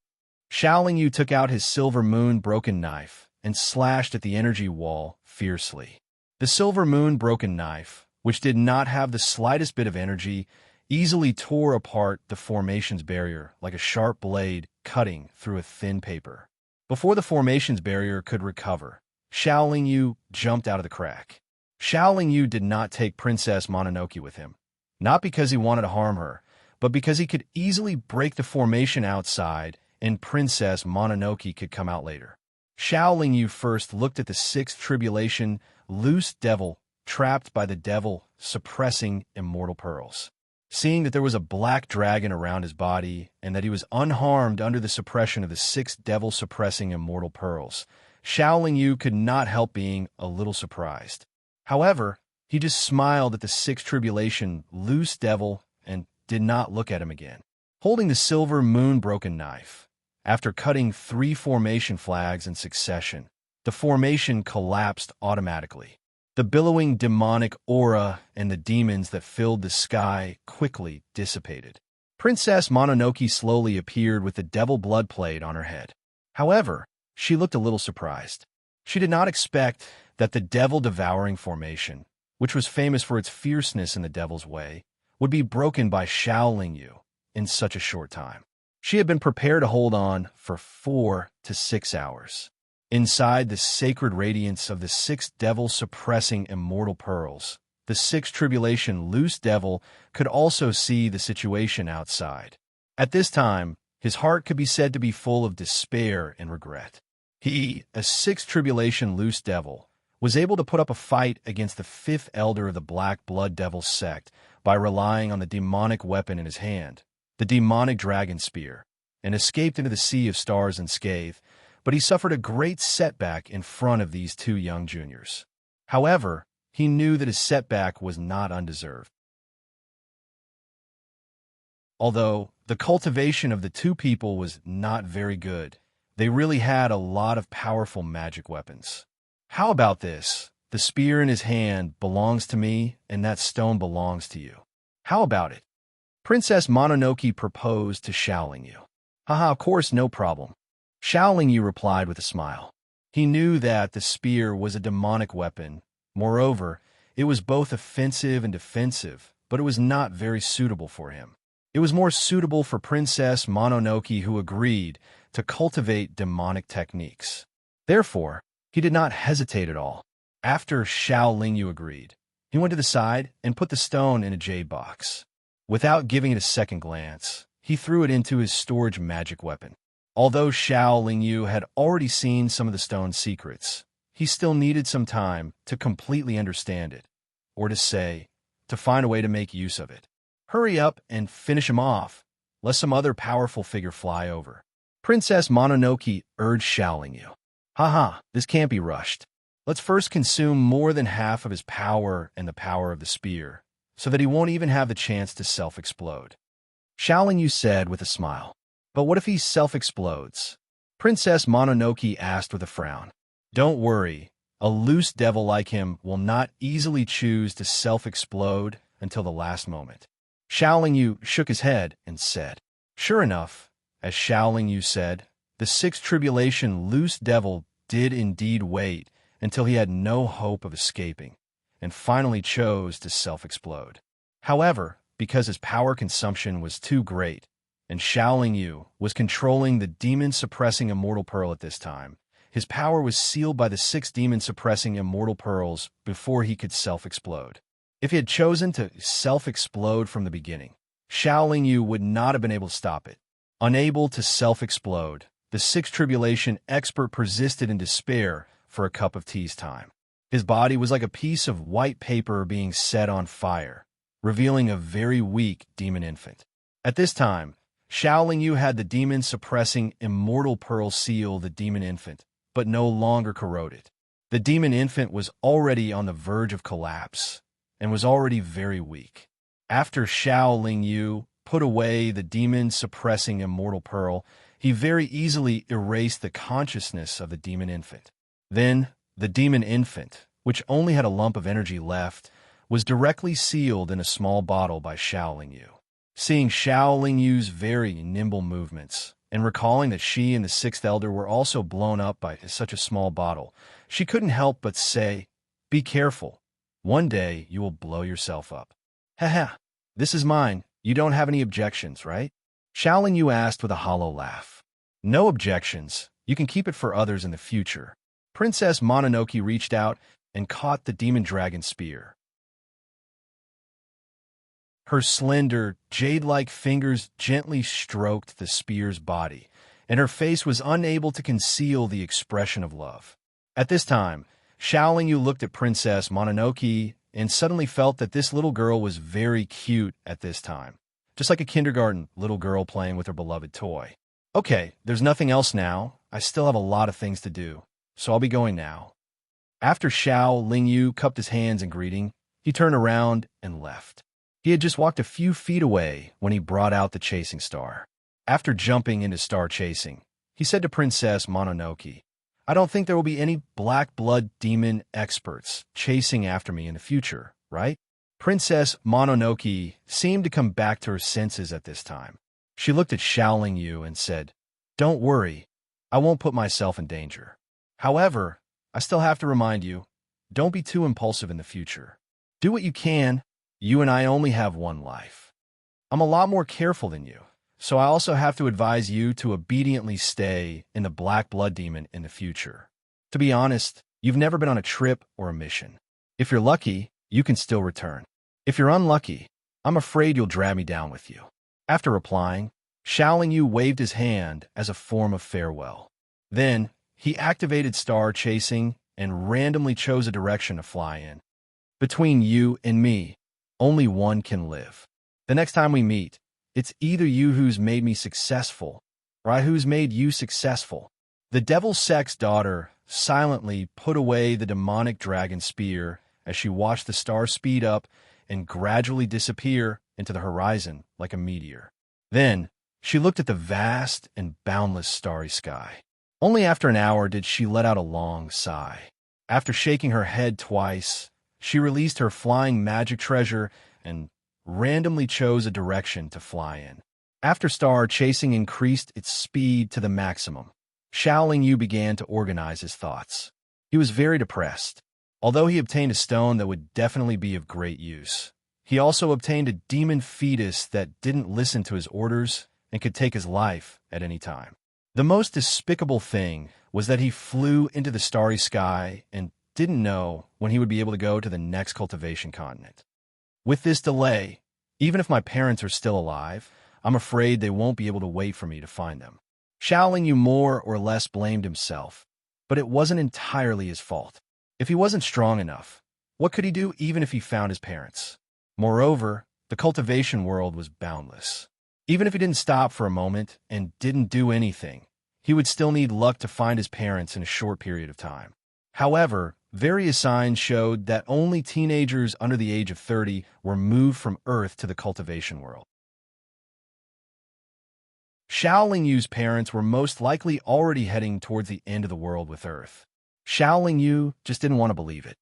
Xiao Yu took out his silver moon broken knife and slashed at the energy wall fiercely. The silver moon broken knife, which did not have the slightest bit of energy, easily tore apart the formation's barrier like a sharp blade cutting through a thin paper. Before the formation's barrier could recover, Xiao Yu jumped out of the crack. Xiao Yu did not take Princess Mononoke with him, not because he wanted to harm her, but because he could easily break the formation outside and Princess Mononoke could come out later. Xiao Yu first looked at the sixth tribulation, loose devil, trapped by the devil, suppressing immortal pearls. Seeing that there was a black dragon around his body and that he was unharmed under the suppression of the sixth devil suppressing immortal pearls, Xiao Yu could not help being a little surprised. However, he just smiled at the sixth tribulation, loose devil, and did not look at him again. Holding the silver moon-broken knife, after cutting 3 formation flags in succession, the formation collapsed automatically. The billowing demonic aura and the demons that filled the sky quickly dissipated. Princess Mononoke slowly appeared with the devil blood plate on her head. However, she looked a little surprised. She did not expect that the devil-devouring formation, which was famous for its fierceness in the devil's way, would be broken by Xiao Yu in such a short time. She had been prepared to hold on for 4 to 6 hours. Inside the sacred radiance of the sixth devil suppressing immortal pearls, the sixth tribulation loose devil could also see the situation outside. At this time, his heart could be said to be full of despair and regret. He, a sixth tribulation loose devil, was able to put up a fight against the fifth elder of the Black Blood Devil sect by relying on the demonic weapon in his hand, the demonic dragon spear, and escaped into the sea of stars unscathed, but he suffered a great setback in front of these 2 young juniors. However, he knew that his setback was not undeserved. Although the cultivation of the 2 people was not very good, they really had a lot of powerful magic weapons. How about this? The spear in his hand belongs to me, and that stone belongs to you. How about it? Princess Mononoke proposed to Xiao Yu. Haha, of course, no problem. Xiao Yu replied with a smile. He knew that the spear was a demonic weapon. Moreover, it was both offensive and defensive, but it was not very suitable for him. It was more suitable for Princess Mononoke, who agreed to cultivate demonic techniques. Therefore, he did not hesitate at all. After Xiao Yu agreed, he went to the side and put the stone in a jade box. Without giving it a second glance, he threw it into his storage magic weapon. Although Xiao Yu had already seen some of the stone's secrets, he still needed some time to completely understand it, or to say, to find a way to make use of it. Hurry up and finish him off, lest some other powerful figure fly over. Princess Mononoke urged Xiao Yu. Haha, this can't be rushed. Let's first consume more than half of his power and the power of the spear, so that he won't even have the chance to self-explode. Xiao Yu said with a smile. But what if he self-explodes? Princess Mononoke asked with a frown. Don't worry, a loose devil like him will not easily choose to self-explode until the last moment. Xiaoling Yu shook his head and said, Sure enough, as Xiaoling Yu said, the sixth tribulation loose devil did indeed wait until he had no hope of escaping, and finally chose to self-explode. However, because his power consumption was too great, and Xiaoling Yu was controlling the demon-suppressing immortal pearl at this time, his power was sealed by the 6 demon-suppressing immortal pearls before he could self-explode. If he had chosen to self-explode from the beginning, Xiaoling Yu would not have been able to stop it. Unable to self-explode, the sixth tribulation expert persisted in despair for a cup of tea's time. His body was like a piece of white paper being set on fire, revealing a very weak demon infant. At this time, Xiaoling Yu had the demon-suppressing immortal pearl seal the demon infant, but no longer corrode it. The demon infant was already on the verge of collapse, and was already very weak. After Xiaoling Yu put away the demon-suppressing immortal pearl, he very easily erased the consciousness of the demon infant. Then, the demon infant, which only had a lump of energy left, was directly sealed in a small bottle by Xiaoling Yu. Seeing Xiaoling Yu's very nimble movements, and recalling that she and the sixth elder were also blown up by such a small bottle, she couldn't help but say, Be careful. One day you will blow yourself up. Haha, this is mine. You don't have any objections, right? Xiaoling Yu asked with a hollow laugh. No objections. You can keep it for others in the future. Princess Mononoke reached out and caught the demon dragon spear. Her slender, jade-like fingers gently stroked the spear's body, and her face was unable to conceal the expression of love. At this time, Xiaoling Yu looked at Princess Mononoke and suddenly felt that this little girl was very cute at this time, just like a kindergarten little girl playing with her beloved toy. Okay, there's nothing else now. I still have a lot of things to do, so I'll be going now. After Xiaoling Yu cupped his hands in greeting, he turned around and left. He had just walked a few feet away when he brought out the chasing star. After jumping into star chasing, he said to Princess Mononoke, I don't think there will be any black blood demon experts chasing after me in the future, right? Princess Mononoke seemed to come back to her senses at this time. She looked at Xiaoling Yu and said, Don't worry, I won't put myself in danger. However, I still have to remind you, don't be too impulsive in the future. Do what you can. You and I only have one life. I'm a lot more careful than you, so I also have to advise you to obediently stay in the Black Blood Demon in the future. To be honest, you've never been on a trip or a mission. If you're lucky, you can still return. If you're unlucky, I'm afraid you'll drag me down with you. After replying, Xiaoling Yu waved his hand as a form of farewell. Then, he activated star chasing and randomly chose a direction to fly in. Between you and me, only one can live. The next time we meet, it's either you who's made me successful, or I who's made you successful. The Devil's Sex daughter silently put away the demonic dragon spear as she watched the star speed up and gradually disappear into the horizon like a meteor. Then, she looked at the vast and boundless starry sky. Only after an hour did she let out a long sigh. After shaking her head twice, she released her flying magic treasure and randomly chose a direction to fly in. After star chasing increased its speed to the maximum, Xiaoling Yu began to organize his thoughts. He was very depressed. Although he obtained a stone that would definitely be of great use, he also obtained a demon fetus that didn't listen to his orders and could take his life at any time. The most despicable thing was that he flew into the starry sky and didn't know when he would be able to go to the next cultivation continent. With this delay, even if my parents are still alive, I'm afraid they won't be able to wait for me to find them. Xiaoling Yu more or less blamed himself, but it wasn't entirely his fault. If he wasn't strong enough, what could he do even if he found his parents? Moreover, the cultivation world was boundless. Even if he didn't stop for a moment and didn't do anything, he would still need luck to find his parents in a short period of time. However, various signs showed that only teenagers under the age of 30 were moved from Earth to the cultivation world. Xiao Yu's parents were most likely already heading towards the end of the world with Earth. Xiao Yu just didn't want to believe it.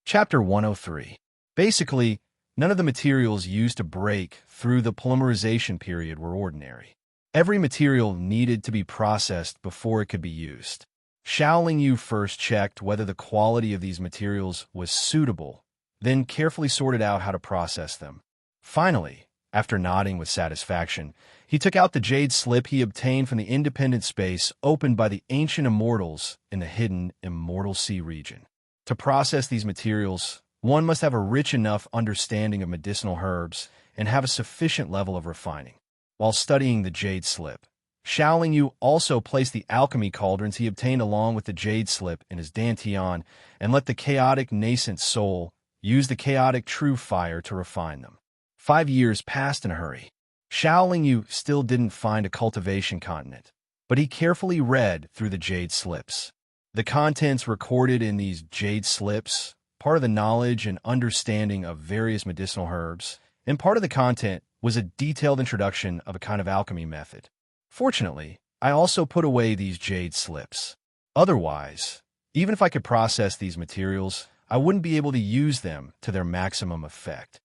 Chapter 103. Basically, none of the materials used to break through the polymerization period were ordinary. Every material needed to be processed before it could be used. Xiao Yu first checked whether the quality of these materials was suitable, then carefully sorted out how to process them. Finally, after nodding with satisfaction, he took out the jade slip he obtained from the independent space opened by the ancient immortals in the hidden Immortal Sea region. To process these materials, one must have a rich enough understanding of medicinal herbs and have a sufficient level of refining. While studying the jade slip, Xiao Yu also placed the alchemy cauldrons he obtained along with the jade slip in his dantian and let the chaotic nascent soul use the chaotic true fire to refine them. 5 years passed in a hurry. Xiao Yu still didn't find a cultivation continent, but he carefully read through the jade slips. The contents recorded in these jade slips, part of the knowledge and understanding of various medicinal herbs, and part of the content was a detailed introduction of a kind of alchemy method. Fortunately, I also put away these jade slips. Otherwise, even if I could process these materials, I wouldn't be able to use them to their maximum effect.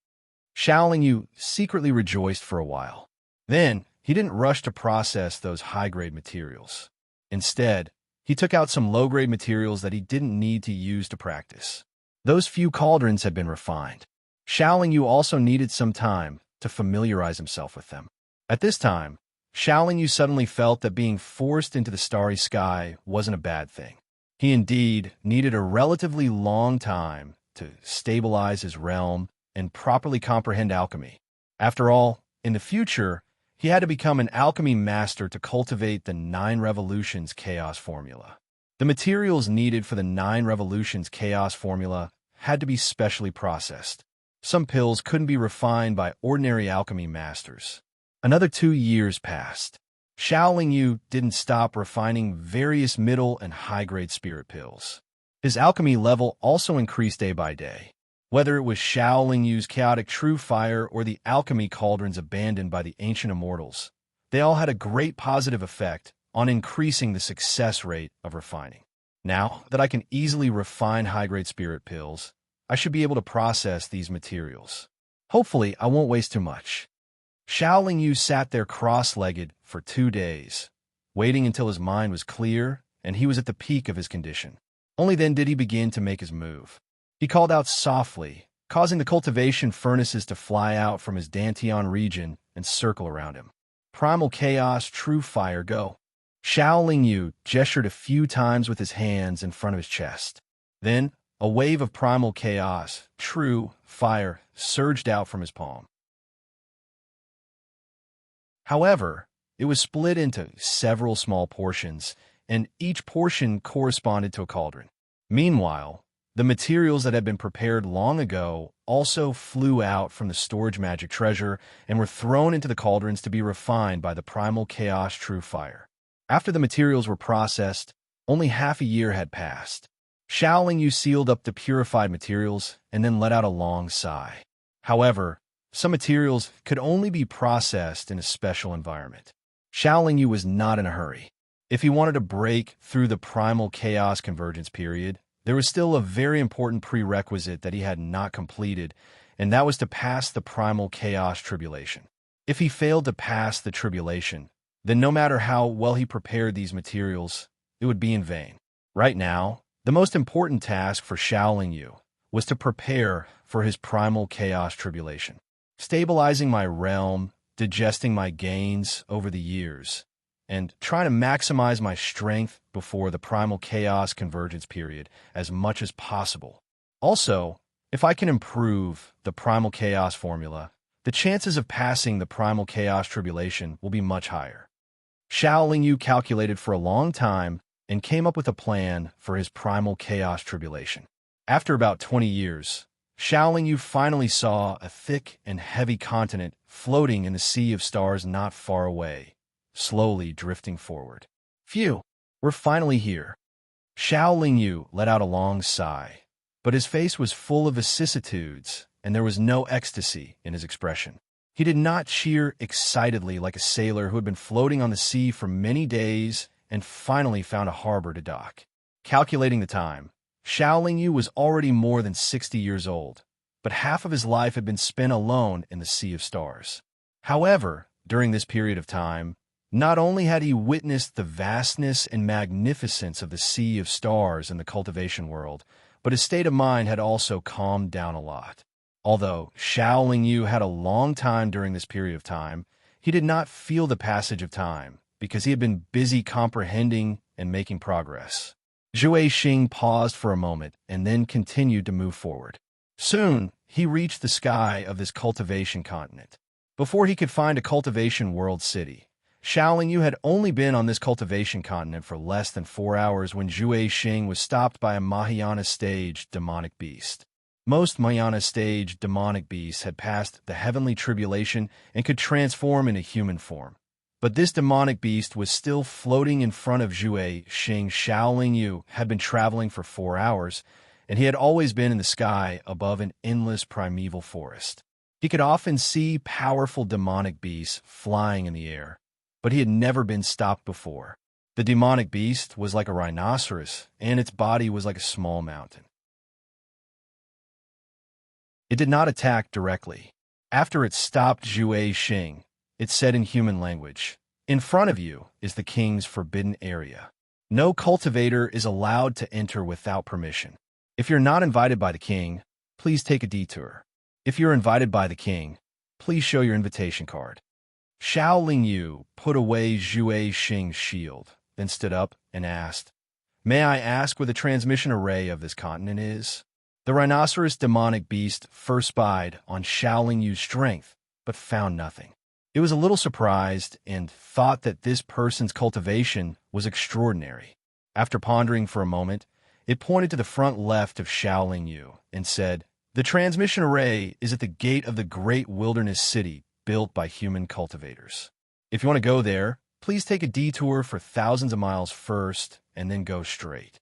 Xiao Yu secretly rejoiced for a while. Then, he didn't rush to process those high-grade materials. Instead, he took out some low-grade materials that he didn't need to use to practice. Those few cauldrons had been refined. Xiao Yu also needed some time to familiarize himself with them. At this time, Xiao Yu suddenly felt that being forced into the starry sky wasn't a bad thing. He indeed needed a relatively long time to stabilize his realm and properly comprehend alchemy. After all, in the future, he had to become an alchemy master to cultivate the 9 revolutions chaos formula. The materials needed for the 9 revolutions chaos formula had to be specially processed. Some pills couldn't be refined by ordinary alchemy masters. Another 2 years passed. Xiao Yu didn't stop refining various middle and high-grade spirit pills. His alchemy level also increased day by day. Whether it was Xiao Yu's chaotic true fire or the alchemy cauldrons abandoned by the ancient immortals, they all had a great positive effect on increasing the success rate of refining. Now that I can easily refine high-grade spirit pills, I should be able to process these materials. Hopefully, I won't waste too much. Xiao Yu sat there cross-legged for 2 days, waiting until his mind was clear and he was at the peak of his condition. Only then did he begin to make his move. He called out softly, causing the cultivation furnaces to fly out from his dantian region and circle around him. Primal Chaos, True Fire, go. Xiao Yu gestured a few times with his hands in front of his chest. Then, a wave of Primal Chaos, True Fire, surged out from his palm. However, it was split into several small portions, and each portion corresponded to a cauldron. Meanwhile, the materials that had been prepared long ago also flew out from the storage magic treasure and were thrown into the cauldrons to be refined by the Primal Chaos True Fire. After the materials were processed, only half a year had passed. Xiao Yu sealed up the purified materials and then let out a long sigh. However, some materials could only be processed in a special environment. Xiao Yu was not in a hurry. If he wanted to break through the Primal Chaos Convergence period, there was still a very important prerequisite that he had not completed, and that was to pass the Primal Chaos Tribulation. If he failed to pass the Tribulation, then no matter how well he prepared these materials, it would be in vain. Right now, the most important task for Xiao Yu was to prepare for his Primal Chaos Tribulation. Stabilizing my realm, digesting my gains over the years, and trying to maximize my strength before the Primal Chaos Convergence period as much as possible. Also, if I can improve the Primal Chaos formula, the chances of passing the Primal Chaos Tribulation will be much higher. Xiao Yu calculated for a long time and came up with a plan for his Primal Chaos Tribulation. After about 20 years, Xiao Yu finally saw a thick and heavy continent floating in the sea of stars not far away, slowly drifting forward. Phew, we're finally here. Xiao Yu let out a long sigh, but his face was full of vicissitudes and there was no ecstasy in his expression. He did not cheer excitedly like a sailor who had been floating on the sea for many days and finally found a harbor to dock. Calculating the time, Xiao Lingyu was already more than 60 years old, but half of his life had been spent alone in the sea of stars. However, during this period of time, not only had he witnessed the vastness and magnificence of the sea of stars in the cultivation world, but his state of mind had also calmed down a lot. Although Xiao Lingyu had a long time during this period of time, he did not feel the passage of time because he had been busy comprehending and making progress. Zhui Xing paused for a moment and then continued to move forward. Soon, he reached the sky of this cultivation continent. Before he could find a cultivation world city, Xiao Lingyu had only been on this cultivation continent for less than 4 hours when Zhui Xing was stopped by a Mahayana stage demonic beast. Most Mahayana stage demonic beasts had passed the heavenly tribulation and could transform into human form. But this demonic beast was still floating in front of Zhui Xing. Xiao Lingyu had been traveling for 4 hours, and he had always been in the sky above an endless primeval forest. He could often see powerful demonic beasts flying in the air, but he had never been stopped before. The demonic beast was like a rhinoceros, and its body was like a small mountain. It did not attack directly. After it stopped Zhui Xing, it said in human language, "In front of you is the king's forbidden area. No cultivator is allowed to enter without permission. If you're not invited by the king, please take a detour. If you're invited by the king, please show your invitation card." Xiao Lingyu put away Zhui Xing's shield, then stood up and asked, "May I ask where the transmission array of this continent is?" The rhinoceros demonic beast first spied on Xiao Lingyu's strength, but found nothing. It was a little surprised and thought that this person's cultivation was extraordinary. After pondering for a moment, it pointed to the front left of Xiao Lingyu and said, "The transmission array is at the gate of the great wilderness city built by human cultivators. If you want to go there, please take a detour for thousands of miles first and then go straight.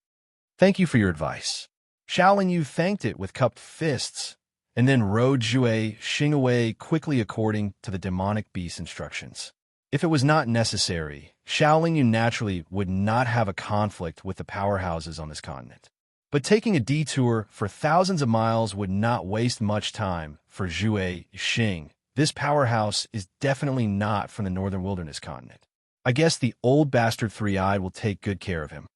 Thank you for your advice." Xiao Lingyu thanked it with cupped fists and then rode Zhui Xing away quickly according to the demonic beast's instructions. If it was not necessary, Xiao Lingyu naturally would not have a conflict with the powerhouses on this continent. But taking a detour for thousands of miles would not waste much time for Zhui Xing. This powerhouse is definitely not from the northern wilderness continent. I guess the old bastard three-eyed will take good care of him.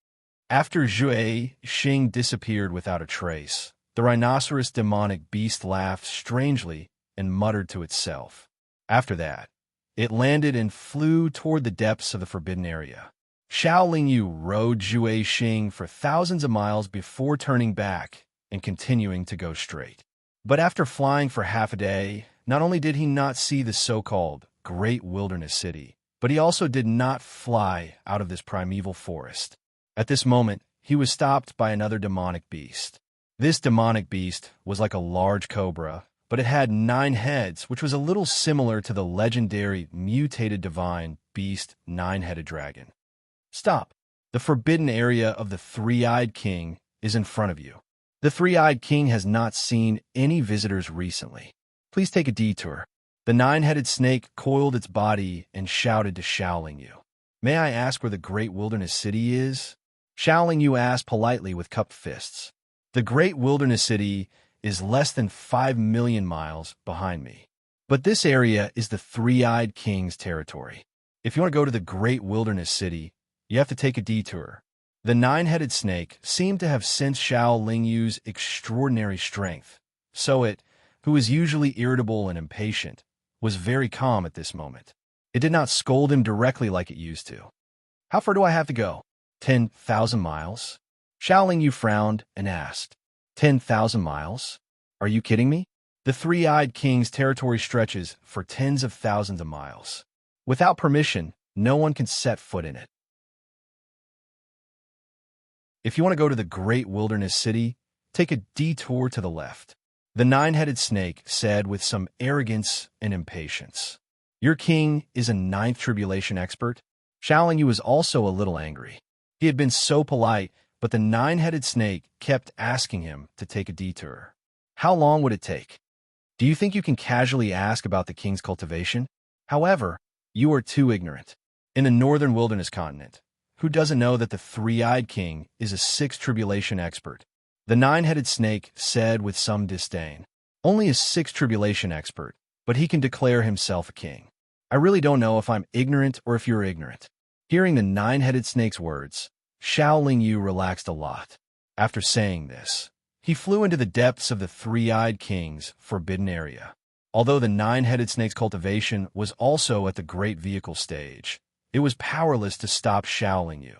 After Zhui Xing disappeared without a trace, the rhinoceros demonic beast laughed strangely and muttered to itself. After that, it landed and flew toward the depths of the forbidden area. Xiao Lingyu rode Zhui Xing for thousands of miles before turning back and continuing to go straight. But after flying for half a day, not only did he not see the so-called Great Wilderness City, but he also did not fly out of this primeval forest. At this moment, he was stopped by another demonic beast. This demonic beast was like a large cobra, but it had 9 heads, which was a little similar to the legendary mutated divine beast 9-headed dragon. Stop. The forbidden area of the three-eyed king is in front of you. The three-eyed king has not seen any visitors recently. Please take a detour. The 9-headed snake coiled its body and shouted to Xiao Lingyu, "May I ask where the great wilderness city is?" Xiao Lingyu asked politely with cupped fists. "The great wilderness city is less than 5 million miles behind me. But this area is the three-eyed king's territory. If you want to go to the great wilderness city, you have to take a detour." The 9-headed snake seemed to have sensed Xiao Lingyu's extraordinary strength, so it, who was usually irritable and impatient, was very calm at this moment. It did not scold him directly like it used to. "How far do I have to go?" 10,000 miles. Xiao Lingyu frowned and asked, 10,000 miles? Are you kidding me? The three-eyed king's territory stretches for tens of thousands of miles. Without permission, no one can set foot in it. If you want to go to the great wilderness city, take a detour to the left. The 9-headed snake said with some arrogance and impatience. Your king is a 9th tribulation expert? Xiao Lingyu was also a little angry. He had been so polite, but the 9-headed snake kept asking him to take a detour. How long would it take? Do you think you can casually ask about the king's cultivation? However, you are too ignorant. In the northern wilderness continent, who doesn't know that the three-eyed king is a sixth tribulation expert? The nine-headed snake said with some disdain. Only a sixth tribulation expert, but he can declare himself a king. I really don't know if I'm ignorant or if you're ignorant. Hearing the nine-headed snake's words, Xiao Yu relaxed a lot. After saying this, he flew into the depths of the three-eyed king's forbidden area. Although the nine-headed snake's cultivation was also at the great vehicle stage, it was powerless to stop Xiao Yu.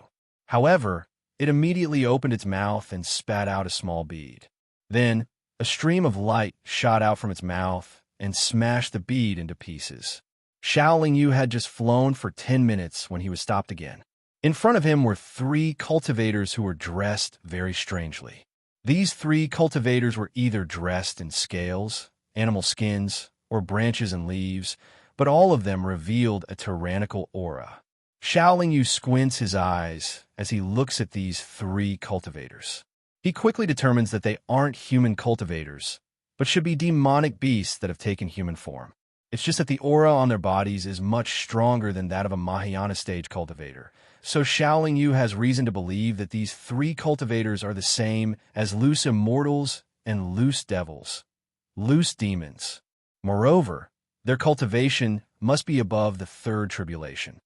However, it immediately opened its mouth and spat out a small bead. Then, a stream of light shot out from its mouth and smashed the bead into pieces. Xiao Yu had just flown for 10 minutes when he was stopped again. In front of him were three cultivators who were dressed very strangely. These three cultivators were either dressed in scales, animal skins, or branches and leaves, but all of them revealed a tyrannical aura. Xiao Yu squints his eyes as he looks at these three cultivators. He quickly determines that they aren't human cultivators, but should be demonic beasts that have taken human form. It's just that the aura on their bodies is much stronger than that of a Mahayana stage cultivator. So Xiao Yu has reason to believe that these three cultivators are the same as loose immortals and loose devils, loose demons. Moreover, their cultivation must be above the third tribulation.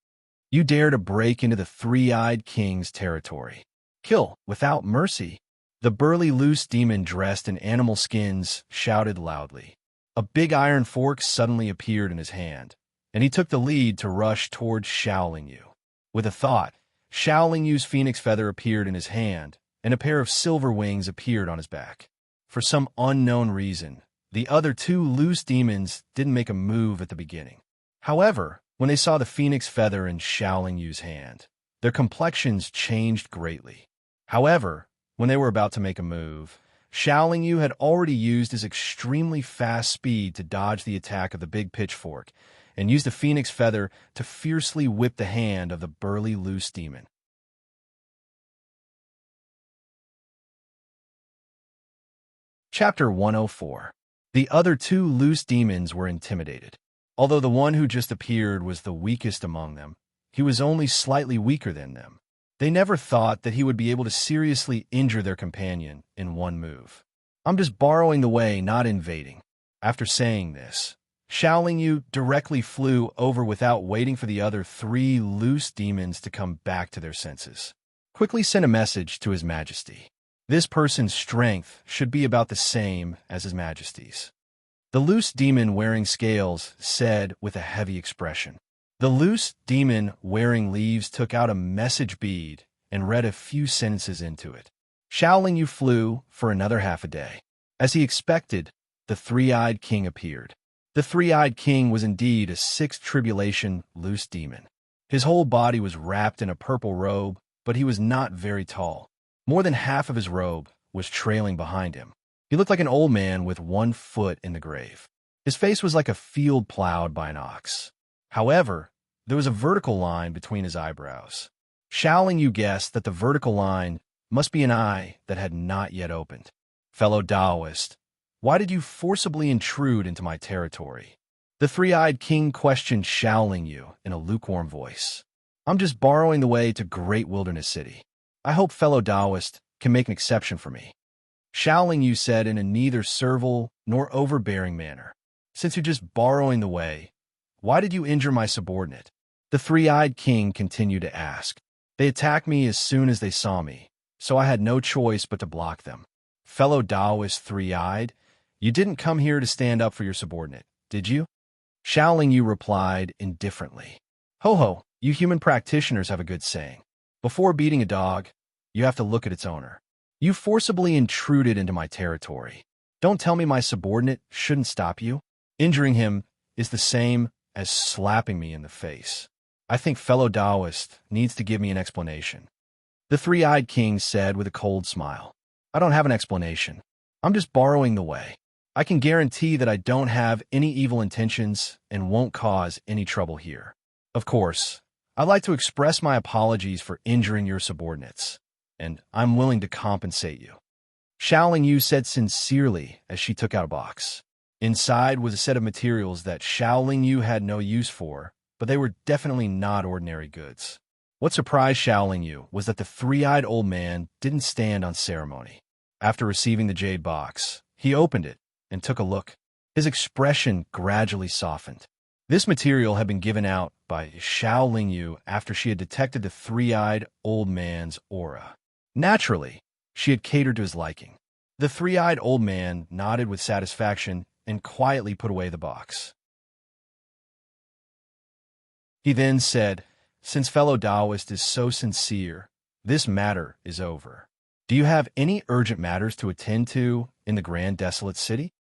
You dare to break into the three-eyed king's territory. Kill without mercy. The burly loose demon dressed in animal skins shouted loudly. A big iron fork suddenly appeared in his hand, and he took the lead to rush towards Xiao Yu. With a thought, Xiao Yu's phoenix feather appeared in his hand, and a pair of silver wings appeared on his back. For some unknown reason, the other two loose demons didn't make a move at the beginning. However, when they saw the phoenix feather in Xiao Yu's hand, their complexions changed greatly. However, when they were about to make a move, Xiao Yu had already used his extremely fast speed to dodge the attack of the big pitchfork, and used the phoenix feather to fiercely whip the hand of the burly loose demon. Chapter 104. The other two loose demons were intimidated. Although the one who just appeared was the weakest among them, he was only slightly weaker than them. They never thought that he would be able to seriously injure their companion in one move. I'm just borrowing the way, not invading. After saying this, Xiao Yu directly flew over without waiting for the other three loose demons to come back to their senses. Quickly sent a message to His Majesty. This person's strength should be about the same as His Majesty's. The loose demon wearing scales said with a heavy expression. The loose demon wearing leaves took out a message bead and read a few sentences into it. Xiao Yu flew for another half a day. As he expected, the three-eyed king appeared. The three-eyed king was indeed a sixth tribulation loose demon. His whole body was wrapped in a purple robe, but he was not very tall. More than half of his robe was trailing behind him. He looked like an old man with one foot in the grave. His face was like a field plowed by an ox. However, there was a vertical line between his eyebrows. Xiao Yu guessed that the vertical line must be an eye that had not yet opened. Fellow Taoist, why did you forcibly intrude into my territory? The three-eyed king questioned Xiao Yu in a lukewarm voice. I'm just borrowing the way to Great Wilderness City. I hope fellow Taoist can make an exception for me. Xiao Yu said in a neither servile nor overbearing manner. Since you're just borrowing the way, why did you injure my subordinate? The three-eyed king continued to ask. They attacked me as soon as they saw me, so I had no choice but to block them. Fellow Taoist three-eyed, you didn't come here to stand up for your subordinate, did you? Xiao Yu replied indifferently. Ho-ho, you human practitioners have a good saying. Before beating a dog, you have to look at its owner. You forcibly intruded into my territory. Don't tell me my subordinate shouldn't stop you. Injuring him is the same as slapping me in the face. I think fellow Taoist needs to give me an explanation. The three-eyed king said with a cold smile. I don't have an explanation. I'm just borrowing the way. I can guarantee that I don't have any evil intentions and won't cause any trouble here. Of course, I'd like to express my apologies for injuring your subordinates, and I'm willing to compensate you. Xiao Yu said sincerely as she took out a box. Inside was a set of materials that Xiaoling Yu had no use for, but they were definitely not ordinary goods. What surprised Xiaoling Yu was that the three-eyed old man didn't stand on ceremony. After receiving the jade box, he opened it and took a look. His expression gradually softened. This material had been given out by Xiaoling Yu after she had detected the three-eyed old man's aura. Naturally, she had catered to his liking. The three-eyed old man nodded with satisfaction and quietly put away the box. He then said, "Since fellow Taoist is so sincere, this matter is over. Do you have any urgent matters to attend to in the Grand Desolate City?"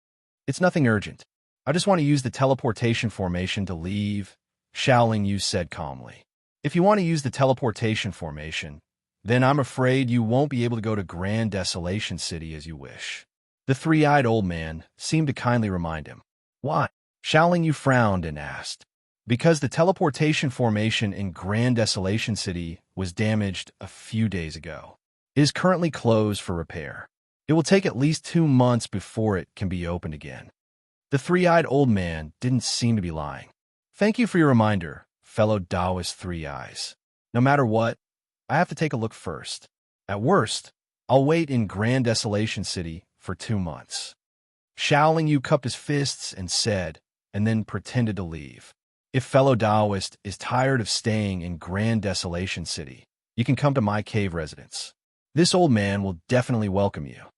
"It's nothing urgent. I just want to use the teleportation formation to leave," Xiaoling Yu said calmly. "If you want to use the teleportation formation, then I'm afraid you won't be able to go to Grand Desolation City as you wish." The three-eyed old man seemed to kindly remind him. "Why?" Xiaoling Yu frowned and asked. "Because the teleportation formation in Grand Desolation City was damaged a few days ago. It is currently closed for repair. It will take at least 2 months before it can be opened again." The three-eyed old man didn't seem to be lying. "Thank you for your reminder, fellow Taoist Three Eyes. No matter what, I have to take a look first. At worst, I'll wait in Grand Desolation City for 2 months." Xiaoling Yu cupped his fists and said, and then pretended to leave. "If fellow Taoist is tired of staying in Grand Desolation City, you can come to my cave residence. This old man will definitely welcome you."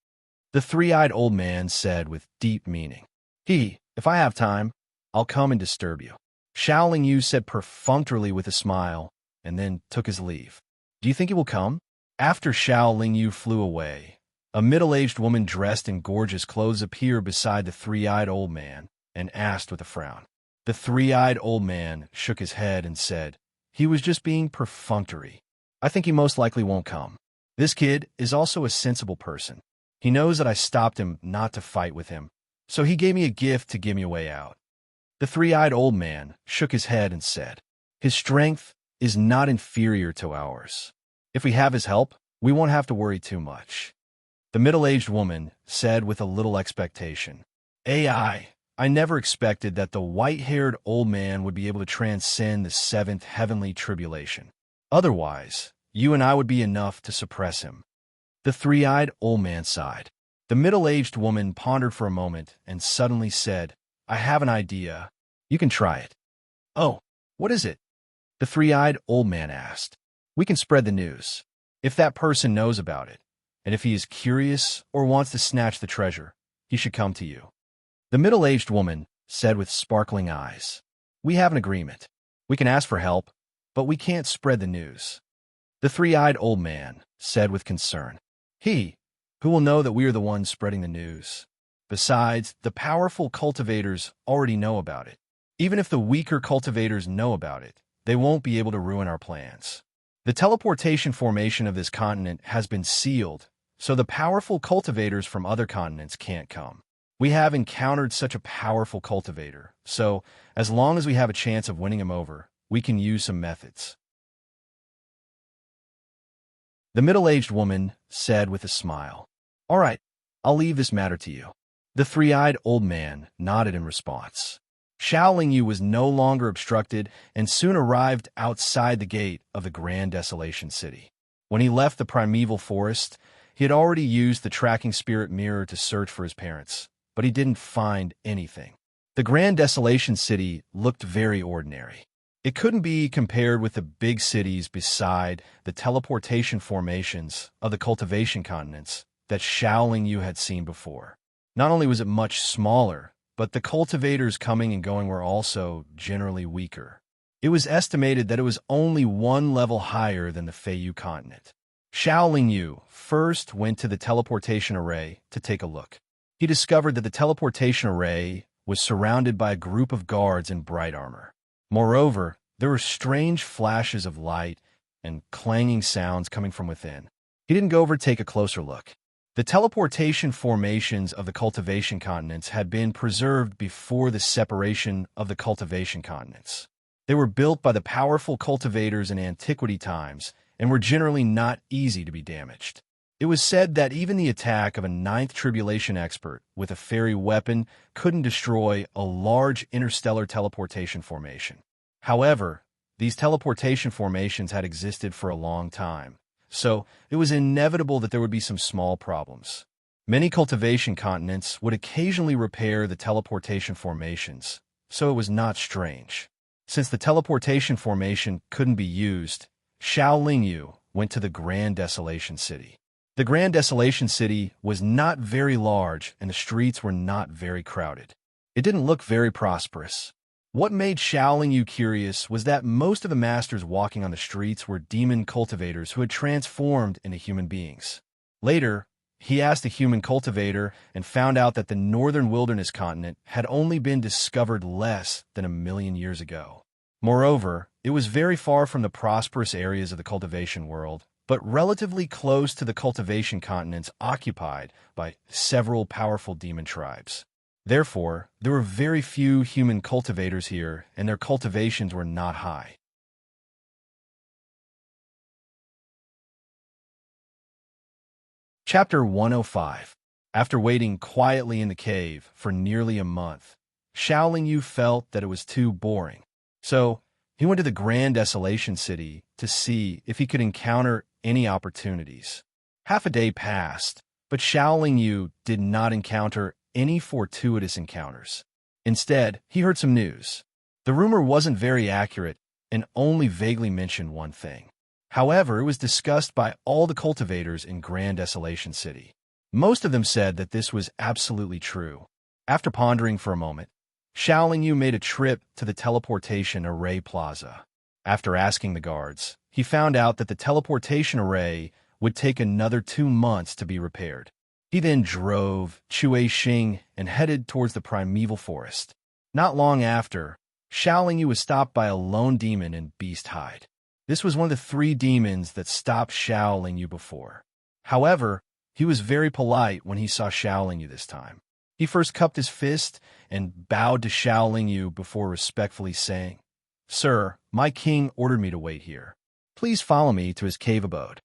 The three-eyed old man said with deep meaning. If I have time, I'll come and disturb you." Xiaoling Yu said perfunctorily with a smile, and then took his leave. "Do you think he will come?" After Xiaoling Yu flew away, a middle-aged woman dressed in gorgeous clothes appeared beside the three-eyed old man and asked with a frown. The three-eyed old man shook his head and said, "He was just being perfunctory. I think he most likely won't come. This kid is also a sensible person. He knows that I stopped him not to fight with him, so he gave me a gift to give me a way out." The three-eyed old man shook his head and said, "His strength is not inferior to ours. If we have his help, we won't have to worry too much." The middle-aged woman said with a little expectation, I never expected that the white-haired old man would be able to transcend the 7th heavenly tribulation. Otherwise, you and I would be enough to suppress him." The three-eyed old man sighed. The middle-aged woman pondered for a moment and suddenly said, "I have an idea. You can try it." "Oh, what is it?" the three-eyed old man asked. "We can spread the news. If that person knows about it, and if he is curious or wants to snatch the treasure, he should come to you." The middle-aged woman said with sparkling eyes, "We have an agreement. We can ask for help, but we can't spread the news." The three-eyed old man said with concern, Who will know that we are the ones spreading the news? Besides, the powerful cultivators already know about it. Even if the weaker cultivators know about it, they won't be able to ruin our plans. The teleportation formation of this continent has been sealed, so the powerful cultivators from other continents can't come. We have encountered such a powerful cultivator, so as long as we have a chance of winning him over, we can use some methods." The middle-aged woman said with a smile, "All right, I'll leave this matter to you." The three-eyed old man nodded in response. Xiaoling Yu was no longer obstructed and soon arrived outside the gate of the Grand Desolation City. When he left the primeval forest, he had already used the tracking spirit mirror to search for his parents, but he didn't find anything. The Grand Desolation City looked very ordinary. It couldn't be compared with the big cities beside the teleportation formations of the cultivation continents that Xiaoling Yu had seen before. Not only was it much smaller, but the cultivators coming and going were also generally weaker. It was estimated that it was only 1 level higher than the Feiyu continent. Xiaoling Yu first went to the teleportation array to take a look. He discovered that the teleportation array was surrounded by a group of guards in bright armor. Moreover, there were strange flashes of light and clanging sounds coming from within. He didn't go over to take a closer look. The teleportation formations of the cultivation continents had been preserved before the separation of the cultivation continents. They were built by the powerful cultivators in antiquity times and were generally not easy to be damaged. It was said that even the attack of a ninth tribulation expert with a fairy weapon couldn't destroy a large interstellar teleportation formation. However, these teleportation formations had existed for a long time, so it was inevitable that there would be some small problems. Many cultivation continents would occasionally repair the teleportation formations, so it was not strange. Since the teleportation formation couldn't be used, Xiaolingyu went to the Grand Desolation City. The Grand Desolation City was not very large and the streets were not very crowded. It didn't look very prosperous. What made Xiaolingyu curious was that most of the masters walking on the streets were demon cultivators who had transformed into human beings. Later, he asked a human cultivator and found out that the northern wilderness continent had only been discovered less than 1,000,000 years ago. Moreover, it was very far from the prosperous areas of the cultivation world, but relatively close to the cultivation continents occupied by several powerful demon tribes. Therefore, there were very few human cultivators here, and their cultivations were not high. Chapter 105. After waiting quietly in the cave for nearly a month, Xiaolingyu felt that it was too boring. So, he went to the Grand Desolation City to see if he could encounter any opportunities. Half a day passed, but Xiaolingyu did not encounter any fortuitous encounters. Instead, he heard some news. The rumor wasn't very accurate and only vaguely mentioned one thing. However, it was discussed by all the cultivators in Grand Desolation City. Most of them said that this was absolutely true. After pondering for a moment, Xiaolingyu made a trip to the teleportation array plaza. After asking the guards, he found out that the teleportation array would take another 2 months to be repaired. He then drove Chueixing and headed towards the primeval forest. Not long after, Xiaolingyu was stopped by a lone demon in beast hide. This was one of the 3 demons that stopped Xiaolingyu before. However, he was very polite when he saw Xiaolingyu this time. He first cupped his fist and bowed to Xiaolingyu before respectfully saying, "Sir, my king ordered me to wait here. Please follow me to his cave abode."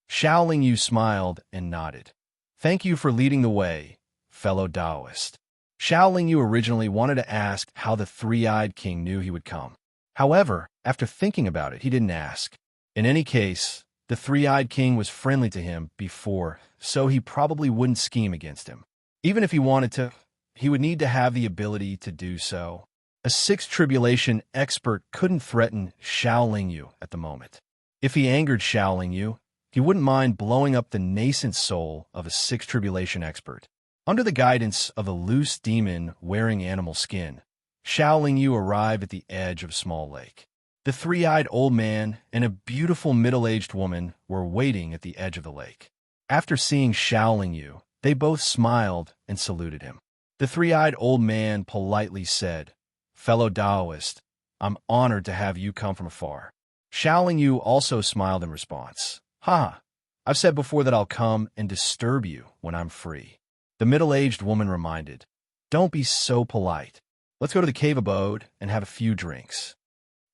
Xiaolingyu smiled and nodded. "Thank you for leading the way, fellow Taoist." Xiaolingyu originally wanted to ask how the three-eyed king knew he would come. However, after thinking about it, he didn't ask. In any case, the three-eyed king was friendly to him before, so he probably wouldn't scheme against him. Even if he wanted to, he would need to have the ability to do so. A sixth tribulation expert couldn't threaten Xiaolingyu at the moment. If he angered Xiaolingyu, he wouldn't mind blowing up the nascent soul of a sixth tribulation expert. Under the guidance of a loose demon wearing animal skin, Xiaolingyu arrived at the edge of a small lake. The three-eyed old man and a beautiful middle-aged woman were waiting at the edge of the lake. After seeing Xiaolingyu, they both smiled and saluted him. The three-eyed old man politely said, "Fellow Taoist, I'm honored to have you come from afar." Xiaolingyu also smiled in response. "Ha! I've said before that I'll come and disturb you when I'm free." The middle-aged woman reminded, "Don't be so polite. Let's go to the cave abode and have a few drinks."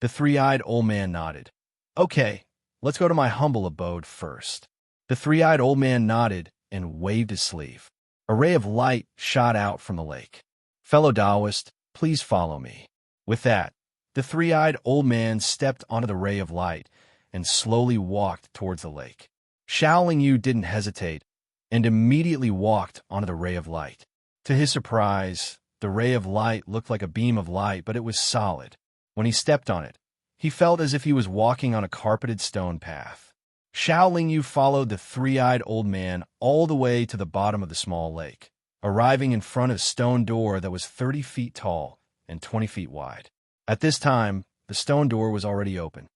The three-eyed old man nodded. "Okay, let's go to my humble abode first." The three-eyed old man nodded and waved his sleeve. A ray of light shot out from the lake. "Fellow Taoist, please follow me." With that, the three-eyed old man stepped onto the ray of light and slowly walked towards the lake. Xiaolingyu didn't hesitate and immediately walked onto the ray of light. To his surprise, the ray of light looked like a beam of light, but it was solid. When he stepped on it, he felt as if he was walking on a carpeted stone path. Xiaolingyu followed the three-eyed old man all the way to the bottom of the small lake, arriving in front of a stone door that was 30 feet tall and 20 feet wide. At this time, the stone door was already open.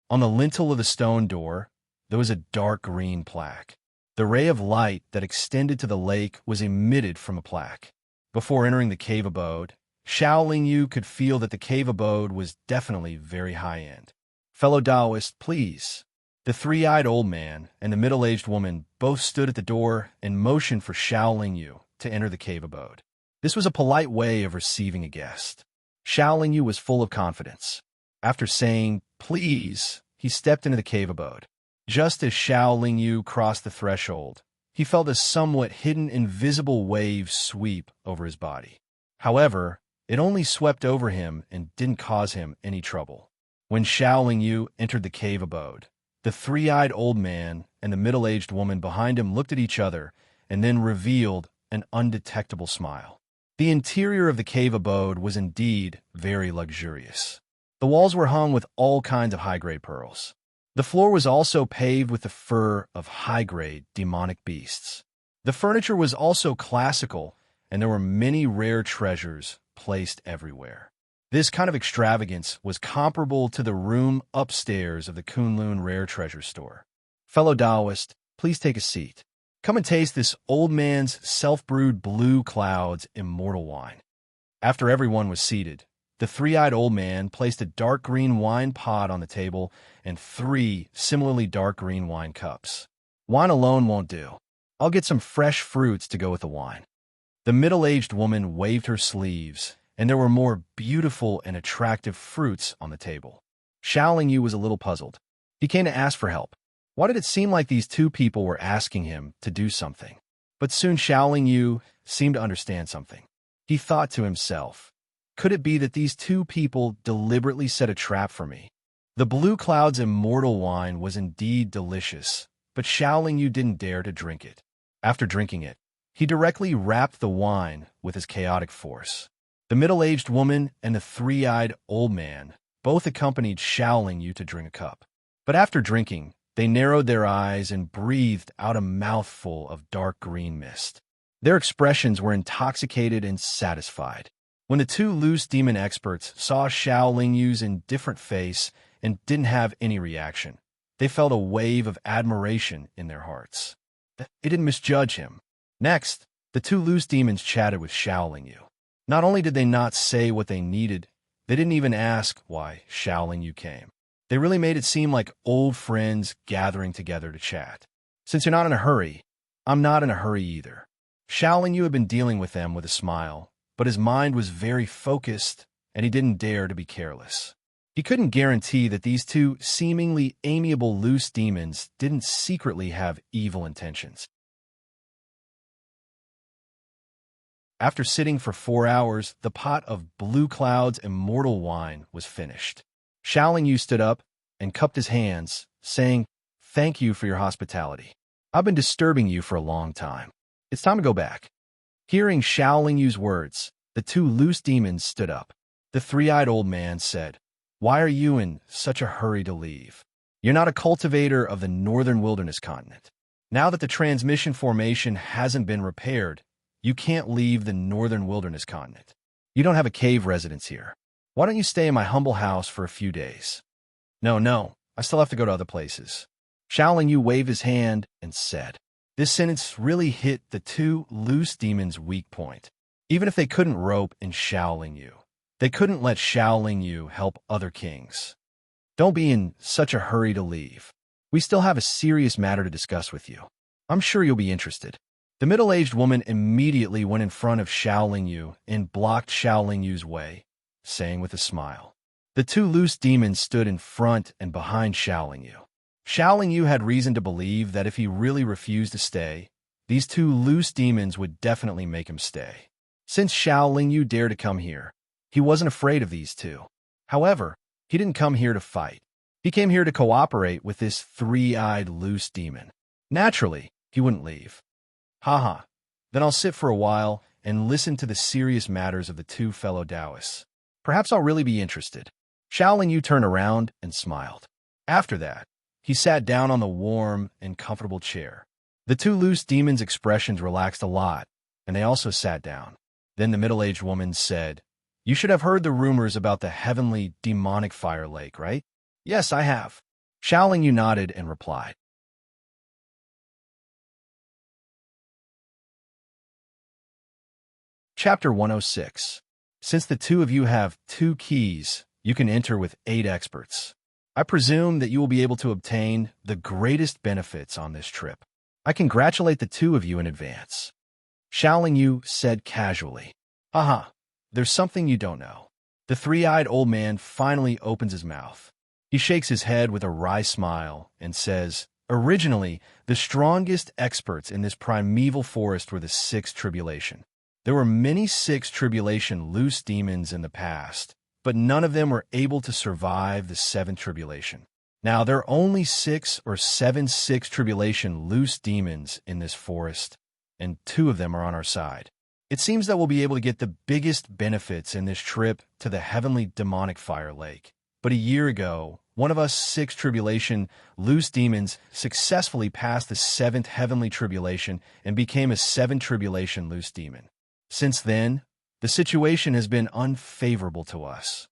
On the lintel of the stone door, there was a dark green plaque. The ray of light that extended to the lake was emitted from a plaque. Before entering the cave abode, Xiaolingyu could feel that the cave abode was definitely very high-end. "Fellow Taoist, please." The three-eyed old man and the middle-aged woman both stood at the door and motioned for Xiaolingyu to enter the cave abode. This was a polite way of receiving a guest. Xiaolingyu was full of confidence. After saying, "Please," he stepped into the cave abode. Just as Xiao Lingyu crossed the threshold, he felt a somewhat hidden invisible wave sweep over his body. However, it only swept over him and didn't cause him any trouble. When Xiao Lingyu entered the cave abode, the three-eyed old man and the middle-aged woman behind him looked at each other and then revealed an undetectable smile. The interior of the cave abode was indeed very luxurious. The walls were hung with all kinds of high-grade pearls. The floor was also paved with the fur of high-grade demonic beasts. The furniture was also classical, and there were many rare treasures placed everywhere. This kind of extravagance was comparable to the room upstairs of the Kunlun Rare Treasure Store. Fellow Taoist, please take a seat. Come and taste this old man's self-brewed Blue Cloud's immortal wine. After everyone was seated, the three-eyed old man placed a dark green wine pot on the table and 3 similarly dark green wine cups. Wine alone won't do. I'll get some fresh fruits to go with the wine. The middle-aged woman waved her sleeves, and there were more beautiful and attractive fruits on the table. Xiao Lingyu was a little puzzled. He came to ask for help. Why did it seem like these two people were asking him to do something? But soon Xiao Lingyu seemed to understand something. He thought to himself, could it be that these two people deliberately set a trap for me? The Blue Cloud's immortal wine was indeed delicious, but Xiao Lingyu didn't dare to drink it. After drinking it, he directly wrapped the wine with his chaotic force. The middle-aged woman and the three-eyed old man both accompanied Xiao Lingyu to drink a cup. But after drinking, they narrowed their eyes and breathed out a mouthful of dark green mist. Their expressions were intoxicated and satisfied. When the two loose demon experts saw Xiao Lingyu's indifferent face and didn't have any reaction, they felt a wave of admiration in their hearts. They didn't misjudge him. Next, the two loose demons chatted with Xiao Lingyu. Not only did they not say what they needed, they didn't even ask why Xiao Lingyu came. They really made it seem like old friends gathering together to chat. Since you're not in a hurry, I'm not in a hurry either. Xiao Lingyu had been dealing with them with a smile, but his mind was very focused, and he didn't dare to be careless. He couldn't guarantee that these two seemingly amiable loose demons didn't secretly have evil intentions. After sitting for 4 hours, the pot of Blue Cloud's immortal wine was finished. Xiao Lingyu stood up and cupped his hands, saying, "Thank you for your hospitality. I've been disturbing you for a long time. It's time to go back." Hearing Xiao Lingyu's words, the two loose demons stood up. The three-eyed old man said, "Why are you in such a hurry to leave? You're not a cultivator of the northern wilderness continent. Now that the transmission formation hasn't been repaired, you can't leave the northern wilderness continent. You don't have a cave residence here. Why don't you stay in my humble house for a few days?" No, I still have to go to other places." Xiao Lingyu waved his hand and said. This sentence really hit the two loose demons' weak point. Even if they couldn't rope in Xiao Lingyu, they couldn't let Xiao Lingyu help other kings. "Don't be in such a hurry to leave. We still have a serious matter to discuss with you. I'm sure you'll be interested." The middle-aged woman immediately went in front of Xiao Lingyu and blocked Xiao Lingyu's way, saying with a smile. The two loose demons stood in front and behind Xiao Lingyu. Xiao Lingyu had reason to believe that if he really refused to stay, these two loose demons would definitely make him stay. Since Xiao Lingyu dared to come here, he wasn't afraid of these two. However, he didn't come here to fight. He came here to cooperate with this three-eyed loose demon. Naturally, he wouldn't leave. Haha, then I'll sit for a while and listen to the serious matters of the two fellow Taoists. Perhaps I'll really be interested. Xiao Lingyu turned around and smiled. After that, he sat down on the warm and comfortable chair. The two loose demons' expressions relaxed a lot, and they also sat down. Then the middle-aged woman said, "You should have heard the rumors about the heavenly demonic fire lake, right?" "Yes, I have." Xiao Lingyu nodded and replied. Chapter 106. Since the two of you have 2 keys, you can enter with 8 experts. I presume that you will be able to obtain the greatest benefits on this trip. I congratulate the 2 of you in advance. Xiao Lingyu said casually. Haha, there's something you don't know. The three-eyed old man finally opens his mouth. He shakes his head with a wry smile and says, Originally, the strongest experts in this primeval forest were the Sixth Tribulation. There were many Sixth Tribulation loose demons in the past, but none of them were able to survive the Seventh Tribulation. Now, there are only 6 or 7 Sixth Tribulation loose demons in this forest, and 2 of them are on our side. It seems that we'll be able to get the biggest benefits in this trip to the heavenly demonic fire lake. But a year ago, one of us Sixth Tribulation loose demons successfully passed the 7th heavenly tribulation and became a 7th Tribulation loose demon. Since then, the situation has been unfavorable to us.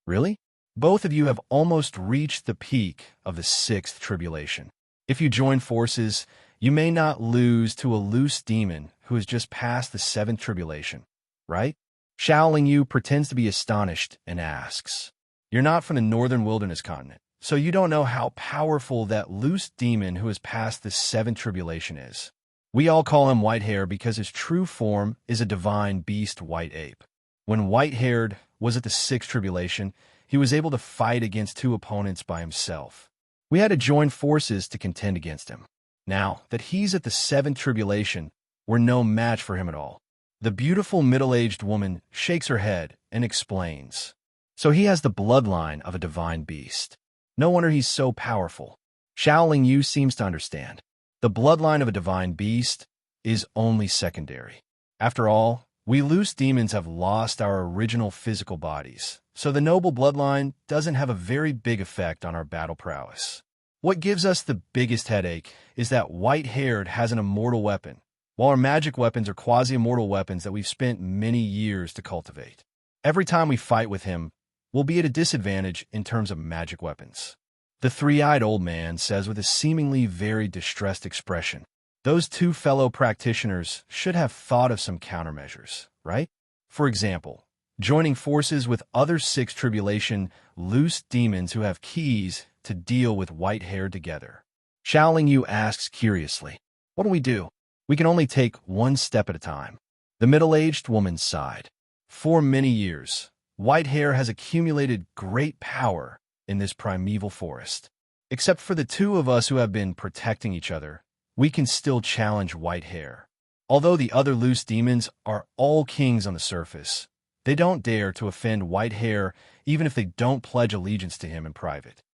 Really? Both of you have almost reached the peak of the 6th Tribulation. If you join forces, you may not lose to a loose demon who has just passed the 7th Tribulation, right? Shaoling Yu pretends to be astonished and asks, "You're not from the northern wilderness continent, so you don't know how powerful that loose demon who has passed the 7th Tribulation is. We all call him Whitehair because his true form is a divine beast white ape. When Whitehaired was at the 6th Tribulation, he was able to fight against 2 opponents by himself. We had to join forces to contend against him. Now that he's at the 7th Tribulation, we're no match for him at all." The beautiful middle-aged woman shakes her head and explains, "So he has the bloodline of a divine beast. No wonder he's so powerful." Shaoling Yu seems to understand. The bloodline of a divine beast is only secondary. After all, we loose demons have lost our original physical bodies, so the noble bloodline doesn't have a very big effect on our battle prowess. What gives us the biggest headache is that White-Haired has an immortal weapon, while our magic weapons are quasi-immortal weapons that we've spent many years to cultivate. Every time we fight with him, we'll be at a disadvantage in terms of magic weapons. The three-eyed old man says with a seemingly very distressed expression, "Those 2 fellow practitioners should have thought of some countermeasures, right? For example, joining forces with other 6th Tribulation loose demons who have keys to deal with White-Hair together." Shaoling Yu asks curiously, "What do we do? We can only take one step at a time." The middle-aged woman sighed. "For many years, White-Hair has accumulated great power in this primeval forest. Except for the 2 of us who have been protecting each other, we can still challenge White-Hair. Although the other loose demons are all kings on the surface, they don't dare to offend White-Hair even if they don't pledge allegiance to him in private."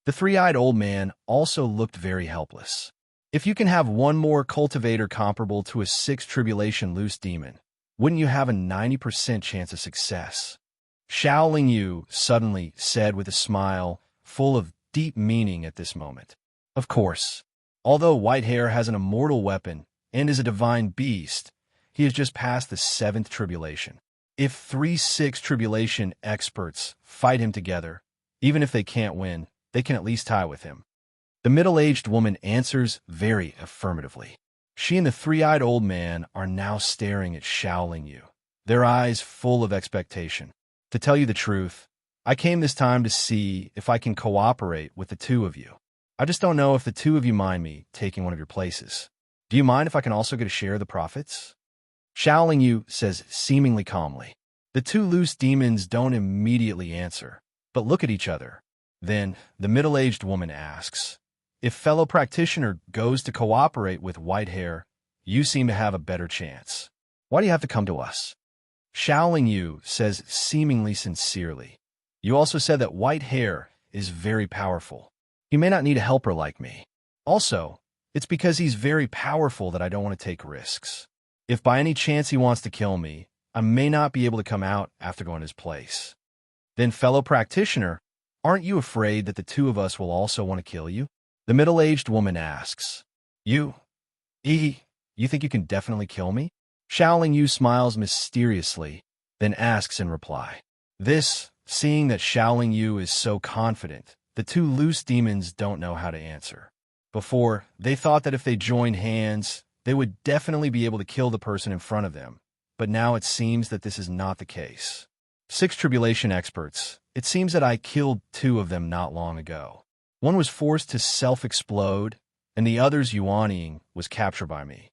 The three-eyed old man also looked very helpless. If you can have one more cultivator comparable to a 6th Tribulation loose demon, wouldn't you have a 90% chance of success? Shaoling Yu suddenly said with a smile full of deep meaning at this moment. Of course, although Whitehair has an immortal weapon and is a divine beast, he has just passed the 7th Tribulation. If 3 6th Tribulation experts fight him together, even if they can't win, they can at least tie with him. The middle-aged woman answers very affirmatively. She and the three-eyed old man are now staring at Shaoling Yu, their eyes full of expectation. "To tell you the truth, I came this time to see if I can cooperate with the 2 of you. I just don't know if the 2 of you mind me taking one of your places. Do you mind if I can also get a share of the profits?" Shaoling Yu says seemingly calmly. The 2 loose demons don't immediately answer, but look at each other. Then the middle-aged woman asks, "If fellow practitioner goes to cooperate with Whitehair, you seem to have a better chance. Why do you have to come to us?" Shaoling Yu says seemingly sincerely, "You also said that Whitehair is very powerful. He may not need a helper like me. Also, it's because he's very powerful that I don't want to take risks. If by any chance he wants to kill me, I may not be able to come out after going to his place. Then, fellow practitioner, aren't you afraid that the 2 of us will also want to kill you?" The middle-aged woman asks, You think you can definitely kill me?" Shaoling Yu smiles mysteriously, then asks in reply. Seeing that Shaoling Yu is so confident, the 2 loose demons don't know how to answer. Before, they thought that if they joined hands, they would definitely be able to kill the person in front of them, but now it seems that this is not the case. 6 Tribulation experts, it seems that I killed 2 of them not long ago. One was forced to self-explode, and the other's Yuanying was captured by me.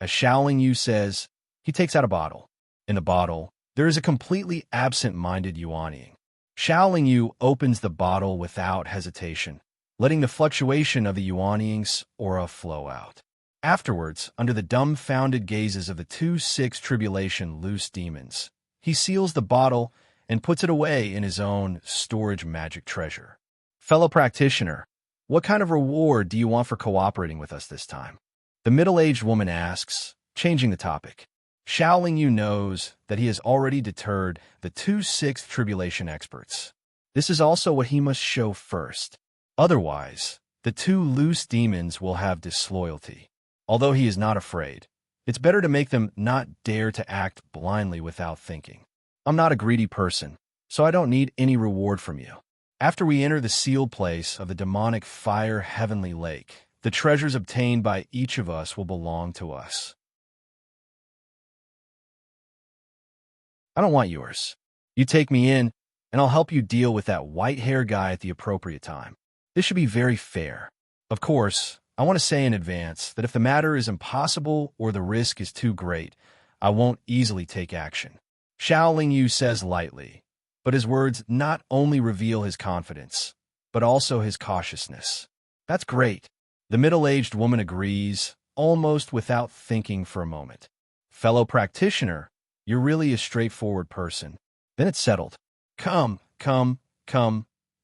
As Shaoling Yu says, he takes out a bottle. In the bottle, there is a completely absent-minded Yuanying. Xiao Yu opens the bottle without hesitation, letting the fluctuation of the Yuanying's aura flow out. Afterwards, under the dumbfounded gazes of the 2-6 tribulation loose demons, he seals the bottle and puts it away in his own storage magic treasure. Fellow practitioner, what kind of reward do you want for cooperating with us this time? The middle-aged woman asks, changing the topic. Xiao Yu knows that he has already deterred the 2-6 tribulation experts. This is also what he must show first. Otherwise, the two loose demons will have disloyalty. Although he is not afraid, it's better to make them not dare to act blindly without thinking. I'm not a greedy person, so I don't need any reward from you. After we enter the sealed place of the demonic fire heavenly lake, the treasures obtained by each of us will belong to us. I don't want yours. You take me in, and I'll help you deal with that white-haired guy at the appropriate time. This should be very fair. Of course, I want to say in advance that if the matter is impossible or the risk is too great, I won't easily take action. Xiao Yu says lightly, but his words not only reveal his confidence, but also his cautiousness. That's great. The middle-aged woman agrees, almost without thinking for a moment. Fellow practitioner, you're really a straightforward person. Then it's settled. Come.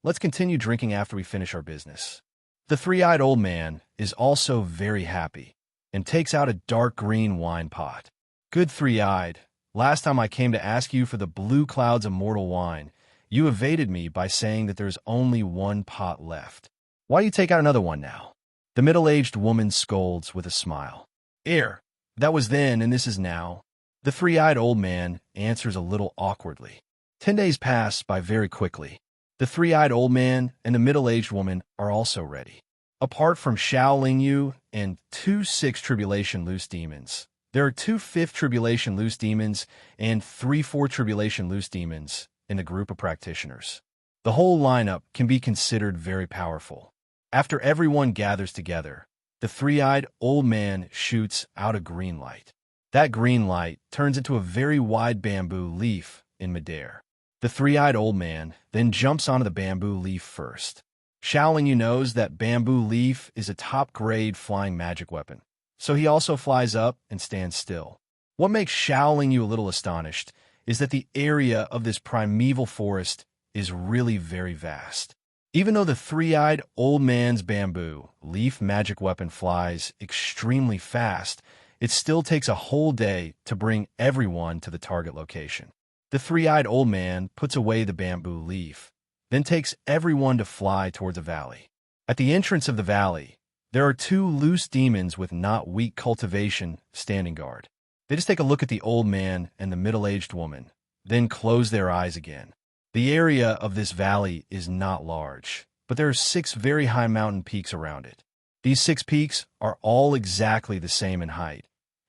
Let's continue drinking after we finish our business. The three-eyed old man is also very happy and takes out a dark green wine pot. Good three-eyed, last time I came to ask you for the Blue Cloud's immortal wine, you evaded me by saying that there's only one pot left. Why you take out another one now? The middle-aged woman scolds with a smile. That was then and this is now. The three-eyed old man answers a little awkwardly. 10 days pass by very quickly. The three-eyed old man and the middle-aged woman are also ready. Apart from Xiao Yu and 2-6 tribulation loose demons, there are 2-5 tribulation loose demons and 3-4 tribulation loose demons in the group of practitioners. The whole lineup can be considered very powerful. After everyone gathers together, the three-eyed old man shoots out a green light. That green light turns into a very wide bamboo leaf in midair. The three-eyed old man then jumps onto the bamboo leaf first. Xiao Yu knows that bamboo leaf is a top-grade flying magic weapon, so he also flies up and stands still. What makes Xiao Yu a little astonished is that the area of this primeval forest is really very vast. Even though the three-eyed old man's bamboo leaf magic weapon flies extremely fast, it still takes a whole day to bring everyone to the target location. The three-eyed old man puts away the bamboo leaf, then takes everyone to fly towards a valley. At the entrance of the valley, there are 2 loose demons with not weak cultivation standing guard. They just take a look at the old man and the middle-aged woman, then close their eyes again. The area of this valley is not large, but there are 6 very high mountain peaks around it. These 6 peaks are all exactly the same in height,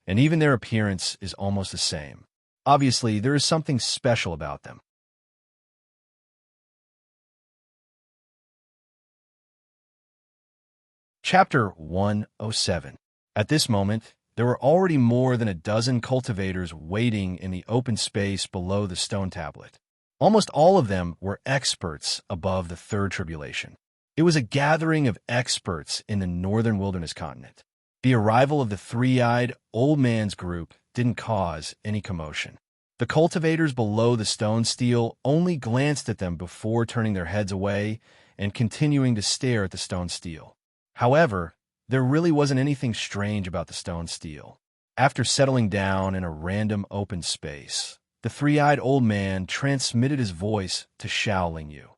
and even their appearance is almost the same. Obviously, there is something special about them. Chapter 107. At this moment, there were already more than a dozen cultivators waiting in the open space below the stone tablet. Almost all of them were experts above the third tribulation. It was a gathering of experts in the northern wilderness continent. The arrival of the three-eyed old man's group didn't cause any commotion. The cultivators below the stone stele only glanced at them before turning their heads away and continuing to stare at the stone stele. However, there really wasn't anything strange about the stone stele. After settling down in a random open space, the three-eyed old man transmitted his voice to Xiao Yu.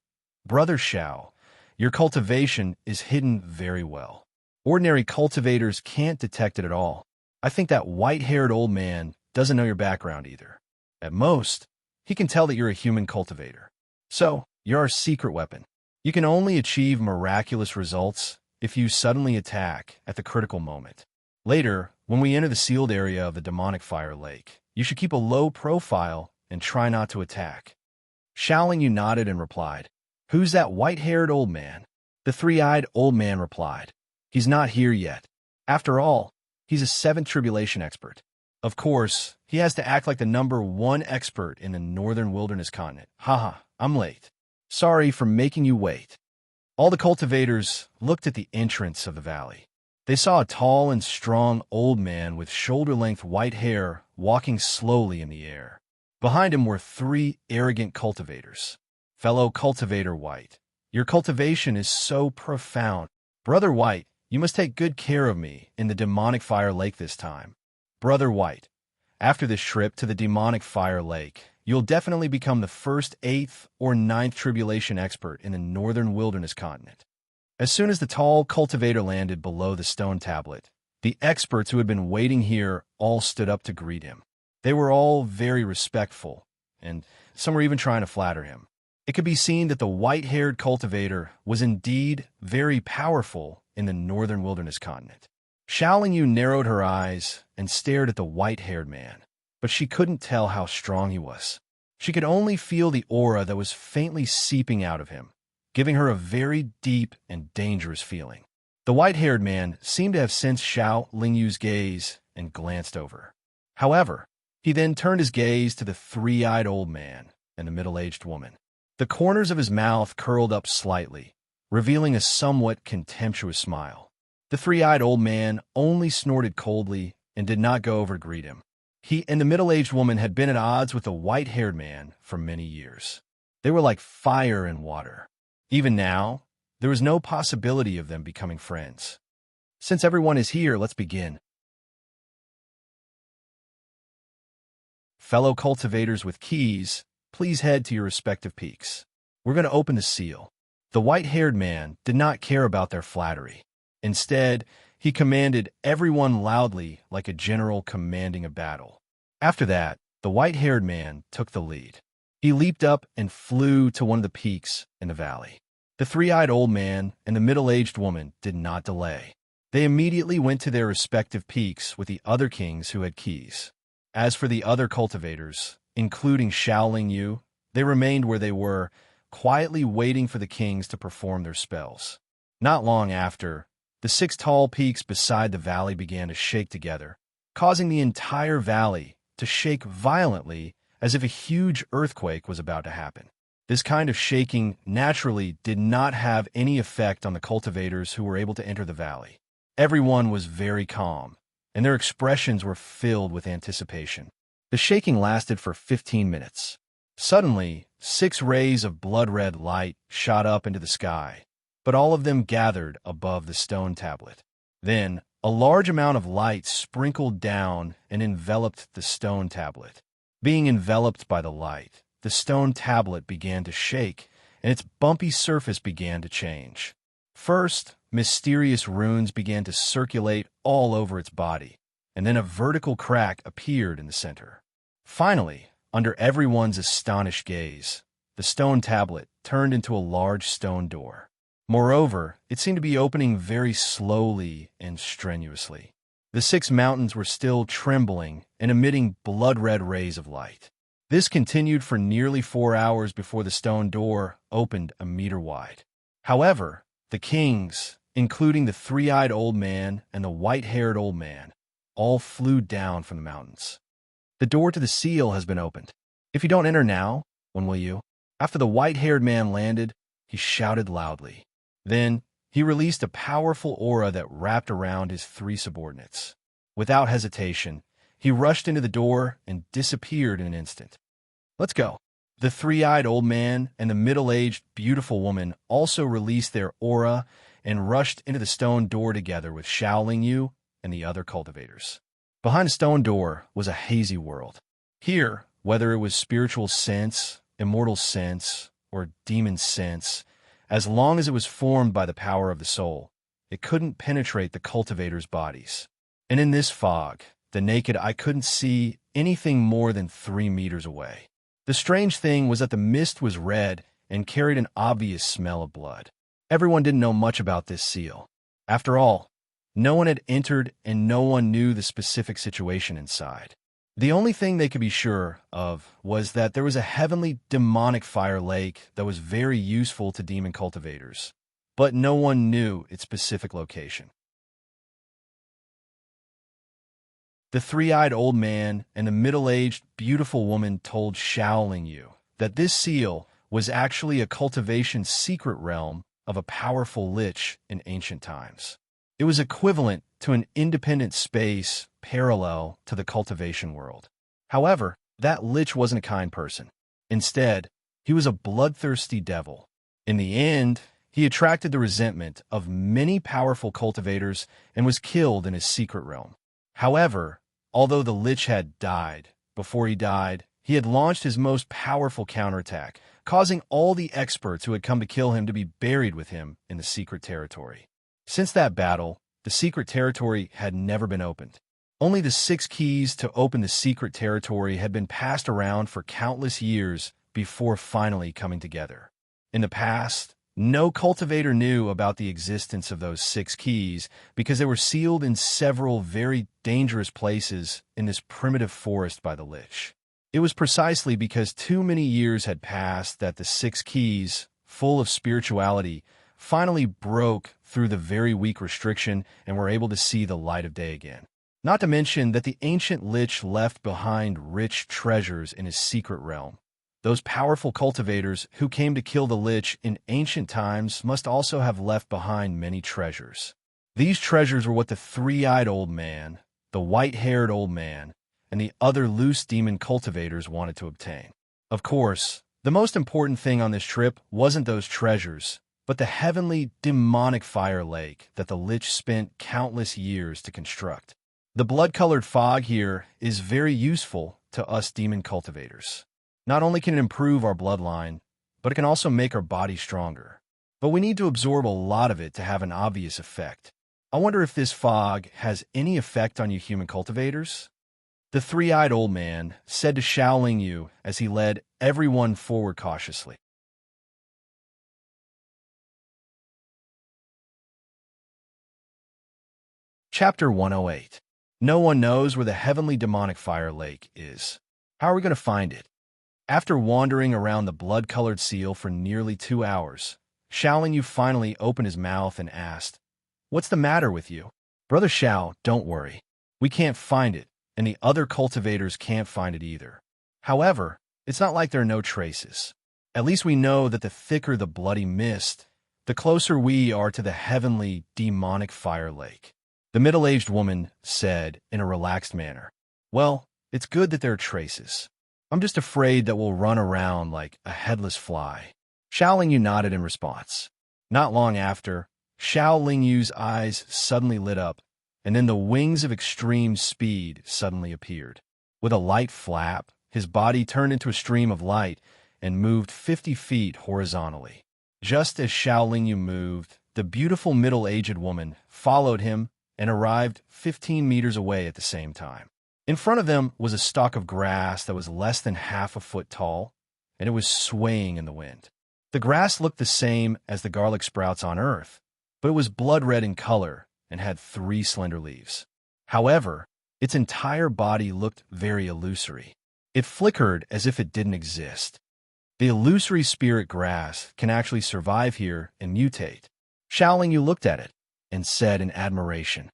Brother Xiao, your cultivation is hidden very well. Ordinary cultivators can't detect it at all. I think that white-haired old man doesn't know your background either. At most, he can tell that you're a human cultivator. So, you're our secret weapon. You can only achieve miraculous results if you suddenly attack at the critical moment. Later, when we enter the sealed area of the demonic fire lake, you should keep a low profile and try not to attack. Xiao Yu nodded and replied, Who's that white-haired old man? The three-eyed old man replied, He's not here yet. After all, he's a 7th tribulation expert. Of course, he has to act like the #1 expert in the northern wilderness continent. Haha, I'm late. Sorry for making you wait." All the cultivators looked at the entrance of the valley. They saw a tall and strong old man with shoulder-length white hair walking slowly in the air. Behind him were three arrogant cultivators. "Fellow cultivator White, your cultivation is so profound. Brother White, you must take good care of me in the demonic fire lake this time. Brother White, after this trip to the demonic fire lake, you'll definitely become the first 8th or 9th tribulation expert in the northern wilderness continent." As soon as the tall cultivator landed below the stone tablet, the experts who had been waiting here all stood up to greet him. They were all very respectful, and some were even trying to flatter him. It could be seen that the white-haired cultivator was indeed very powerful in the northern wilderness continent. Xiaoling Yu narrowed her eyes and stared at the white-haired man, but she couldn't tell how strong he was. She could only feel the aura that was faintly seeping out of him, giving her a very deep and dangerous feeling. The white-haired man seemed to have sensed Xiaoling Yu's gaze and glanced over. However, he then turned his gaze to the three-eyed old man and the middle-aged woman. The corners of his mouth curled up slightly, revealing a somewhat contemptuous smile. The three-eyed old man only snorted coldly and did not go over to greet him. He and the middle-aged woman had been at odds with the white-haired man for many years. They were like fire and water. Even now, there was no possibility of them becoming friends. Since everyone is here, let's begin. Fellow cultivators with keys, please head to your respective peaks. We're going to open the seal. The white-haired man did not care about their flattery. Instead, he commanded everyone loudly like a general commanding a battle. After that, the white-haired man took the lead. He leaped up and flew to one of the peaks in the valley. The three-eyed old man and the middle-aged woman did not delay. They immediately went to their respective peaks with the other kings who had keys. As for the other cultivators, including Xiaoling Yu, they remained where they were, quietly waiting for the kings to perform their spells. Not long after, the 6 tall peaks beside the valley began to shake together, causing the entire valley to shake violently as if a huge earthquake was about to happen. This kind of shaking naturally did not have any effect on the cultivators who were able to enter the valley. Everyone was very calm, and their expressions were filled with anticipation. The shaking lasted for 15 minutes. Suddenly, 6 rays of blood-red light shot up into the sky, but all of them gathered above the stone tablet. Then, a large amount of light sprinkled down and enveloped the stone tablet. Being enveloped by the light, the stone tablet began to shake, and its bumpy surface began to change. First, mysterious runes began to circulate all over its body, and then a vertical crack appeared in the center. Finally, under everyone's astonished gaze, the stone tablet turned into a large stone door. Moreover, it seemed to be opening very slowly and strenuously. The 6 mountains were still trembling and emitting blood-red rays of light. This continued for nearly 4 hours before the stone door opened a meter wide. However, the kings, including the three-eyed old man and the white-haired old man, all flew down from the mountains. The door to the seal has been opened. If you don't enter now, when will you? After the white-haired man landed, he shouted loudly. Then, he released a powerful aura that wrapped around his 3 subordinates. Without hesitation, he rushed into the door and disappeared in an instant. Let's go. The three-eyed old man and the middle-aged, beautiful woman also released their aura and rushed into the stone door together with Xiaoling Yu and the other cultivators. Behind the stone door was a hazy world. Here, whether it was spiritual sense, immortal sense, or demon sense, as long as it was formed by the power of the soul, it couldn't penetrate the cultivators' bodies. And in this fog, the naked eye couldn't see anything more than 3 meters away. The strange thing was that the mist was red and carried an obvious smell of blood. Everyone didn't know much about this seal. After all, no one had entered and no one knew the specific situation inside. The only thing they could be sure of was that there was a heavenly demonic fire lake that was very useful to demon cultivators, but no one knew its specific location. The three-eyed old man and the middle-aged, beautiful woman told Xiaoling Yu that this seal was actually a cultivation secret realm of a powerful lich in ancient times. It was equivalent to an independent space parallel to the cultivation world. However, that lich wasn't a kind person. Instead, he was a bloodthirsty devil. In the end, he attracted the resentment of many powerful cultivators and was killed in his secret realm. However, although the lich had died, before he died, he had launched his most powerful counterattack, causing all the experts who had come to kill him to be buried with him in the secret territory. Since that battle, the secret territory had never been opened. Only the 6 keys to open the secret territory had been passed around for countless years before finally coming together. In the past, no cultivator knew about the existence of those 6 keys because they were sealed in several very dangerous places in this primitive forest by the lich. It was precisely because too many years had passed that the 6 keys, full of spirituality, finally broke through the very weak restriction and were able to see the light of day again. Not to mention that the ancient lich left behind rich treasures in his secret realm. Those powerful cultivators who came to kill the lich in ancient times must also have left behind many treasures. These treasures were what the 3-eyed old man, the white-haired old man, and the other loose demon cultivators wanted to obtain. Of course, the most important thing on this trip wasn't those treasures, but the heavenly demonic fire lake that the lich spent countless years to construct. The blood-colored fog here is very useful to us demon cultivators. Not only can it improve our bloodline, but it can also make our body stronger. But we need to absorb a lot of it to have an obvious effect. I wonder if this fog has any effect on you human cultivators? The 3-eyed old man said to Shaolin Yu as he led everyone forward cautiously. Chapter 108. No one knows where the heavenly demonic fire lake is. How are we going to find it? After wandering around the blood-colored seal for nearly 2 hours, Shaolin Yu finally opened his mouth and asked, "What's the matter with you?" "Brother Shao, don't worry. We can't find it, and the other cultivators can't find it either. However, it's not like there are no traces. At least we know that the thicker the bloody mist, the closer we are to the heavenly demonic fire lake." The middle-aged woman said in a relaxed manner, "Well, it's good that there are traces. I'm just afraid that we'll run around like a headless fly." Shaolin Yu nodded in response. Not long after, Shaolin Yu's eyes suddenly lit up, and then the wings of extreme speed suddenly appeared. With a light flap, his body turned into a stream of light and moved 50 feet horizontally. Just as Shaolin Yu moved, the beautiful middle-aged woman followed him and arrived 15 meters away at the same time. In front of them was a stalk of grass that was less than half a foot tall, and it was swaying in the wind. The grass looked the same as the garlic sprouts on Earth, but it was blood-red in color and had 3 slender leaves. However, its entire body looked very illusory. It flickered as if it didn't exist. The illusory spirit grass can actually survive here and mutate. Shaolin Yu looked at it and said in admiration,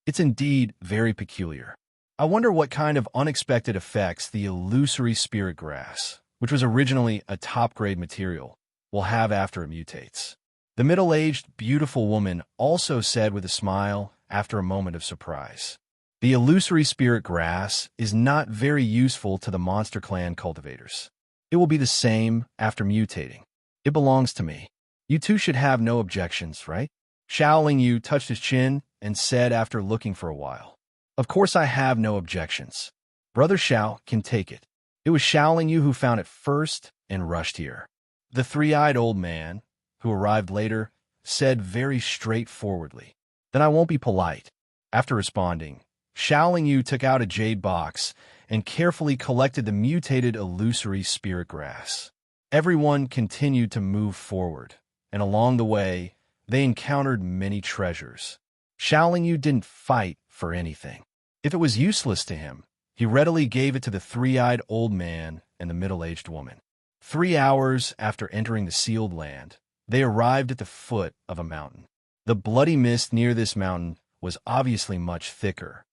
it's indeed very peculiar. I wonder what kind of unexpected effects the illusory spirit grass, which was originally a top-grade material, will have after it mutates." The middle-aged, beautiful woman also said with a smile after a moment of surprise, "The illusory spirit grass is not very useful to the Monster Clan cultivators. It will be the same after mutating. It belongs to me. You two should have no objections, right?" Shaolin Yu touched his chin and said after looking for a while, "Of course I have no objections. Brother Shao can take it." It was Shaolin Yu who found it first and rushed here. The 3-eyed old man, who arrived later, said very straightforwardly, "Then I won't be polite." After responding, Shaolin Yu took out a jade box and carefully collected the mutated illusory spirit grass. Everyone continued to move forward, and along the way, they encountered many treasures. Shaolin Yu didn't fight for anything. If it was useless to him, he readily gave it to the 3-eyed old man and the middle-aged woman. 3 hours after entering the sealed land, they arrived at the foot of a mountain. The bloody mist near this mountain was obviously much thicker.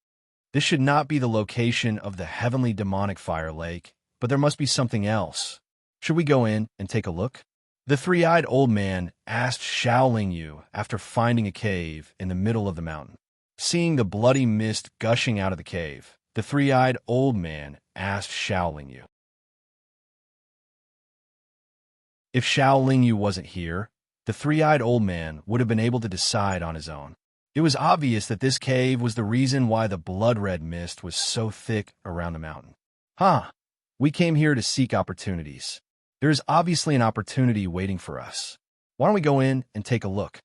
This should not be the location of the heavenly demonic fire lake, but there must be something else. Should we go in and take a look? The three-eyed old man asked Xiaoling Yu after finding a cave in the middle of the mountain. Seeing the bloody mist gushing out of the cave, the three-eyed old man asked Xiaoling Yu. If Xiaoling Yu wasn't here, the three-eyed old man would have been able to decide on his own. It was obvious that this cave was the reason why the blood-red mist was so thick around the mountain. We came here to seek opportunities. There is obviously an opportunity waiting for us. Why don't we go in and take a look?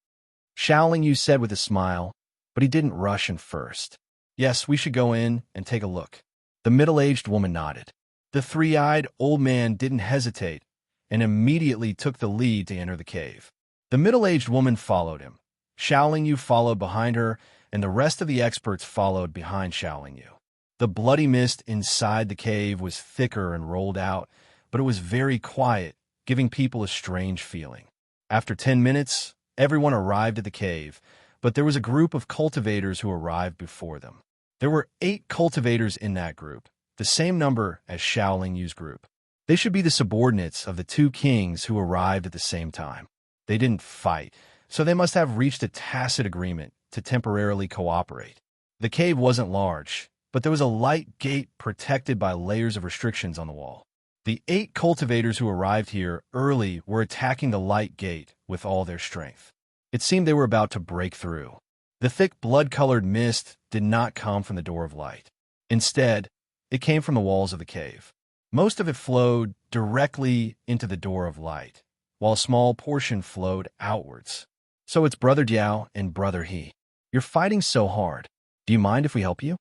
Xiaoling Yu said with a smile, but he didn't rush in first. Yes, we should go in and take a look. The middle-aged woman nodded. The three-eyed old man didn't hesitate and immediately took the lead to enter the cave. The middle-aged woman followed him. Xiaoling Yu followed behind her, and the rest of the experts followed behind Xiaoling Yu. The bloody mist inside the cave was thicker and rolled out, but it was very quiet, giving people a strange feeling. After 10 minutes, everyone arrived at the cave, but there was a group of cultivators who arrived before them. There were 8 cultivators in that group, the same number as Xiaoling Yu's group. They should be the subordinates of the 2 kings who arrived at the same time. They didn't fight, so they must have reached a tacit agreement to temporarily cooperate. The cave wasn't large, but there was a light gate protected by layers of restrictions on the wall. The 8 cultivators who arrived here early were attacking the light gate with all their strength. It seemed they were about to break through. The thick blood-colored mist did not come from the door of light. Instead, it came from the walls of the cave. Most of it flowed directly into the door of light, while a small portion flowed outwards. So it's Brother Diao and Brother He. You're fighting so hard. Do you mind if we help you?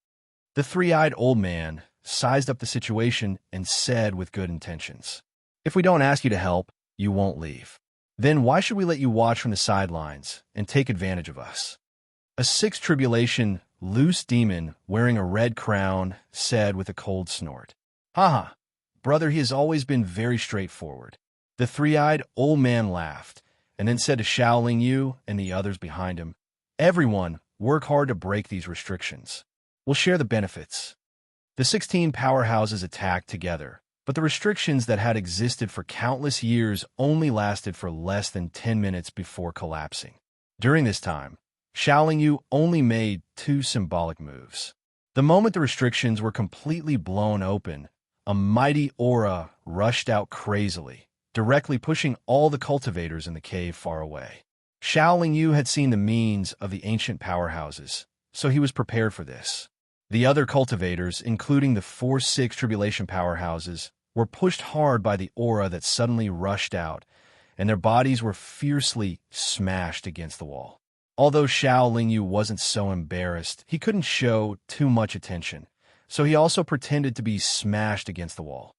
The three-eyed old man sized up the situation and said with good intentions, if we don't ask you to help, you won't leave. Then why should we let you watch from the sidelines and take advantage of us? A 6th tribulation loose demon wearing a red crown said with a cold snort, Brother, he has always been very straightforward. The three-eyed old man laughed and then said to Xiaoling Yu and the others behind him, everyone, work hard to break these restrictions. We'll share the benefits. The 16 powerhouses attacked together, but the restrictions that had existed for countless years only lasted for less than 10 minutes before collapsing. During this time, Xiaoling Yu only made 2 symbolic moves. The moment the restrictions were completely blown open, a mighty aura rushed out crazily, directly pushing all the cultivators in the cave far away. Xiaoling Yu had seen the means of the ancient powerhouses, so he was prepared for this. The other cultivators, including the 4-6 tribulation powerhouses, were pushed hard by the aura that suddenly rushed out, and their bodies were fiercely smashed against the wall. Although Xiaoling Yu wasn't so embarrassed, he couldn't show too much attention, so he also pretended to be smashed against the wall.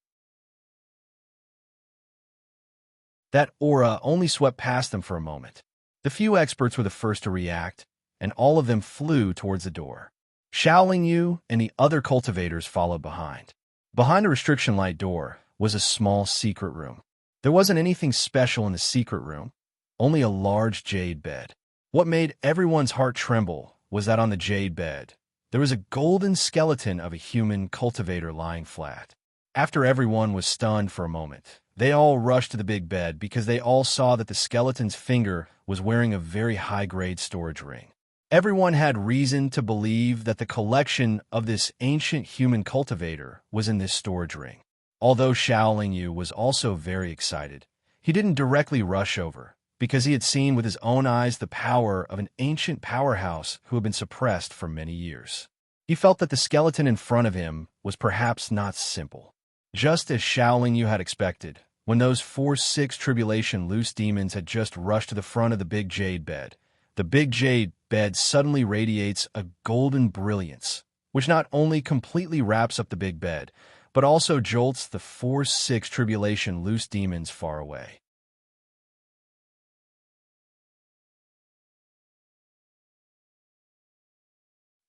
That aura only swept past them for a moment. The few experts were the first to react, and all of them flew towards the door. Xiaoling Yu and the other cultivators followed behind. Behind the restriction light door was a small secret room. There wasn't anything special in the secret room, only a large jade bed. What made everyone's heart tremble was that on the jade bed, there was a golden skeleton of a human cultivator lying flat. After everyone was stunned for a moment, they all rushed to the big bed because they all saw that the skeleton's finger was wearing a very high-grade storage ring. Everyone had reason to believe that the collection of this ancient human cultivator was in this storage ring. Although Xiaoling Yu was also very excited, he didn't directly rush over, because he had seen with his own eyes the power of an ancient powerhouse who had been suppressed for many years. He felt that the skeleton in front of him was perhaps not simple. Just as Xiaoling Yu had expected, when those 4-6 tribulation loose demons had just rushed to the front of the big jade bed, the big jade bed suddenly radiates a golden brilliance, which not only completely wraps up the big bed, but also jolts the 4-6 tribulation loose demons far away.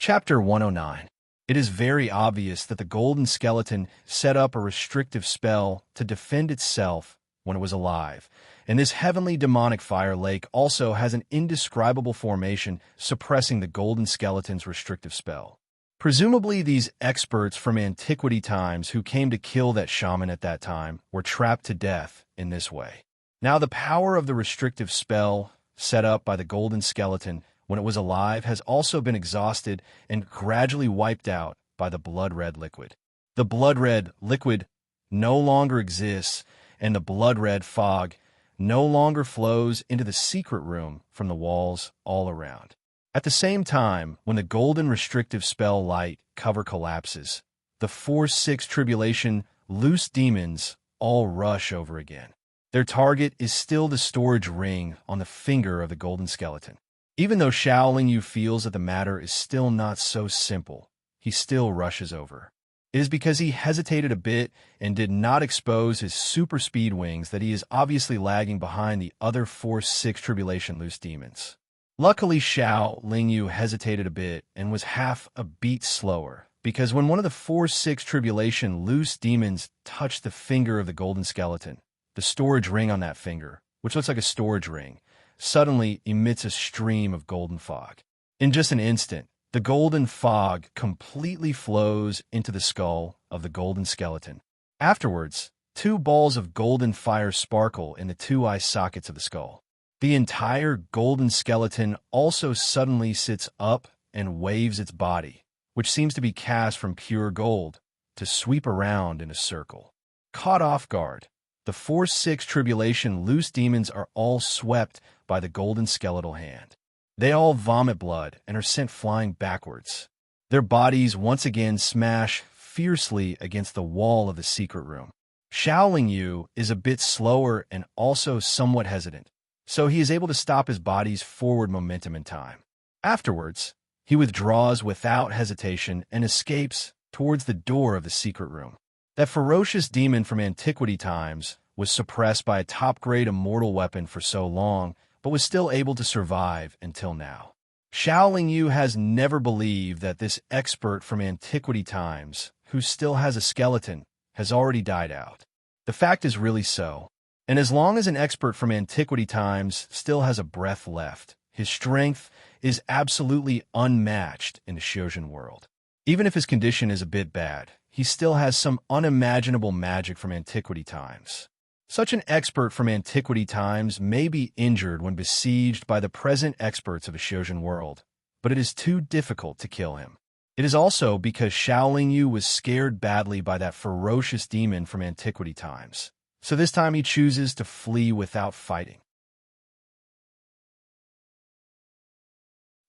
Chapter 109. It is very obvious that the golden skeleton set up a restrictive spell to defend itself when it was alive, and this heavenly demonic fire lake also has an indescribable formation suppressing the golden skeleton's restrictive spell. Presumably, these experts from antiquity times who came to kill that shaman at that time were trapped to death in this way. Now, the power of the restrictive spell set up by the golden skeleton when it was alive has also been exhausted and gradually wiped out by the blood-red liquid. The blood-red liquid no longer exists, and the blood-red fog no longer flows into the secret room from the walls all around. At the same time, when the golden restrictive spell light cover collapses, the 4-6 tribulation loose demons all rush over again. Their target is still the storage ring on the finger of the golden skeleton. Even though Shaolin Yu feels that the matter is still not so simple, he still rushes over. It is because he hesitated a bit and did not expose his super speed wings that he is obviously lagging behind the other 4-6 tribulation loose demons. Luckily, Shaolin Yu hesitated a bit and was half a beat slower, because when one of the 4-6 tribulation loose demons touched the finger of the golden skeleton, the storage ring on that finger, which looks like a storage ring, suddenly emits a stream of golden fog. In just an instant, the golden fog completely flows into the skull of the golden skeleton. Afterwards, 2 balls of golden fire sparkle in the 2 eye sockets of the skull. The entire golden skeleton also suddenly sits up and waves its body, which seems to be cast from pure gold, to sweep around in a circle. Caught off guard, the 4-6 tribulation loose demons are all swept by the golden skeletal hand. They all vomit blood and are sent flying backwards. Their bodies once again smash fiercely against the wall of the secret room. Shaolin Yu is a bit slower and also somewhat hesitant, so he is able to stop his body's forward momentum in time. Afterwards, he withdraws without hesitation and escapes towards the door of the secret room. That ferocious demon from antiquity times was suppressed by a top-grade immortal weapon for so long, but was still able to survive until now. Shaolin Yu has never believed that this expert from antiquity times, who still has a skeleton, has already died out. The fact is really so. And as long as an expert from antiquity times still has a breath left, his strength is absolutely unmatched in the Shojin world. Even if his condition is a bit bad, he still has some unimaginable magic from antiquity times. Such an expert from antiquity times may be injured when besieged by the present experts of the Shojin world, but it is too difficult to kill him. It is also because Shaolin Yu was scared badly by that ferocious demon from antiquity times. So this time he chooses to flee without fighting.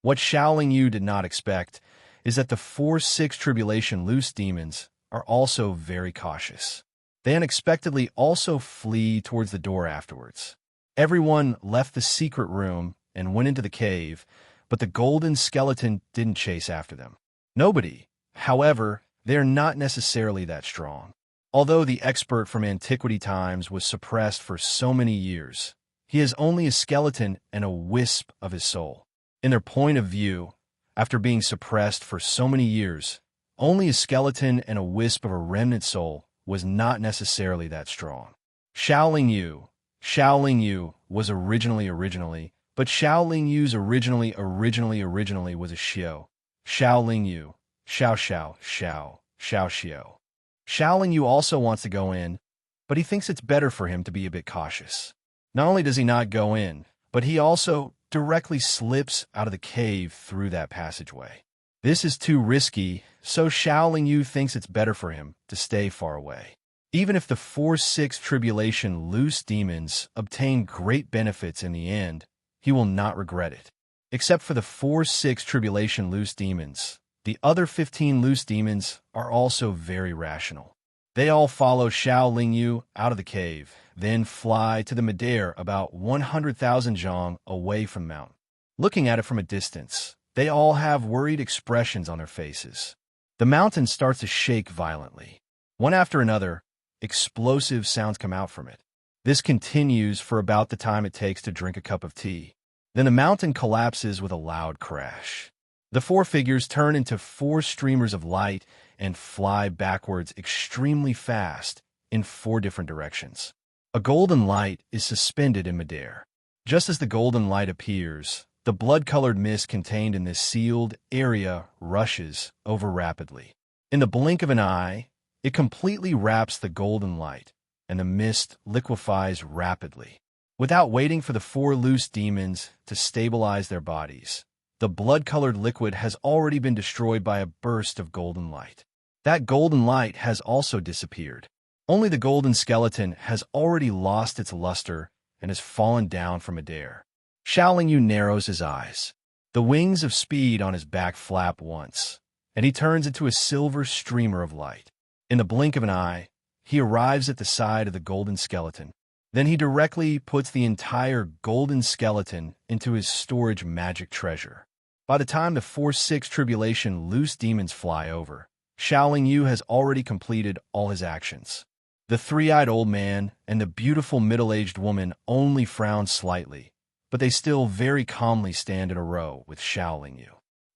What Shaolin Yu did not expect is that the 4-6 tribulation loose demons are also very cautious. They unexpectedly also flee towards the door afterwards. Everyone left the secret room and went into the cave, but the golden skeleton didn't chase after them. Nobody. However, they are not necessarily that strong. Although the expert from antiquity times was suppressed for so many years, he is only a skeleton and a wisp of his soul. In their point of view, after being suppressed for so many years, only a skeleton and a wisp of a remnant soul was not necessarily that strong. Shaolin Yu was originally, but Shaolin Yu's originally was a Xiao. Shaolin Yu, Xiao. Shaolin Yu also wants to go in, but he thinks it's better for him to be a bit cautious. Not only does he not go in, but he also directly slips out of the cave through that passageway. This is too risky, so Shaolin Yu thinks it's better for him to stay far away. Even if the 4-6 tribulation loose demons obtain great benefits in the end, he will not regret it. Except for the 4-6 tribulation loose demons, the other 15 loose demons are also very rational. They all follow Shaolin Yu out of the cave, then fly to the midair about 100,000 zhang away from the mountain. Looking at it from a distance, they all have worried expressions on their faces. The mountain starts to shake violently. One after another, explosive sounds come out from it. This continues for about the time it takes to drink a cup of tea. Then the mountain collapses with a loud crash. The 4 figures turn into 4 streamers of light and fly backwards extremely fast in 4 different directions. A golden light is suspended in midair. Just as the golden light appears, The blood-colored mist contained in this sealed area rushes over rapidly. In the blink of an eye, it completely wraps the golden light, and the mist liquefies rapidly. Without waiting for the four loose demons to stabilize their bodies, the blood-colored liquid has already been destroyed by a burst of golden light. That golden light has also disappeared. Only the golden skeleton has already lost its luster and has fallen down from midair. Xiaoling Yu narrows his eyes. The wings of speed on his back flap once, and he turns into a silver streamer of light. In the blink of an eye, he arrives at the side of the golden skeleton. Then he directly puts the entire golden skeleton into his storage magic treasure. By the time the 4-6 tribulation loose demons fly over, Xiaoling Yu has already completed all his actions. The three-eyed old man and the beautiful middle-aged woman only frown slightly, but they still very calmly stand in a row with Xiaoling Yu.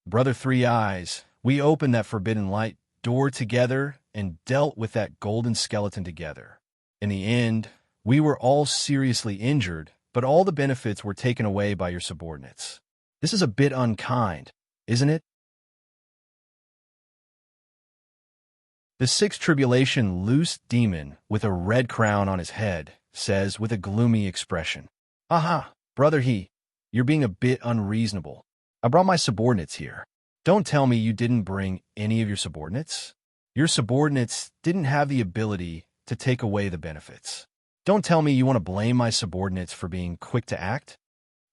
Brother Three Eyes, we opened that forbidden light door together and dealt with that golden skeleton together. In the end, we were all seriously injured, but all the benefits were taken away by your subordinates. This is a bit unkind, isn't it? The 6th tribulation loose demon with a red crown on his head says with a gloomy expression, "Aha, Brother you're being a bit unreasonable. I brought my subordinates here. Don't tell me you didn't bring any of your subordinates. Your subordinates didn't have the ability to take away the benefits. Don't tell me you want to blame my subordinates for being quick to act."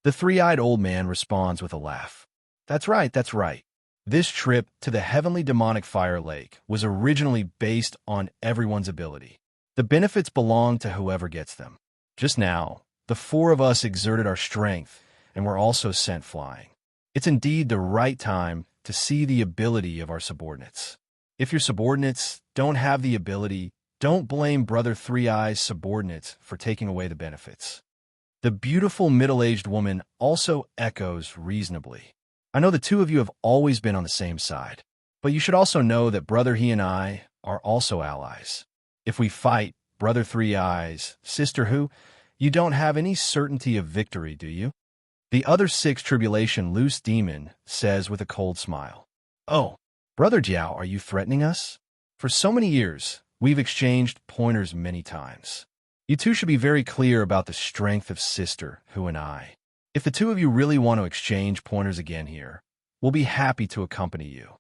The three-eyed old man responds with a laugh. That's right, that's right. This trip to the heavenly demonic fire lake was originally based on everyone's ability. The benefits belong to whoever gets them. Just now, the four of us exerted our strength and were also sent flying. It's indeed the right time to see the ability of our subordinates. If your subordinates don't have the ability, don't blame Brother Three Eyes' subordinates for taking away the benefits. The beautiful middle-aged woman also echoes reasonably. I know the two of you have always been on the same side, but you should also know that Brother He and I are also allies. If we fight, Brother Three Eyes, Sister Hu, you don't have any certainty of victory, do you? The other 6 tribulation loose demon says with a cold smile. Oh, Brother Jiao, are you threatening us? For so many years, we've exchanged pointers many times. You two should be very clear about the strength of Sister Hu and I. If the two of you really want to exchange pointers again here, we'll be happy to accompany you.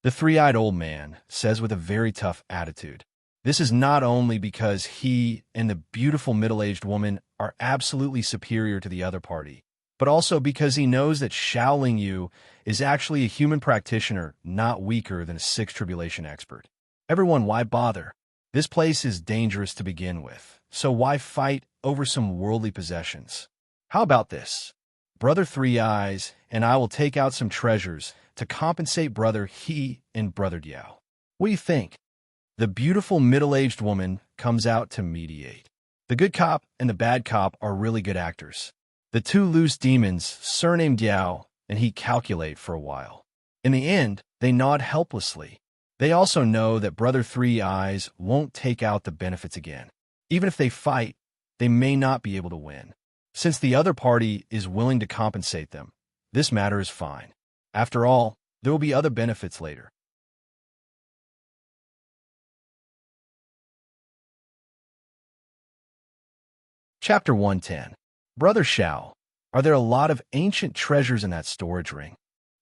The three-eyed old man says with a very tough attitude. This is not only because he and the beautiful middle-aged woman are absolutely superior to the other party, but also because he knows that Xiaoling Yu is actually a human practitioner not weaker than a 6th tribulation expert. Everyone, why bother? This place is dangerous to begin with, so why fight over some worldly possessions? How about this? Brother Three Eyes and I will take out some treasures to compensate Brother He and Brother Diao. What do you think? The beautiful middle-aged woman comes out to mediate. The good cop and the bad cop are really good actors. The two loose demons, surnamed Diao and He, calculate for a while. In the end, they nod helplessly. They also know that Brother Three Eyes won't take out the benefits again. Even if they fight, they may not be able to win. Since the other party is willing to compensate them, this matter is fine. After all, there will be other benefits later. Chapter 110. Brother Xiao, are there a lot of ancient treasures in that storage ring?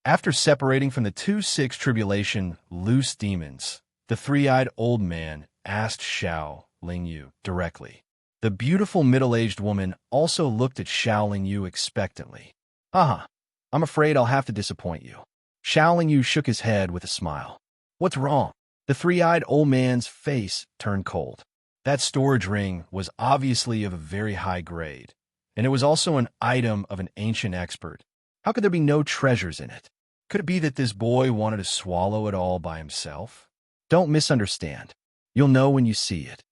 After separating from the 2-6 tribulation loose demons, the three-eyed old man asked Xiaoling Yu directly. The beautiful middle-aged woman also looked at Xiaoling Yu expectantly. I'm afraid I'll have to disappoint you. Xiaoling Yu shook his head with a smile. What's wrong? The three-eyed old man's face turned cold. That storage ring was obviously of a very high grade, and it was also an item of an ancient expert. How could there be no treasures in it? Could it be that this boy wanted to swallow it all by himself? Don't misunderstand. You'll know when you see it.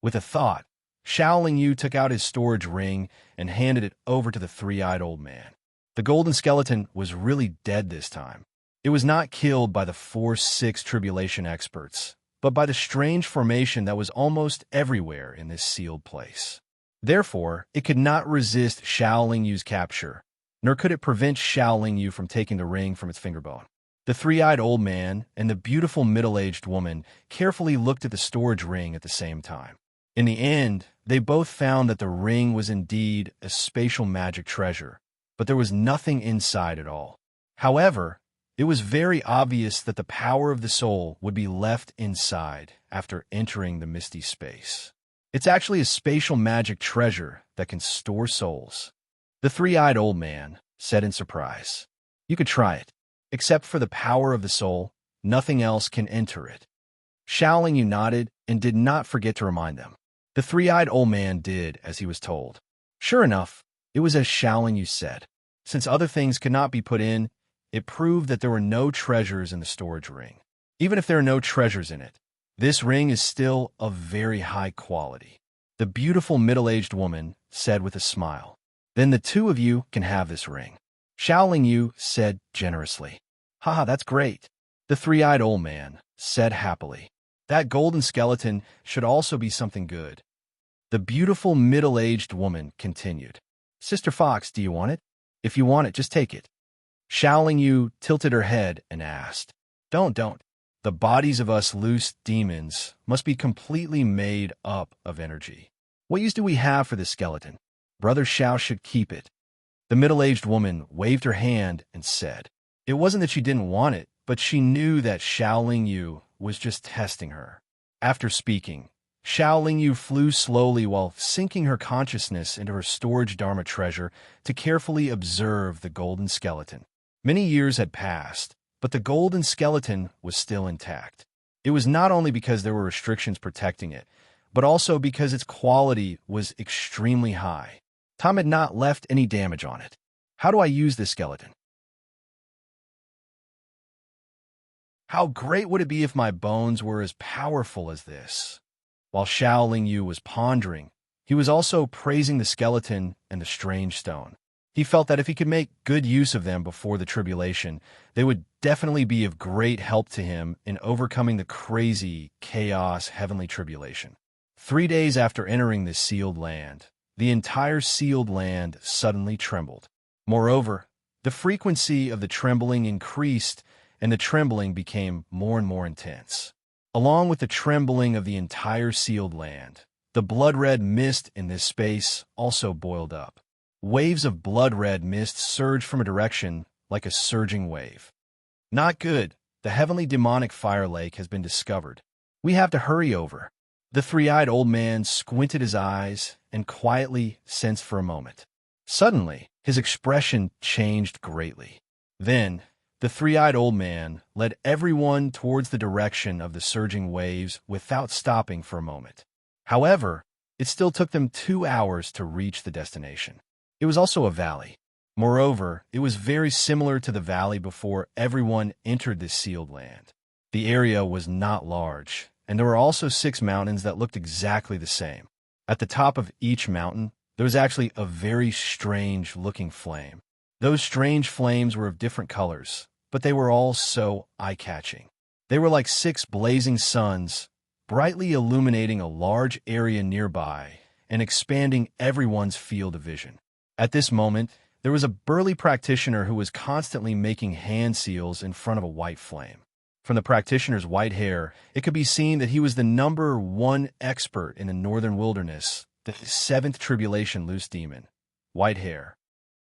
With a thought, Xiaoling Yu took out his storage ring and handed it over to the three-eyed old man. The golden skeleton was really dead this time. It was not killed by the 4-6 tribulation experts, but by the strange formation that was almost everywhere in this sealed place. Therefore, it could not resist Xiaoling Yu's capture, nor could it prevent Xiao Yu from taking the ring from its fingerbone. The three-eyed old man and the beautiful middle-aged woman carefully looked at the storage ring at the same time. In the end, they both found that the ring was indeed a spatial magic treasure, but there was nothing inside at all. However, it was very obvious that the power of the soul would be left inside after entering the misty space. It's actually a spatial magic treasure that can store souls. The three-eyed old man said in surprise. You could try it. Except for the power of the soul, nothing else can enter it. Xiao Yu nodded and did not forget to remind them. The three-eyed old man did as he was told. Sure enough, it was as Xiao Yu said. Since other things could not be put in, it proved that there were no treasures in the storage ring. Even if there are no treasures in it, this ring is still of very high quality. The beautiful middle-aged woman said with a smile. Then the two of you can have this ring. Xiao Yu said generously. Haha, that's great. The three-eyed old man said happily. That golden skeleton should also be something good. The beautiful middle-aged woman continued. Sister Fox, do you want it? If you want it, just take it. Xiao Yu tilted her head and asked. Don't. The bodies of us loose demons must be completely made up of energy. What use do we have for this skeleton? Brother Xiao should keep it. The middle-aged woman waved her hand and said. It wasn't that she didn't want it, but she knew that Xiao Yu was just testing her. After speaking, Xiao Yu flew slowly while sinking her consciousness into her storage Dharma treasure to carefully observe the golden skeleton. Many years had passed, but the golden skeleton was still intact. It was not only because there were restrictions protecting it, but also because its quality was extremely high. Tom had not left any damage on it. How do I use this skeleton? How great would it be if my bones were as powerful as this? While Xiao Yu was pondering, he was also praising the skeleton and the strange stone. He felt that if he could make good use of them before the tribulation, they would definitely be of great help to him in overcoming the crazy, chaos, heavenly tribulation. 3 days after entering the sealed land, the entire sealed land suddenly trembled. Moreover, the frequency of the trembling increased, and the trembling became more and more intense. Along with the trembling of the entire sealed land, the blood-red mist in this space also boiled up. Waves of blood-red mist surged from a direction like a surging wave. Not good. The heavenly demonic fire lake has been discovered. We have to hurry over. The three-eyed old man squinted his eyes and quietly sensed for a moment. Suddenly, his expression changed greatly. Then, the three-eyed old man led everyone towards the direction of the surging waves without stopping for a moment. However, it still took them 2 hours to reach the destination. It was also a valley. Moreover, it was very similar to the valley before everyone entered this sealed land. The area was not large, and there were also 6 mountains that looked exactly the same. At the top of each mountain, there was actually a very strange-looking flame. Those strange flames were of different colors, but they were all so eye-catching. They were like 6 blazing suns, brightly illuminating a large area nearby and expanding everyone's field of vision. At this moment, there was a burly practitioner who was constantly making hand seals in front of a white flame. From the practitioner's white hair, it could be seen that he was the #1 expert in the northern wilderness, the 7th tribulation loose demon. White hair.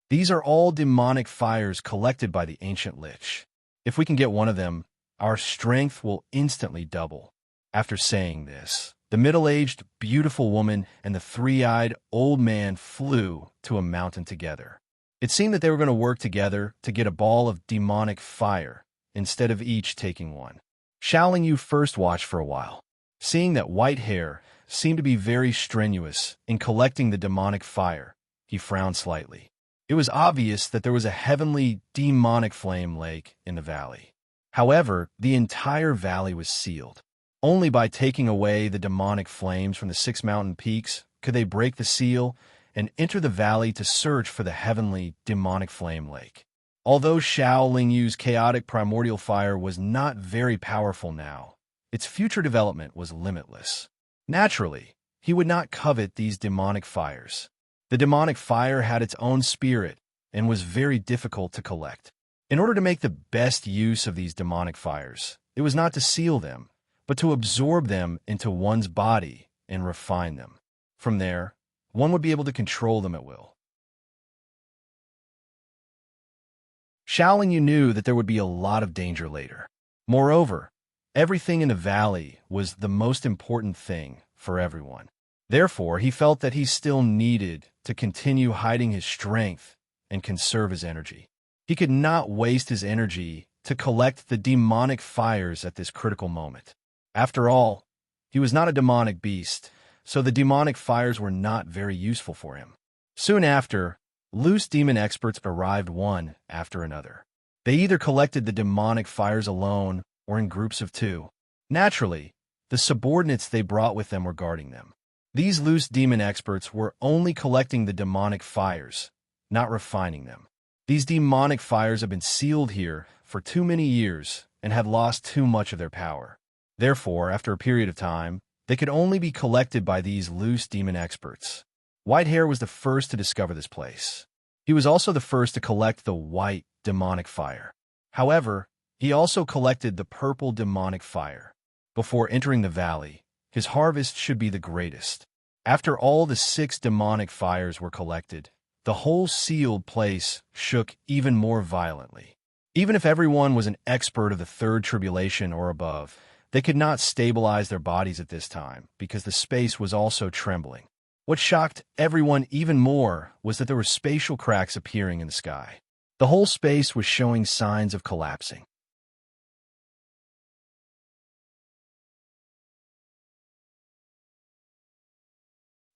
These are all demonic fires collected by the ancient lich. If we can get one of them, our strength will instantly double. After saying this, the middle-aged, beautiful woman and the three-eyed old man flew to a mountain together. It seemed that they were going to work together to get a ball of demonic fire, instead of each taking one. Xiao Yu first watched for a while. Seeing that white hair seemed to be very strenuous in collecting the demonic fire, he frowned slightly. It was obvious that there was a heavenly demonic flame lake in the valley. However, the entire valley was sealed. Only by taking away the demonic flames from the 6 mountain peaks could they break the seal and enter the valley to search for the heavenly demonic flame lake. Although Xiao Yu's chaotic primordial fire was not very powerful now, its future development was limitless. Naturally, he would not covet these demonic fires. The demonic fire had its own spirit, and was very difficult to collect. In order to make the best use of these demonic fires, it was not to seal them, but to absorb them into one's body and refine them. From there, one would be able to control them at will. Xiao Yu knew that there would be a lot of danger later. Moreover, everything in the valley was the most important thing for everyone. Therefore, he felt that he still needed to continue hiding his strength and conserve his energy. He could not waste his energy to collect the demonic fires at this critical moment. After all, he was not a demonic beast, so the demonic fires were not very useful for him. Soon after, loose demon experts arrived one after another. They either collected the demonic fires alone or in groups of two. Naturally, the subordinates they brought with them were guarding them. These loose demon experts were only collecting the demonic fires, not refining them. These demonic fires have been sealed here for too many years and had lost too much of their power. Therefore, after a period of time, they could only be collected by these loose demon experts. Whitehair was the first to discover this place. He was also the first to collect the white demonic fire. However, he also collected the purple demonic fire. Before entering the valley, his harvest should be the greatest. After all the 6 demonic fires were collected, the whole sealed place shook even more violently. Even if everyone was an expert of the 3rd tribulation or above, they could not stabilize their bodies at this time because the space was also trembling. What shocked everyone even more was that there were spatial cracks appearing in the sky. The whole space was showing signs of collapsing.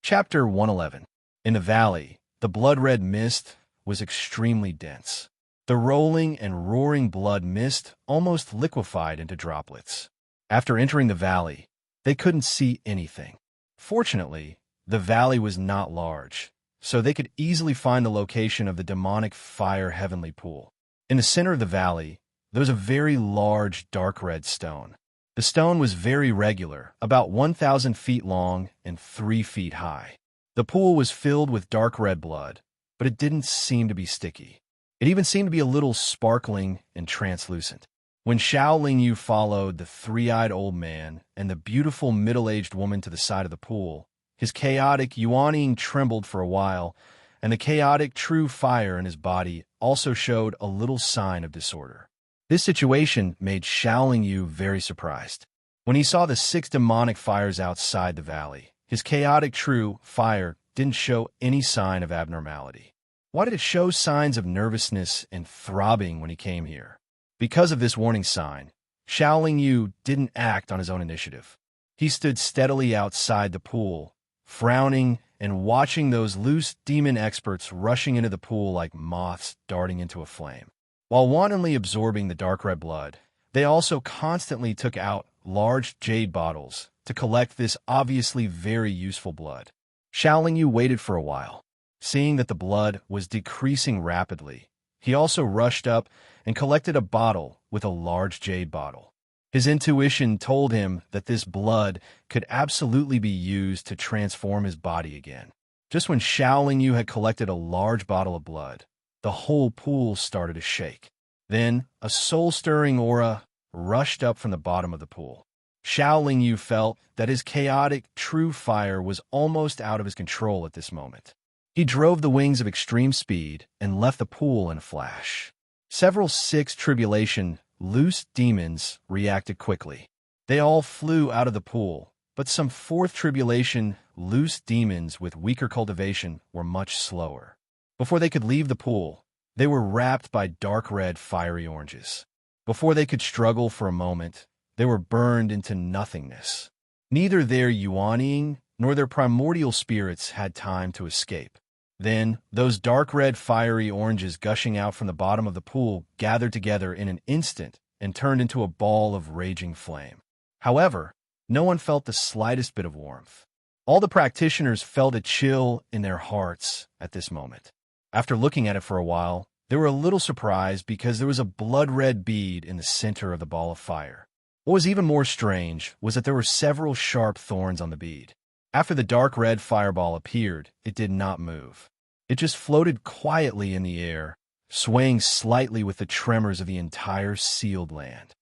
Chapter 111. In the valley, the blood-red mist was extremely dense. The rolling and roaring blood mist almost liquefied into droplets. After entering the valley, they couldn't see anything. Fortunately, the valley was not large, so they could easily find the location of the demonic fire heavenly pool. In the center of the valley, there was a very large dark red stone. The stone was very regular, about 1,000 feet long and 3 feet high. The pool was filled with dark red blood, but it didn't seem to be sticky. It even seemed to be a little sparkling and translucent. When Xiao Yu followed the 3-eyed old man and the beautiful middle-aged woman to the side of the pool, his chaotic yuaning trembled for a while, and the chaotic true fire in his body also showed a little sign of disorder. This situation made Xiao Yu very surprised. When he saw the 6 demonic fires outside the valley, his chaotic true fire didn't show any sign of abnormality. Why did it show signs of nervousness and throbbing when he came here? Because of this warning sign, Xiao Yu didn't act on his own initiative. He stood steadily outside the pool, frowning and watching those loose demon experts rushing into the pool like moths darting into a flame. While wantonly absorbing the dark red blood, they also constantly took out large jade bottles to collect this obviously very useful blood. Xiao Yu waited for a while. Seeing that the blood was decreasing rapidly, he also rushed up and collected a bottle with a large jade bottle. His intuition told him that this blood could absolutely be used to transform his body again. Just when Xiao Yu had collected a large bottle of blood, the whole pool started to shake. Then, a soul-stirring aura rushed up from the bottom of the pool. Xiao Yu felt that his chaotic true fire was almost out of his control at this moment. He drove the wings of extreme speed and left the pool in a flash. Several 6 tribulation loose demons reacted quickly. They all flew out of the pool, but some 4th tribulation loose demons with weaker cultivation were much slower. Before they could leave the pool, they were wrapped by dark red fiery oranges. Before they could struggle for a moment, they were burned into nothingness. Neither their yuaning nor their primordial spirits had time to escape. Then, those dark red fiery oranges gushing out from the bottom of the pool gathered together in an instant and turned into a ball of raging flame. However, no one felt the slightest bit of warmth. All the practitioners felt a chill in their hearts at this moment. After looking at it for a while, they were a little surprised because there was a blood-red bead in the center of the ball of fire. What was even more strange was that there were several sharp thorns on the bead. After the dark red fireball appeared, it did not move. It just floated quietly in the air, swaying slightly with the tremors of the entire sealed land.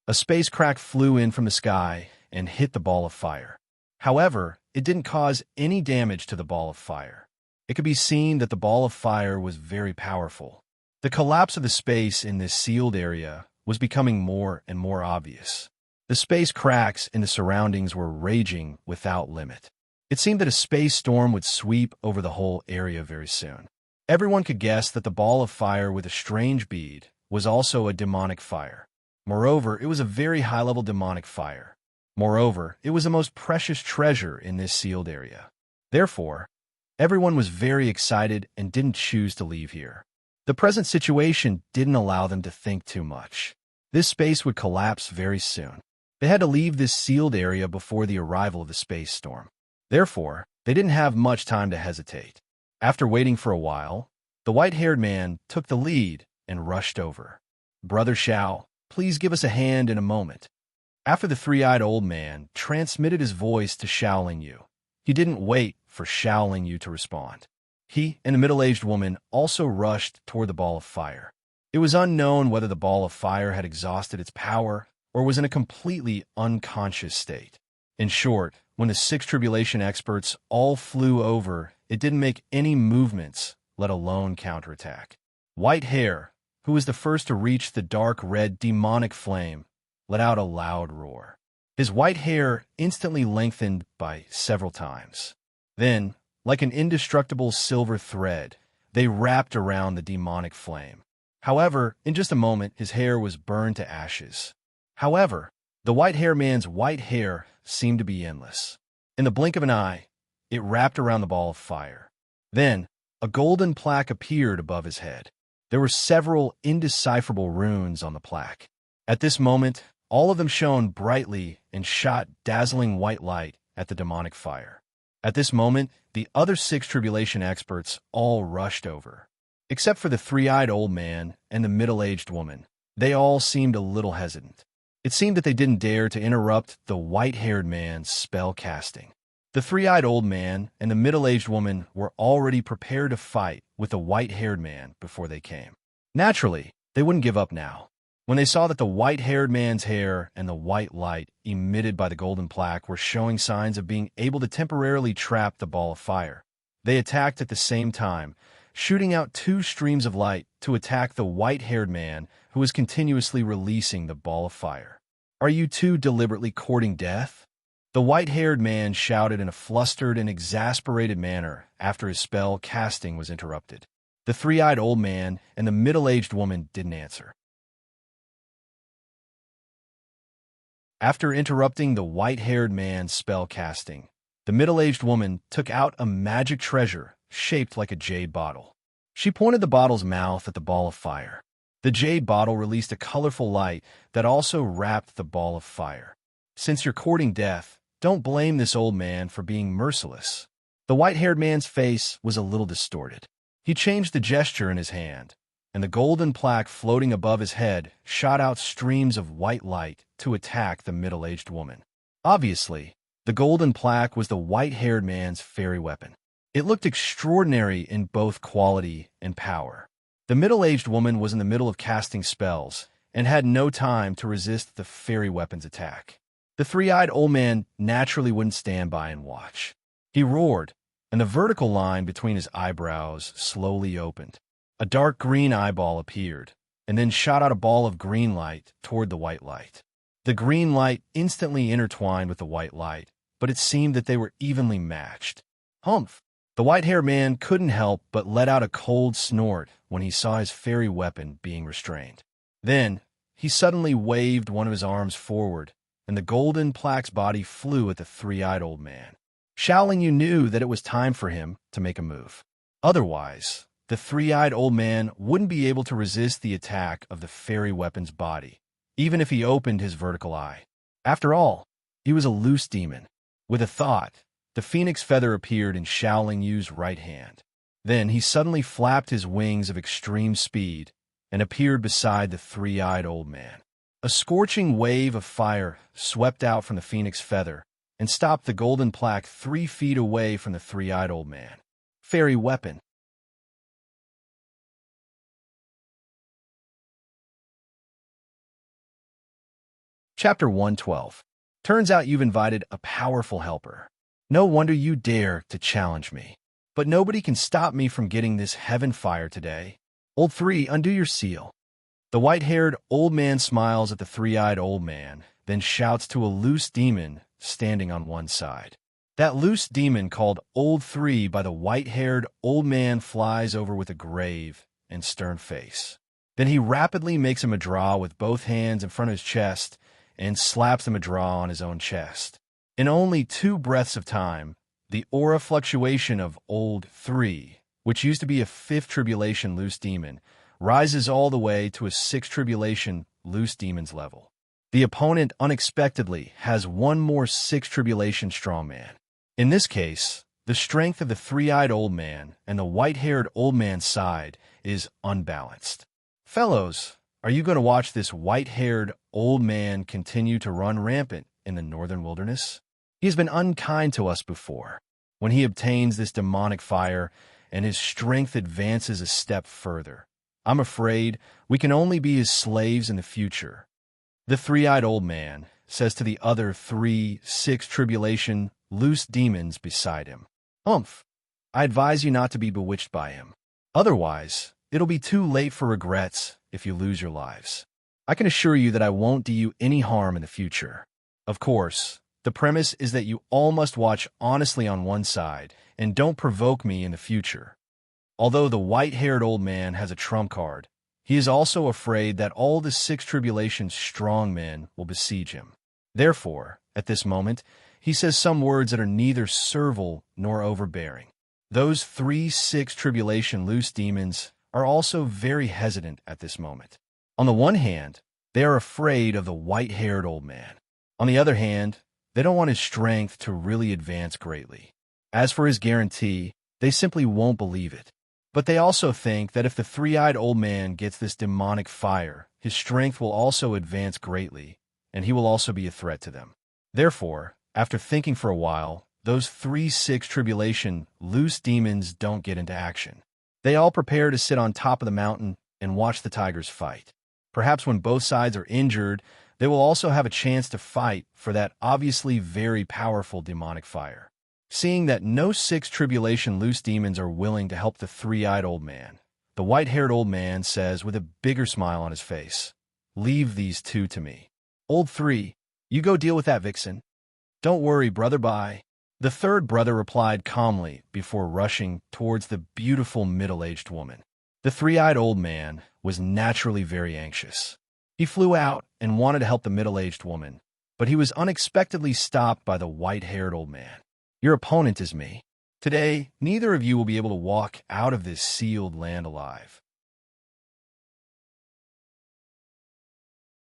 A space crack flew in from the sky and hit the ball of fire. However, it didn't cause any damage to the ball of fire. It could be seen that the ball of fire was very powerful. The collapse of the space in this sealed area was becoming more and more obvious. The space cracks in the surroundings were raging without limit. It seemed that a space storm would sweep over the whole area very soon. Everyone could guess that the ball of fire with a strange bead was also a demonic fire. Moreover, it was a very high-level demonic fire. Moreover, it was the most precious treasure in this sealed area. Therefore, everyone was very excited and didn't choose to leave here. The present situation didn't allow them to think too much. This space would collapse very soon. They had to leave this sealed area before the arrival of the space storm. Therefore, they didn't have much time to hesitate. After waiting for a while, the white-haired man took the lead and rushed over. "Brother Shao, please give us a hand in a moment." After the three-eyed old man transmitted his voice to Shaolin Yu, he didn't wait for Shaolin Yu to respond. He and the middle-aged woman also rushed toward the ball of fire. It was unknown whether the ball of fire had exhausted its power or was in a completely unconscious state. In short, when the six tribulation experts all flew over, it didn't make any movements, let alone counterattack. White Hair, who was the first to reach the dark red demonic flame, let out a loud roar. His white hair instantly lengthened by several times. Then, like an indestructible silver thread, they wrapped around the demonic flame. However, in just a moment, his hair was burned to ashes. However, the white-haired man's white hair seemed to be endless. In the blink of an eye, it wrapped around the ball of fire. Then, a golden plaque appeared above his head. There were several indecipherable runes on the plaque. At this moment, all of them shone brightly and shot dazzling white light at the demonic fire. At this moment, the other six tribulation experts all rushed over. Except for the three-eyed old man and the middle-aged woman, they all seemed a little hesitant. It seemed that they didn't dare to interrupt the white-haired man's spell casting. The three-eyed old man and the middle-aged woman were already prepared to fight with the white-haired man before they came. Naturally, they wouldn't give up now. When they saw that the white-haired man's hair and the white light emitted by the golden plaque were showing signs of being able to temporarily trap the ball of fire, they attacked at the same time, shooting out two streams of light to attack the white-haired man who was continuously releasing the ball of fire. "Are you two deliberately courting death?" The white-haired man shouted in a flustered and exasperated manner after his spell casting was interrupted. The three-eyed old man and the middle-aged woman didn't answer. After interrupting the white-haired man's spell casting, the middle-aged woman took out a magic treasure shaped like a jade bottle. She pointed the bottle's mouth at the ball of fire. The jade bottle released a colorful light that also wrapped the ball of fire. "Since you're courting death, don't blame this old man for being merciless." The white-haired man's face was a little distorted. He changed the gesture in his hand, and the golden plaque floating above his head shot out streams of white light to attack the middle-aged woman. Obviously, the golden plaque was the white-haired man's fairy weapon. It looked extraordinary in both quality and power. The middle-aged woman was in the middle of casting spells and had no time to resist the fairy weapon's attack. The three-eyed old man naturally wouldn't stand by and watch. He roared, and the vertical line between his eyebrows slowly opened. A dark green eyeball appeared, and then shot out a ball of green light toward the white light. The green light instantly intertwined with the white light, but it seemed that they were evenly matched. Humph! The white-haired man couldn't help but let out a cold snort when he saw his fairy weapon being restrained. Then, he suddenly waved one of his arms forward, and the golden plaque's body flew at the three-eyed old man. Shaolin Yu knew that it was time for him to make a move. Otherwise, the three-eyed old man wouldn't be able to resist the attack of the fairy weapon's body, even if he opened his vertical eye. After all, he was a loose demon. With a thought, the phoenix feather appeared in Shaolin Yu's right hand. Then he suddenly flapped his wings of extreme speed and appeared beside the three-eyed old man. A scorching wave of fire swept out from the phoenix feather and stopped the golden plaque 3 feet away from the three-eyed old man. Fairy weapon. Chapter 112. Turns out you've invited a powerful helper. No wonder you dare to challenge me. But nobody can stop me from getting this heaven fire today. Old 3, undo your seal. The white-haired old man smiles at the three-eyed old man, then shouts to a loose demon standing on one side. That loose demon, called Old 3 by the white-haired old man, flies over with a grave and stern face. Then he rapidly makes him a draw with both hands in front of his chest and slaps him a draw on his own chest. In only 2 breaths of time, the aura fluctuation of Old 3, which used to be a 5th tribulation loose demon, rises all the way to a 6th tribulation loose demon's level. The opponent unexpectedly has one more 6th tribulation strongman. In this case, the strength of the three-eyed old man and the white-haired old man's side is unbalanced. Fellows, are you going to watch this white-haired old man continue to run rampant in the northern wilderness? He has been unkind to us before. When he obtains this demonic fire and his strength advances a step further, I'm afraid we can only be his slaves in the future. The three-eyed old man says to the other 3 6th tribulation loose demons beside him, I advise you not to be bewitched by him. Otherwise, it'll be too late for regrets if you lose your lives. I can assure you that I won't do you any harm in the future. Of course, the premise is that you all must watch honestly on one side and don't provoke me in the future. Although the white-haired old man has a trump card, he is also afraid that all the 6 tribulation strong men will besiege him. Therefore, at this moment, he says some words that are neither servile nor overbearing. Those 3 6 tribulation loose demons are also very hesitant at this moment. On the one hand, they are afraid of the white-haired old man. On the other hand, they don't want his strength to really advance greatly. As for his guarantee, they simply won't believe it. But they also think that if the three-eyed old man gets this demonic fire, his strength will also advance greatly, and he will also be a threat to them. Therefore, after thinking for a while, those 3 6 tribulation loose demons don't get into action. They all prepare to sit on top of the mountain and watch the tigers fight. Perhaps when both sides are injured, they will also have a chance to fight for that obviously very powerful demonic fire. Seeing that no 6 tribulation loose demons are willing to help the three-eyed old man, the white-haired old man says with a bigger smile on his face, "Leave these 2 to me. Old 3, you go deal with that vixen." "Don't worry, brother, bye." The third brother replied calmly before rushing towards the beautiful middle-aged woman. The three-eyed old man was naturally very anxious. He flew out and wanted to help the middle-aged woman, but he was unexpectedly stopped by the white-haired old man. "Your opponent is me. Today, neither of you will be able to walk out of this sealed land alive."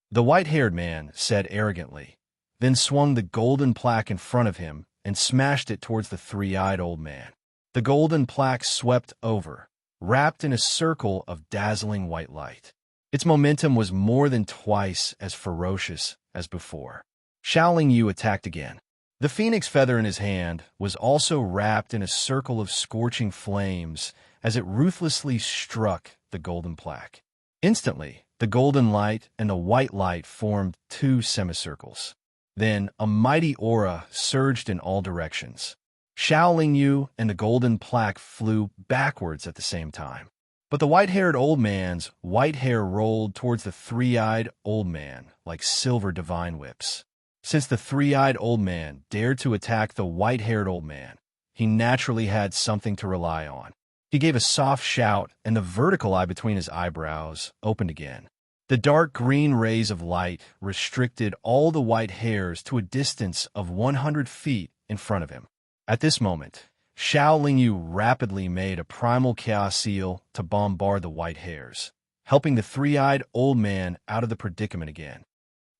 The white-haired man said arrogantly, then swung the golden plaque in front of him and smashed it towards the three-eyed old man. The golden plaque swept over, wrapped in a circle of dazzling white light. Its momentum was more than twice as ferocious as before. Shaoling Yu attacked again. The phoenix feather in his hand was also wrapped in a circle of scorching flames as it ruthlessly struck the golden plaque. Instantly, the golden light and the white light formed 2 semicircles. Then a mighty aura surged in all directions. Shaoling Yu and the golden plaque flew backwards at the same time. But the white-haired old man's white hair rolled towards the three-eyed old man like silver divine whips. Since the three-eyed old man dared to attack the white-haired old man, he naturally had something to rely on. He gave a soft shout, and the vertical eye between his eyebrows opened again. The dark green rays of light restricted all the white hairs to a distance of 100 feet in front of him. At this moment, Shaoling Yu rapidly made a primal chaos seal to bombard the white hairs, helping the three-eyed old man out of the predicament again.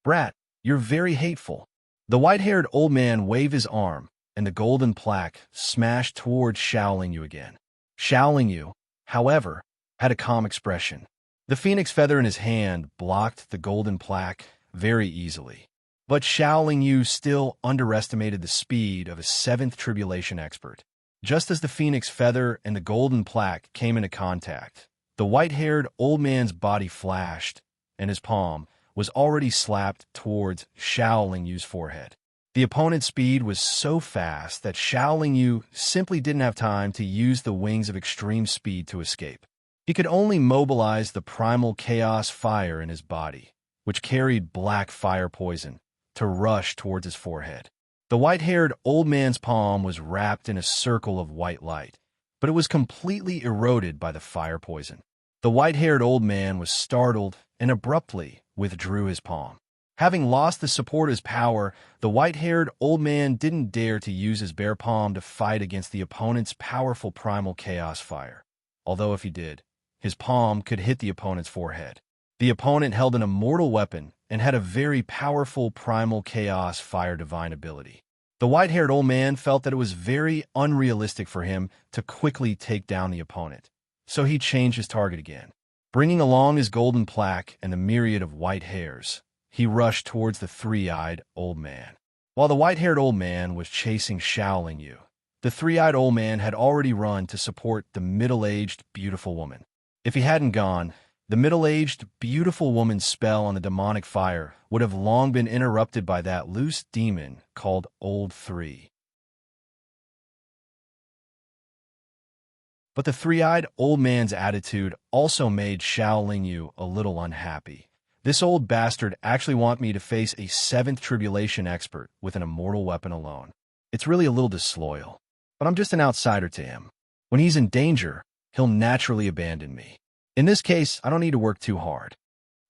"Brat, you're very hateful." The white-haired old man waved his arm, and the golden plaque smashed towards Shaoling Yu again. Shaoling Yu, however, had a calm expression. The phoenix feather in his hand blocked the golden plaque very easily. But Shaolin Yu still underestimated the speed of a seventh tribulation expert. Just as the phoenix feather and the golden plaque came into contact, the white-haired old man's body flashed, and his palm was already slapped towards Shaolin Yu's forehead. The opponent's speed was so fast that Shaolin Yu simply didn't have time to use the wings of extreme speed to escape. He could only mobilize the primal chaos fire in his body, which carried black fire poison, to rush towards his forehead. The white-haired old man's palm was wrapped in a circle of white light, but it was completely eroded by the fire poison. The white-haired old man was startled and abruptly withdrew his palm. Having lost the support of his power, the white-haired old man didn't dare to use his bare palm to fight against the opponent's powerful primal chaos fire. Although if he did, his palm could hit the opponent's forehead. The opponent held an immortal weapon and had a very powerful primal chaos fire divine ability. The white-haired old man felt that it was very unrealistic for him to quickly take down the opponent, so he changed his target again. Bringing along his golden plaque and the myriad of white hairs, he rushed towards the three-eyed old man. While the white-haired old man was chasing Shaolin Yu, the three-eyed old man had already run to support the middle-aged, beautiful woman. If he hadn't gone, the middle-aged, beautiful woman's spell on the demonic fire would have long been interrupted by that loose demon called Old Three. But the three-eyed old man's attitude also made Shaolin Yu a little unhappy. This old bastard actually wanted me to face a seventh tribulation expert with an immortal weapon alone. It's really a little disloyal, but I'm just an outsider to him. When he's in danger, he'll naturally abandon me. In this case, I don't need to work too hard.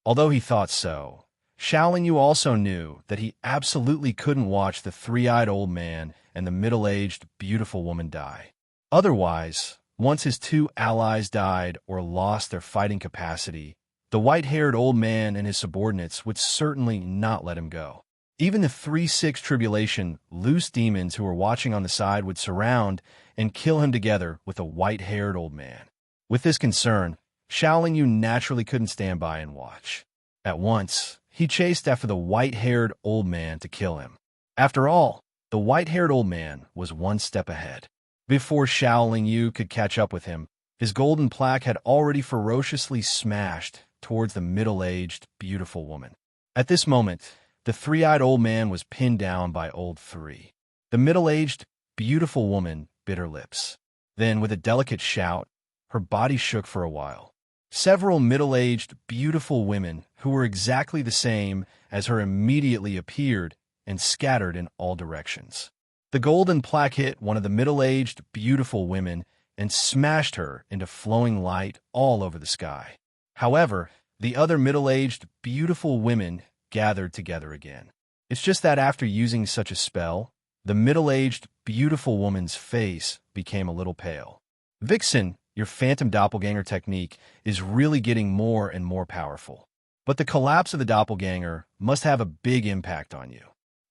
Although he thought so, Shaolin Yu also knew that he absolutely couldn't watch the three-eyed old man and the middle-aged, beautiful woman die. Otherwise, once his two allies died or lost their fighting capacity, the white-haired old man and his subordinates would certainly not let him go. Even the 3-6 tribulation loose demons who were watching on the side would surround and kill him together with a white-haired old man. With this concern, Shaolin Yu naturally couldn't stand by and watch. At once, he chased after the white-haired old man to kill him. After all, the white-haired old man was one step ahead. Before Shaolin Yu could catch up with him, his golden plaque had already ferociously smashed towards the middle-aged, beautiful woman. At this moment, the three-eyed old man was pinned down by Old Three. The middle-aged, beautiful woman bit her lips. Then, with a delicate shout, her body shook for a while. Several middle-aged, beautiful women who were exactly the same as her immediately appeared and scattered in all directions. The golden plaque hit one of the middle-aged, beautiful women and smashed her into flowing light all over the sky. However, the other middle-aged, beautiful women gathered together again. It's just that after using such a spell, the middle-aged, beautiful woman's face became a little pale. Vixen, your phantom doppelganger technique is really getting more and more powerful. But the collapse of the doppelganger must have a big impact on you.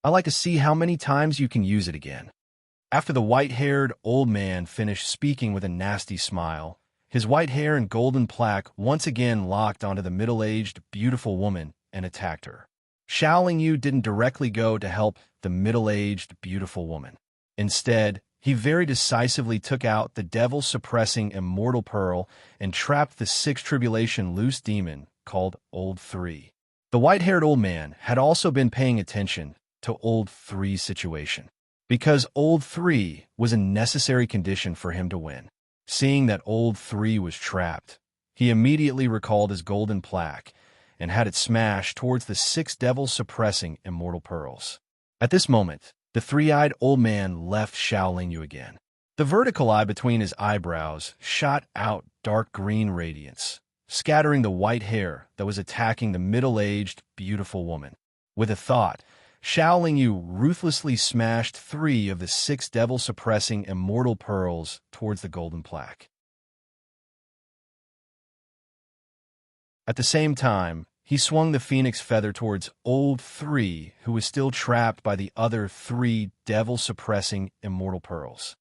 I'd like to see how many times you can use it again. After the white-haired old man finished speaking with a nasty smile, his white hair and golden plaque once again locked onto the middle-aged, beautiful woman and attacked her. Shaolin Yu didn't directly go to help the middle-aged, beautiful woman. Instead, he very decisively took out the devil-suppressing immortal pearl and trapped the sixth tribulation loose demon called Old Three. The white-haired old man had also been paying attention to Old Three's situation, because Old Three was a necessary condition for him to win. Seeing that Old Three was trapped, he immediately recalled his golden plaque and had it smashed towards the six devil-suppressing immortal pearls. At this moment, the three-eyed old man left Shaolin Yu again. The vertical eye between his eyebrows shot out dark green radiance, scattering the white hair that was attacking the middle-aged, beautiful woman. With a thought, Shaolin Yu ruthlessly smashed 3 of the 6 devil-suppressing immortal pearls towards the golden plaque. At the same time, he swung the phoenix feather towards Old Three, who was still trapped by the other 3 devil-suppressing immortal pearls.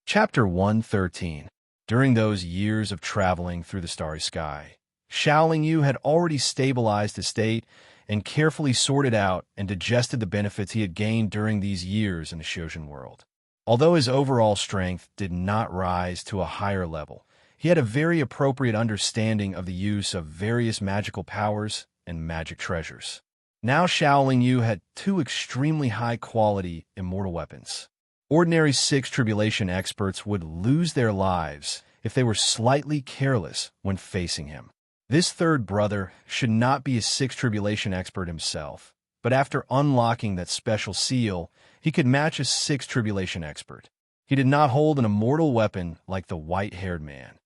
Chapter 113. During those years of traveling through the starry sky, Xiaoling Yu had already stabilized his state and carefully sorted out and digested the benefits he had gained during these years in the Xiuzhen world. Although his overall strength did not rise to a higher level, he had a very appropriate understanding of the use of various magical powers and magic treasures. Now Xiaoling Yu had two extremely high-quality immortal weapons. Ordinary Six Tribulation experts would lose their lives if they were slightly careless when facing him. This third brother should not be a Six Tribulation expert himself, but after unlocking that special seal, he could match a Six Tribulation expert. He did not hold an immortal weapon like the white-haired man,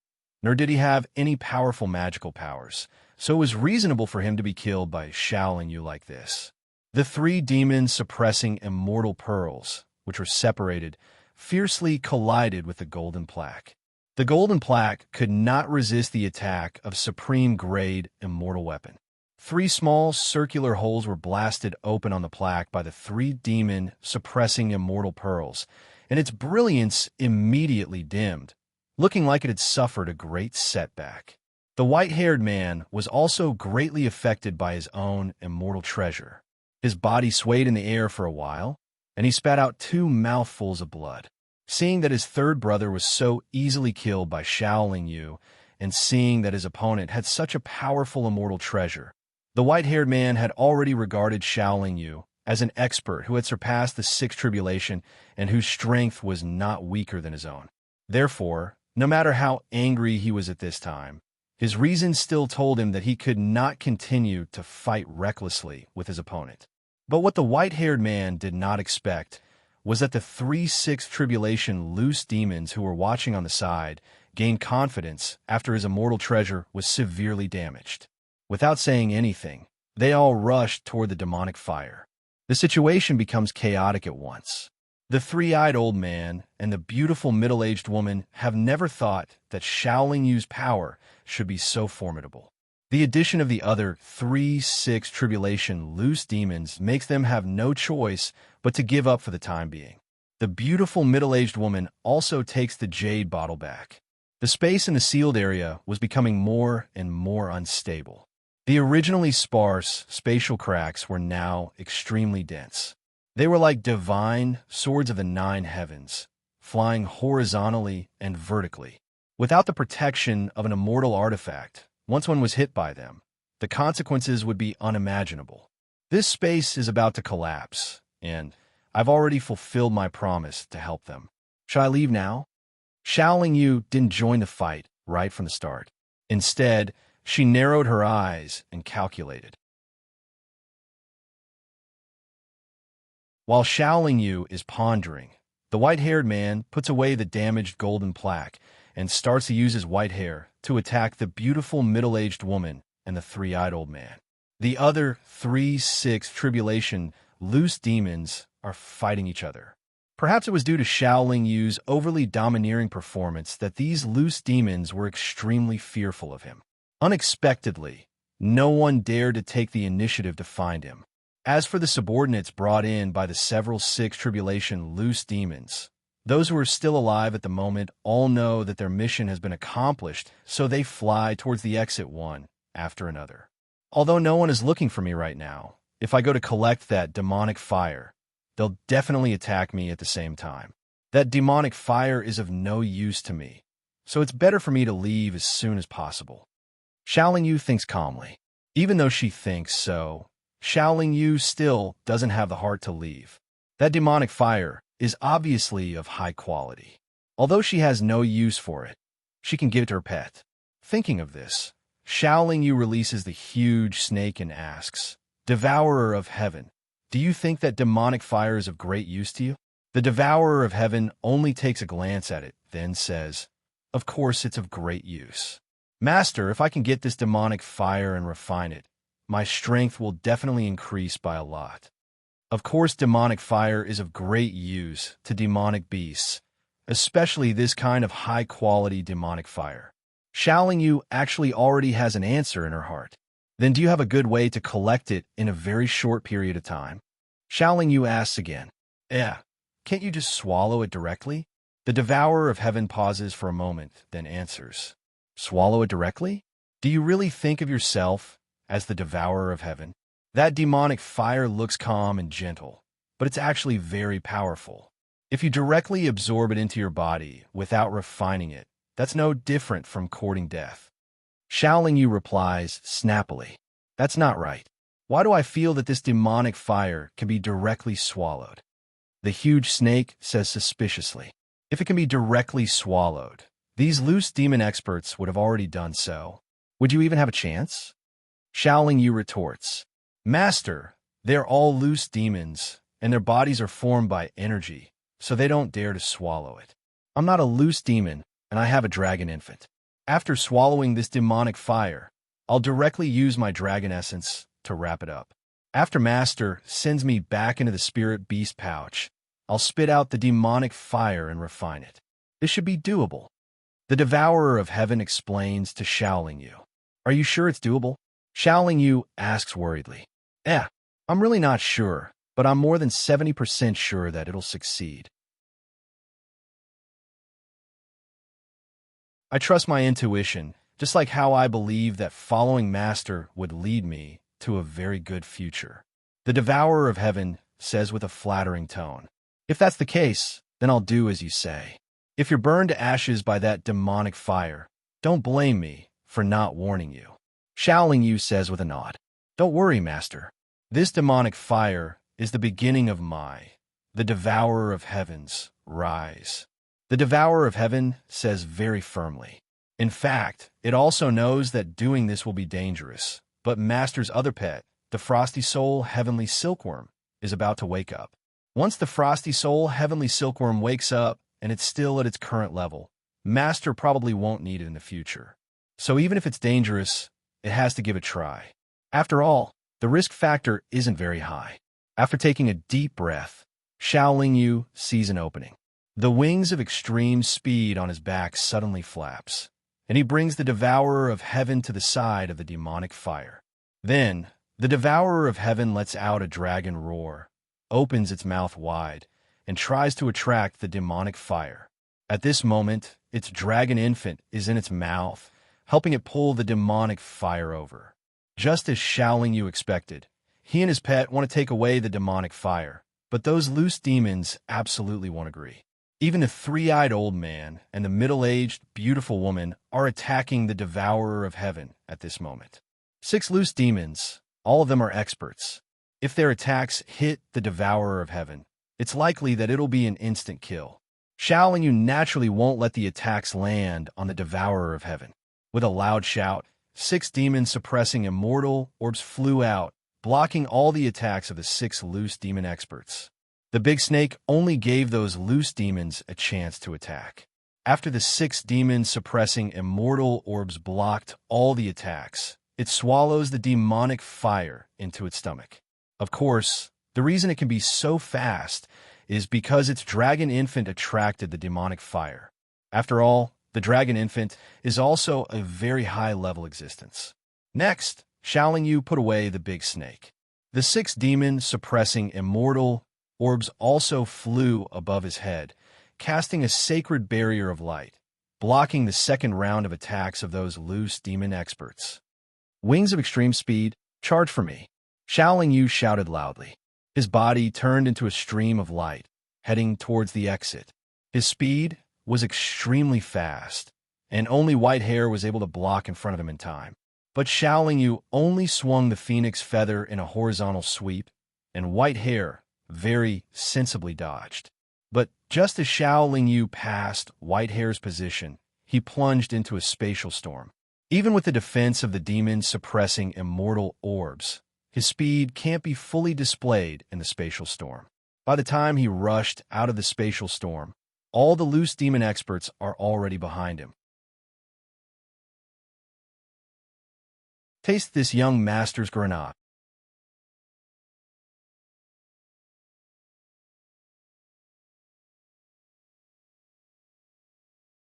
nor did he have any powerful magical powers, so it was reasonable for him to be killed by Xiaoling Yu like this. The three demons suppressing immortal pearls, which were separated, fiercely collided with the golden plaque. The golden plaque could not resist the attack of supreme-grade immortal weapon. Three small circular holes were blasted open on the plaque by the three demon suppressing immortal pearls, and its brilliance immediately dimmed, looking like it had suffered a great setback. The white-haired man was also greatly affected by his own immortal treasure. His body swayed in the air for a while, and he spat out 2 mouthfuls of blood. Seeing that his third brother was so easily killed by Xiaoling Yu, and seeing that his opponent had such a powerful immortal treasure, the white-haired man had already regarded Xiaoling Yu as an expert who had surpassed the Sixth Tribulation and whose strength was not weaker than his own. Therefore, no matter how angry he was at this time, his reason still told him that he could not continue to fight recklessly with his opponent. But what the white-haired man did not expect was that the 3 Sixth Tribulation loose demons who were watching on the side gained confidence after his immortal treasure was severely damaged. Without saying anything, they all rushed toward the demonic fire. The situation becomes chaotic at once. The three-eyed old man and the beautiful middle-aged woman have never thought that Xiaoling Yu's power should be so formidable. The addition of the other 3 Sixth Tribulation loose demons makes them have no choice but to give up for the time being. The beautiful middle-aged woman also takes the jade bottle back. The space in the sealed area was becoming more and more unstable. The originally sparse spatial cracks were now extremely dense. They were like divine swords of the 9 heavens, flying horizontally and vertically. Without the protection of an immortal artifact, once one was hit by them, the consequences would be unimaginable. This space is about to collapse, and I've already fulfilled my promise to help them. Shall I leave now? Xiaoling Yu didn't join the fight right from the start. Instead, she narrowed her eyes and calculated. While Xiaoling Yu is pondering, the white-haired man puts away the damaged golden plaque and starts to use his white hair to attack the beautiful middle-aged woman and the three-eyed old man. The other 3 Sixth Tribulation loose demons are fighting each other. Perhaps it was due to Xiaoling Yu's overly domineering performance that these loose demons were extremely fearful of him. Unexpectedly, no one dared to take the initiative to find him. As for the subordinates brought in by the several Sixth Tribulation loose demons, those who are still alive at the moment all know that their mission has been accomplished, so they fly towards the exit one after another. Although no one is looking for me right now, if I go to collect that demonic fire, they'll definitely attack me at the same time. That demonic fire is of no use to me, so it's better for me to leave as soon as possible. Xiaoling Yu thinks calmly. Even though she thinks so, Xiaoling Yu still doesn't have the heart to leave. That demonic fire is obviously of high quality. Although she has no use for it, she can give it to her pet. Thinking of this, Xiaoling Yu releases the huge snake and asks, "Devourer of Heaven, do you think that demonic fire is of great use to you?" The Devourer of Heaven only takes a glance at it, then says, "Of course it's of great use. Master, if I can get this demonic fire and refine it, my strength will definitely increase by a lot." Of course, demonic fire is of great use to demonic beasts, especially this kind of high-quality demonic fire. Xiaoling Yu actually already has an answer in her heart. Then do you have a good way to collect it in a very short period of time? Xiaoling Yu asks again. Can't you just swallow it directly? The devourer of heaven pauses for a moment, then answers. Swallow it directly? Do you really think of yourself as the devourer of heaven? That demonic fire looks calm and gentle, but it's actually very powerful. If you directly absorb it into your body without refining it, that's no different from courting death. Shaoling Yu replies snappily. That's not right. Why do I feel that this demonic fire can be directly swallowed? The huge snake says suspiciously. If it can be directly swallowed, these loose demon experts would have already done so. Would you even have a chance? Shaoling Yu retorts. Master, they're all loose demons, and their bodies are formed by energy, so they don't dare to swallow it. I'm not a loose demon, and I have a dragon infant. After swallowing this demonic fire, I'll directly use my dragon essence to wrap it up. After Master sends me back into the spirit beast pouch, I'll spit out the demonic fire and refine it. This should be doable. The devourer of heaven explains to Shaoling Yu. Are you sure it's doable? Shaoling Yu asks worriedly. I'm really not sure, but I'm more than 70% sure that it'll succeed. I trust my intuition, just like how I believe that following Master would lead me to a very good future. The devourer of heaven says with a flattering tone. If that's the case, then I'll do as you say. If you're burned to ashes by that demonic fire, don't blame me for not warning you. Shaoling Yu says with a nod. Don't worry, Master. This demonic fire is the beginning of the devourer of heaven's, rise. The devourer of heaven says very firmly. In fact, it also knows that doing this will be dangerous, but Master's other pet, the frosty soul heavenly silkworm, is about to wake up. Once the frosty soul heavenly silkworm wakes up and it's still at its current level, Master probably won't need it in the future. So even if it's dangerous, it has to give it a try. After all, the risk factor isn't very high. After taking a deep breath, Shaoling Yu sees an opening. The wings of extreme speed on his back suddenly flaps, and he brings the devourer of heaven to the side of the demonic fire. Then, the devourer of heaven lets out a dragon roar, opens its mouth wide, and tries to attract the demonic fire. At this moment, its dragon infant is in its mouth, helping it pull the demonic fire over. Just as Shaoling Yu expected, he and his pet want to take away the demonic fire, but those loose demons absolutely won't agree. Even the three-eyed old man and the middle-aged, beautiful woman are attacking the devourer of heaven at this moment. 6 loose demons, all of them are experts. If their attacks hit the devourer of heaven, it's likely that it'll be an instant kill. Shaoling Yu naturally won't let the attacks land on the devourer of heaven. With a loud shout, 6 demons suppressing immortal orbs flew out, blocking all the attacks of the 6 loose demon experts. The big snake only gave those loose demons a chance to attack. After the 6 demons suppressing immortal orbs blocked all the attacks, it swallows the demonic fire into its stomach. Of course, the reason it can be so fast is because its dragon infant attracted the demonic fire. After all, the dragon infant is also a very high-level existence. Next, Shaoling Yu put away the big snake. The 6 demons suppressing immortal orbs also flew above his head, casting a sacred barrier of light, blocking the second round of attacks of those loose demon experts. Wings of extreme speed, charge for me. Shaoling Yu shouted loudly. His body turned into a stream of light, heading towards the exit. His speed was extremely fast, and only white hair was able to block in front of him in time. But Shaoling Yu only swung the phoenix feather in a horizontal sweep, and white hair very sensibly dodged. But just as Shaoling Yu passed white hair's position, he plunged into a spatial storm. Even with the defense of the demons suppressing immortal orbs, his speed can't be fully displayed in the spatial storm. By the time he rushed out of the spatial storm, all the loose demon experts are already behind him. Taste this young master's grenade.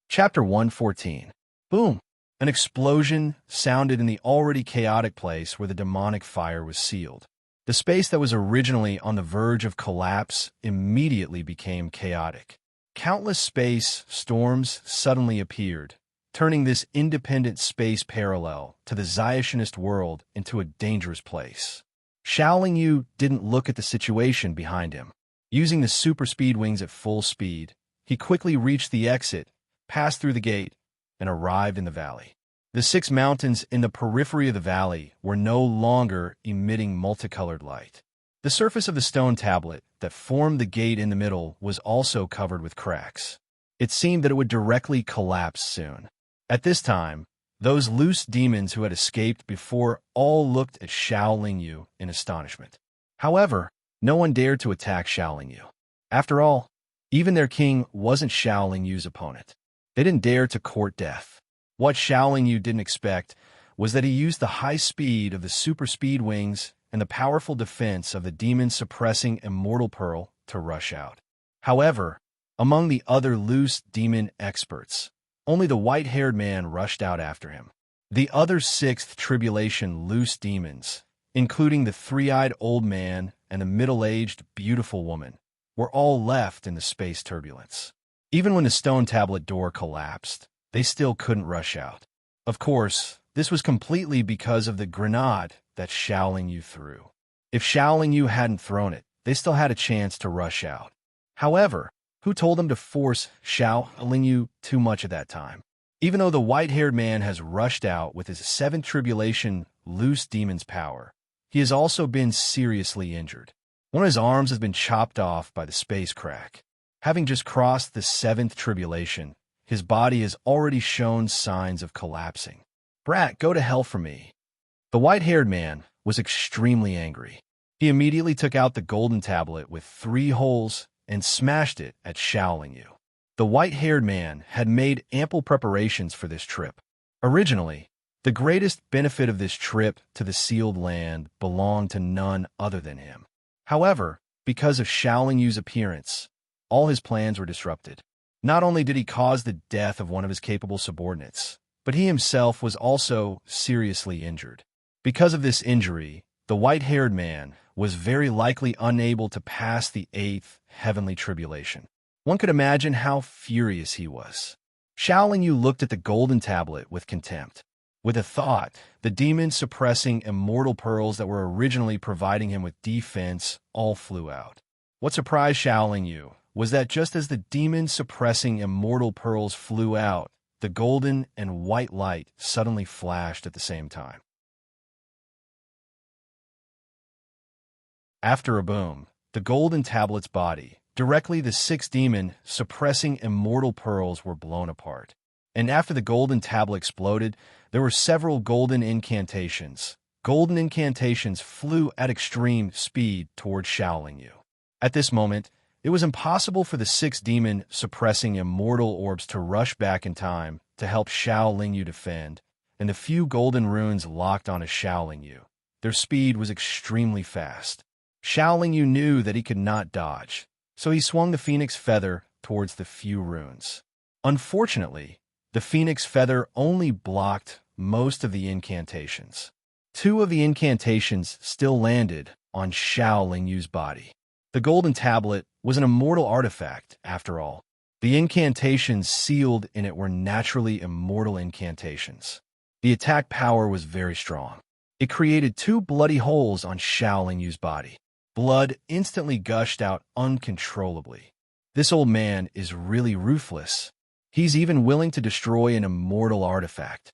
Chapter 114. Boom! An explosion sounded in the already chaotic place where the demonic fire was sealed. The space that was originally on the verge of collapse immediately became chaotic. Countless space storms suddenly appeared, turning this independent space parallel to the Zionist world into a dangerous place. Xiaoling Yu didn't look at the situation behind him. Using the super speed wings at full speed, he quickly reached the exit, passed through the gate, and arrived in the valley. The 6 mountains in the periphery of the valley were no longer emitting multicolored light. The surface of the stone tablet that formed the gate in the middle was also covered with cracks. It seemed that it would directly collapse soon. At this time, those loose demons who had escaped before all looked at Xiaoling Yu in astonishment. However, no one dared to attack Xiaoling Yu. After all, even their king wasn't Xiaoling Yu's opponent. They didn't dare to court death. What Xiaoling Yu didn't expect was that he used the high speed of the super speed wings and the powerful defense of the demon-suppressing immortal pearl to rush out. However, among the other loose demon experts, only the white-haired man rushed out after him. The other 6th tribulation loose demons, including the 3-eyed old man and the middle-aged beautiful woman, were all left in the space turbulence. Even when the stone tablet door collapsed, they still couldn't rush out. Of course, this was completely because of the grenade that Xiaoling Yu threw. If Xiaoling Yu hadn't thrown it, they still had a chance to rush out. However, who told them to force Xiaoling Yu too much at that time? Even though the white-haired man has rushed out with his 7th tribulation loose demon's power, he has also been seriously injured. One of his arms has been chopped off by the space crack. Having just crossed the 7th tribulation, his body has already shown signs of collapsing. "Brat, go to hell for me." The white-haired man was extremely angry. He immediately took out the golden tablet with 3 holes and smashed it at Xiaoling Yu. The white-haired man had made ample preparations for this trip. Originally, the greatest benefit of this trip to the sealed land belonged to none other than him. However, because of Xiaoling Yu's appearance, all his plans were disrupted. Not only did he cause the death of one of his capable subordinates, but he himself was also seriously injured. Because of this injury, the white-haired man was very likely unable to pass the 8th heavenly tribulation. One could imagine how furious he was. Xiaoling Yu looked at the golden tablet with contempt. With a thought, the demon-suppressing immortal pearls that were originally providing him with defense all flew out. What surprised Xiaoling Yu was that just as the demon-suppressing immortal pearls flew out, the golden and white light suddenly flashed at the same time. After a boom, the golden tablet's body, directly the 6 demon-suppressing immortal pearls were blown apart. And after the golden tablet exploded, there were several golden incantations. Golden incantations flew at extreme speed toward Xiaoling Yu. At this moment, it was impossible for the 6 demon-suppressing immortal orbs to rush back in time to help Xiaoling Yu defend, and the few golden runes locked onto Xiaoling Yu. Their speed was extremely fast. Xiaoling Yu knew that he could not dodge, so he swung the phoenix feather towards the few runes. Unfortunately, the phoenix feather only blocked most of the incantations. 2 of the incantations still landed on Xiaoling Yu's body. The golden tablet was an immortal artifact, after all. The incantations sealed in it were naturally immortal incantations. The attack power was very strong. It created 2 bloody holes on Xiaoling Yu's body. Blood instantly gushed out uncontrollably. This old man is really ruthless. He's even willing to destroy an immortal artifact.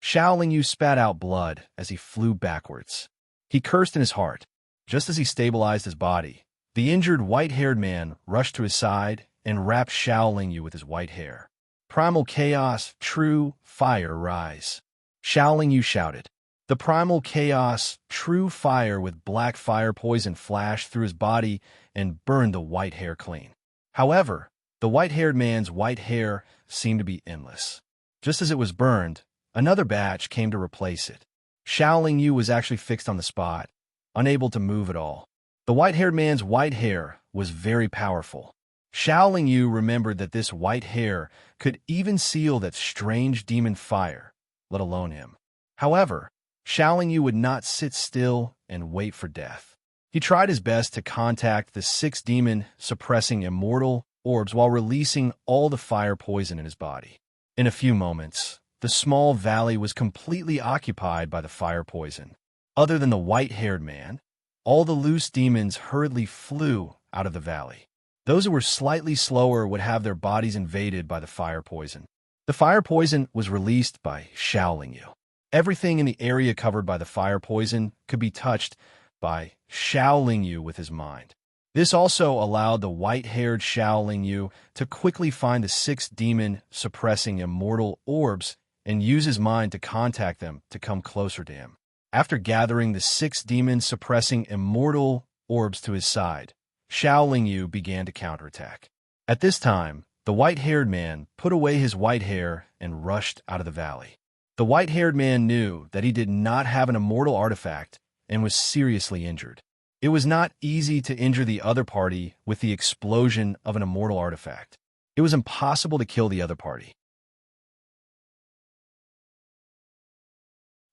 Xiaoling Yu spat out blood as he flew backwards. He cursed in his heart. Just as he stabilized his body, the injured white-haired man rushed to his side and wrapped Xiaoling Yu with his white hair. "Primal chaos, true fire, rise." Xiaoling Yu shouted. The primal chaos, true fire with black fire poison flashed through his body and burned the white hair clean. However, the white-haired man's white hair seemed to be endless. Just as it was burned, another batch came to replace it. Xiaoling Yu was actually fixed on the spot, unable to move at all. The white-haired man's white hair was very powerful. Xiaoling Yu remembered that this white hair could even seal that strange demon fire, let alone him. However, Xiaoling Yu would not sit still and wait for death. He tried his best to contact the 6 demon-suppressing immortal orbs while releasing all the fire poison in his body. In a few moments, the small valley was completely occupied by the fire poison. Other than the white-haired man, all the loose demons hurriedly flew out of the valley. Those who were slightly slower would have their bodies invaded by the fire poison. The fire poison was released by Shaoling Yu. Everything in the area covered by the fire poison could be touched by Shaoling Yu with his mind. This also allowed the white-haired Shaoling Yu to quickly find the 6 demon-suppressing immortal orbs and use his mind to contact them to come closer to him. After gathering the 6 demon-suppressing immortal orbs to his side, Shaoling Yu began to counterattack. At this time, the white-haired man put away his white hair and rushed out of the valley. The white-haired man knew that he did not have an immortal artifact and was seriously injured. It was not easy to injure the other party with the explosion of an immortal artifact. It was impossible to kill the other party.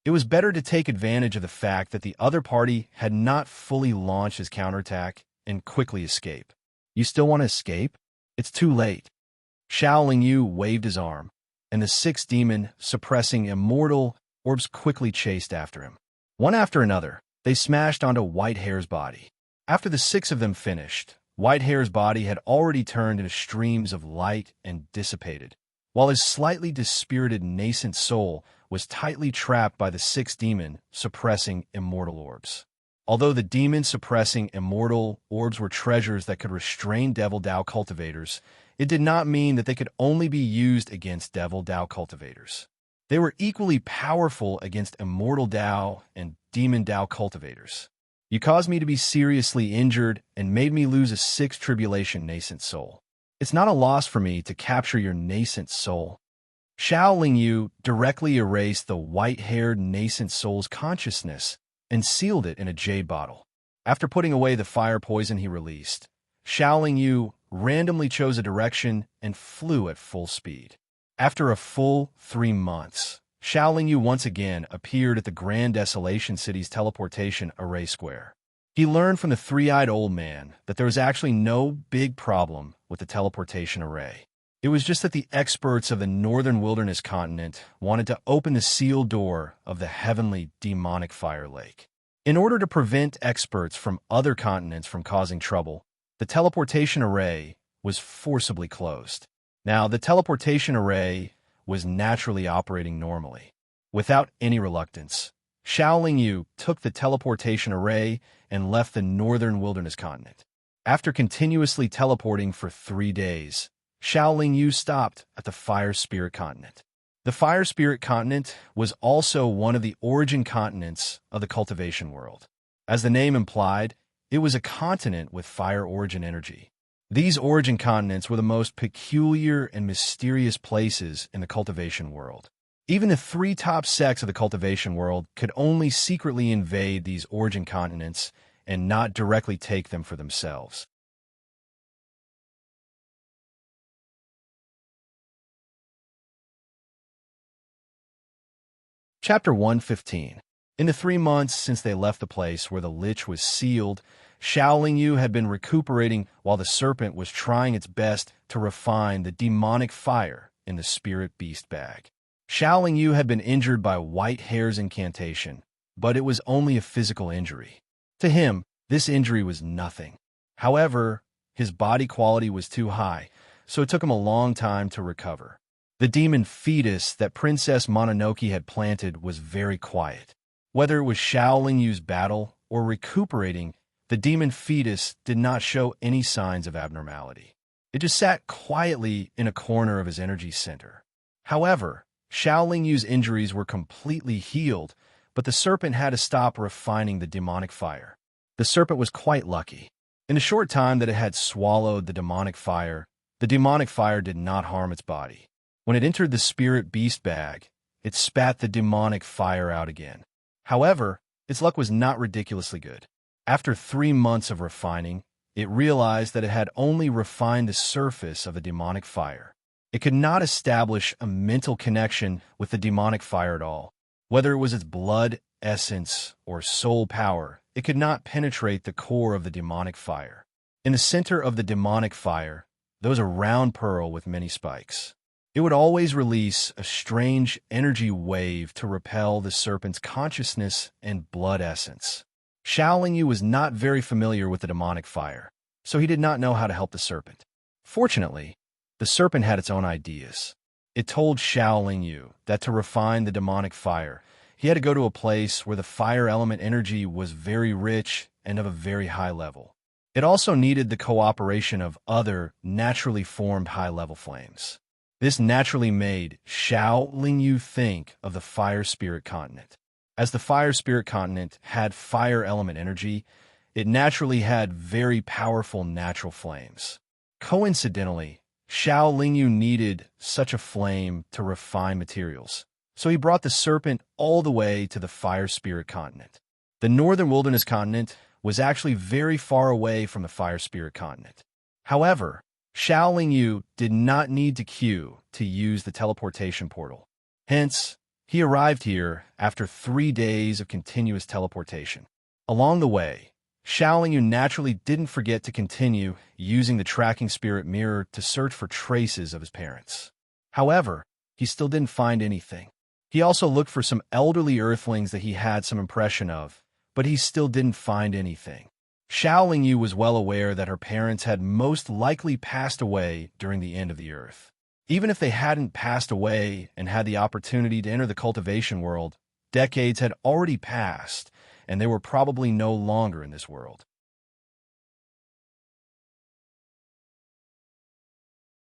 It was better to take advantage of the fact that the other party had not fully launched his counterattack and quickly escape. You still want to escape? It's too late. Shaoling Yu waved his arm, and the 6 demon-suppressing immortal orbs quickly chased after him. One after another, they smashed onto Whitehair's body. After the 6 of them finished, Whitehair's body had already turned into streams of light and dissipated, while his slightly dispirited nascent soul was tightly trapped by the 6 demon-suppressing immortal orbs. Although the demon-suppressing immortal orbs were treasures that could restrain Devil Dao cultivators, it did not mean that they could only be used against Devil Dao cultivators. They were equally powerful against Immortal Dao and Demon Dao cultivators. You caused me to be seriously injured and made me lose a 6th tribulation nascent soul. It's not a loss for me to capture your nascent soul. Shaoling Yu directly erased the white-haired nascent soul's consciousness and sealed it in a jade bottle. After putting away the fire poison he released, Shaoling Yu randomly chose a direction and flew at full speed. After a full 3 months, Shaoling Yu once again appeared at the Grand Desolation City's teleportation array square. He learned from the 3-eyed old man that there was actually no big problem with the teleportation array. It was just that the experts of the Northern Wilderness continent wanted to open the sealed door of the heavenly demonic fire lake. In order to prevent experts from other continents from causing trouble, the teleportation array was forcibly closed. Now, the teleportation array was naturally operating normally. Without any reluctance, Shaoling Yu took the teleportation array and left the Northern Wilderness continent. After continuously teleporting for 3 days, Shaoling Yu stopped at the Fire Spirit continent. The Fire Spirit continent was also one of the origin continents of the cultivation world. As the name implied, it was a continent with fire origin energy. These origin continents were the most peculiar and mysterious places in the cultivation world. Even the 3 top sects of the cultivation world could only secretly invade these origin continents and not directly take them for themselves. Chapter 115. In the 3 months since they left the place where the lich was sealed, Shaoling Yu had been recuperating while the serpent was trying its best to refine the demonic fire in the spirit beast bag. Shaoling Yu had been injured by Whitehair's incantation, but it was only a physical injury. To him, this injury was nothing. However, his body quality was too high, so it took him a long time to recover. The demon fetus that Princess Mononoke had planted was very quiet. Whether it was Shaoling Yu's battle or recuperating, the demon fetus did not show any signs of abnormality. It just sat quietly in a corner of his energy center. However, Shaoling Yu's injuries were completely healed, but the serpent had to stop refining the demonic fire. The serpent was quite lucky. In the short time that it had swallowed the demonic fire did not harm its body. When it entered the spirit beast bag, it spat the demonic fire out again. However, its luck was not ridiculously good. After 3 months of refining, it realized that it had only refined the surface of the demonic fire. It could not establish a mental connection with the demonic fire at all. Whether it was its blood, essence, or soul power, it could not penetrate the core of the demonic fire. In the center of the demonic fire, That was a round pearl with many spikes. It would always release a strange energy wave to repel the serpent's consciousness and blood essence. Xiao Lingyu was not very familiar with the demonic fire, so he did not know how to help the serpent. Fortunately, the serpent had its own ideas. It told Xiao Lingyu that to refine the demonic fire, he had to go to a place where the fire element energy was very rich and of a very high level. It also needed the cooperation of other naturally formed high-level flames. This naturally made Xiao Lingyu think of the fire spirit continent. As the fire spirit continent had fire element energy, it naturally had very powerful natural flames. Coincidentally, Xiao Lingyu needed such a flame to refine materials, so he brought the serpent all the way to the fire spirit continent. The northern wilderness continent was actually very far away from the fire spirit continent. However, Xiao Lingyu did not need to queue to use the teleportation portal. Hence, he arrived here after 3 days of continuous teleportation. Along the way, Xiao Lingyu naturally didn't forget to continue using the tracking spirit mirror to search for traces of his parents. However, he still didn't find anything. He also looked for some elderly earthlings that he had some impression of, but he still didn't find anything. Xiao Lingyu was well aware that her parents had most likely passed away during the end of the earth. Even if they hadn't passed away and had the opportunity to enter the cultivation world, decades had already passed, and they were probably no longer in this world.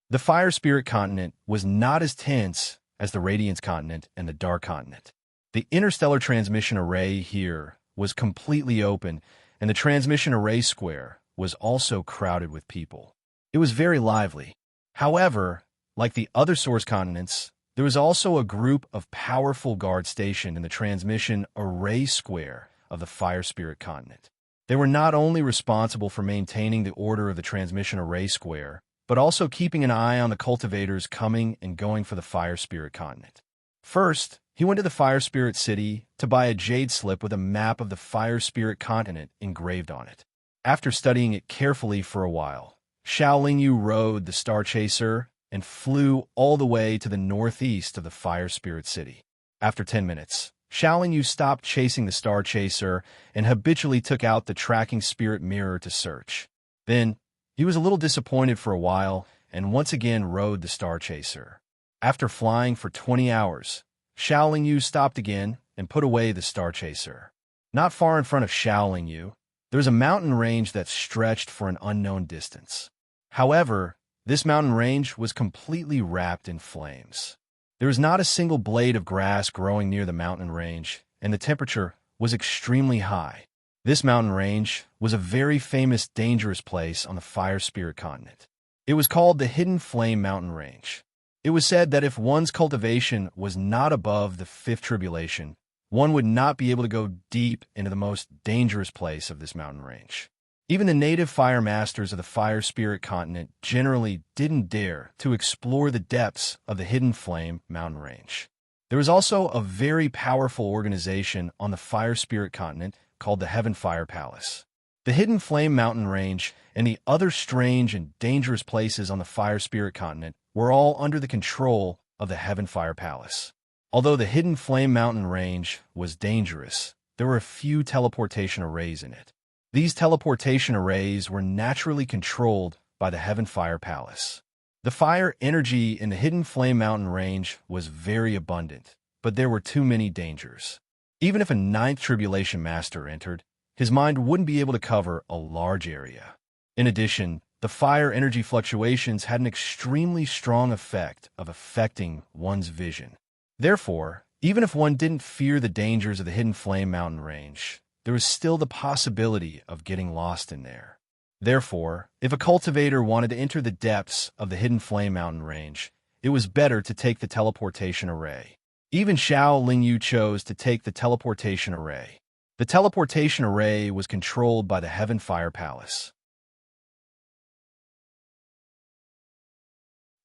The Fire Spirit continent was not as tense as the Radiance continent and the Dark continent. The interstellar transmission array here was completely open, and the transmission array square was also crowded with people. It was very lively. However, like the other source continents, there was also a group of powerful guards stationed in the transmission array square of the Fire Spirit continent. They were not only responsible for maintaining the order of the transmission array square, but also keeping an eye on the cultivators coming and going for the Fire Spirit continent. First, he went to the Fire Spirit City to buy a jade slip with a map of the Fire Spirit continent engraved on it. After studying it carefully for a while, Xiao Lingyu rode the Star Chaser and flew all the way to the northeast of the Fire Spirit City. After 10 minutes, Xiao Lingyu stopped chasing the Star Chaser and habitually took out the tracking spirit mirror to search. Then, he was a little disappointed for a while and once again rode the Star Chaser. After flying for 20 hours, Xiao Lingyu stopped again and put away the Star Chaser. Not far in front of Xiao Lingyu, there was a mountain range that stretched for an unknown distance. However, this mountain range was completely wrapped in flames. There was not a single blade of grass growing near the mountain range, and the temperature was extremely high. This mountain range was a very famous, dangerous place on the Fire Spirit continent. It was called the Hidden Flame Mountain Range. It was said that if one's cultivation was not above the fifth tribulation, one would not be able to go deep into the most dangerous place of this mountain range. Even the native fire masters of the Fire Spirit continent generally didn't dare to explore the depths of the Hidden Flame Mountain Range. There was also a very powerful organization on the Fire Spirit continent called the Heaven Fire Palace. The Hidden Flame Mountain Range and the other strange and dangerous places on the Fire Spirit continent were all under the control of the Heaven Fire Palace. Although the Hidden Flame Mountain Range was dangerous, there were a few teleportation arrays in it. These teleportation arrays were naturally controlled by the Heaven Fire Palace. The fire energy in the Hidden Flame Mountain Range was very abundant, but there were too many dangers. Even if a ninth tribulation master entered, his mind wouldn't be able to cover a large area. In addition, the fire energy fluctuations had an extremely strong effect of affecting one's vision. Therefore, even if one didn't fear the dangers of the Hidden Flame Mountain Range, there was still the possibility of getting lost in there. Therefore, if a cultivator wanted to enter the depths of the Hidden Flame Mountain Range, it was better to take the teleportation array. Even Xiao Lingyu chose to take the teleportation array. The teleportation array was controlled by the Heaven Fire Palace.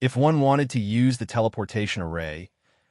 If one wanted to use the teleportation array,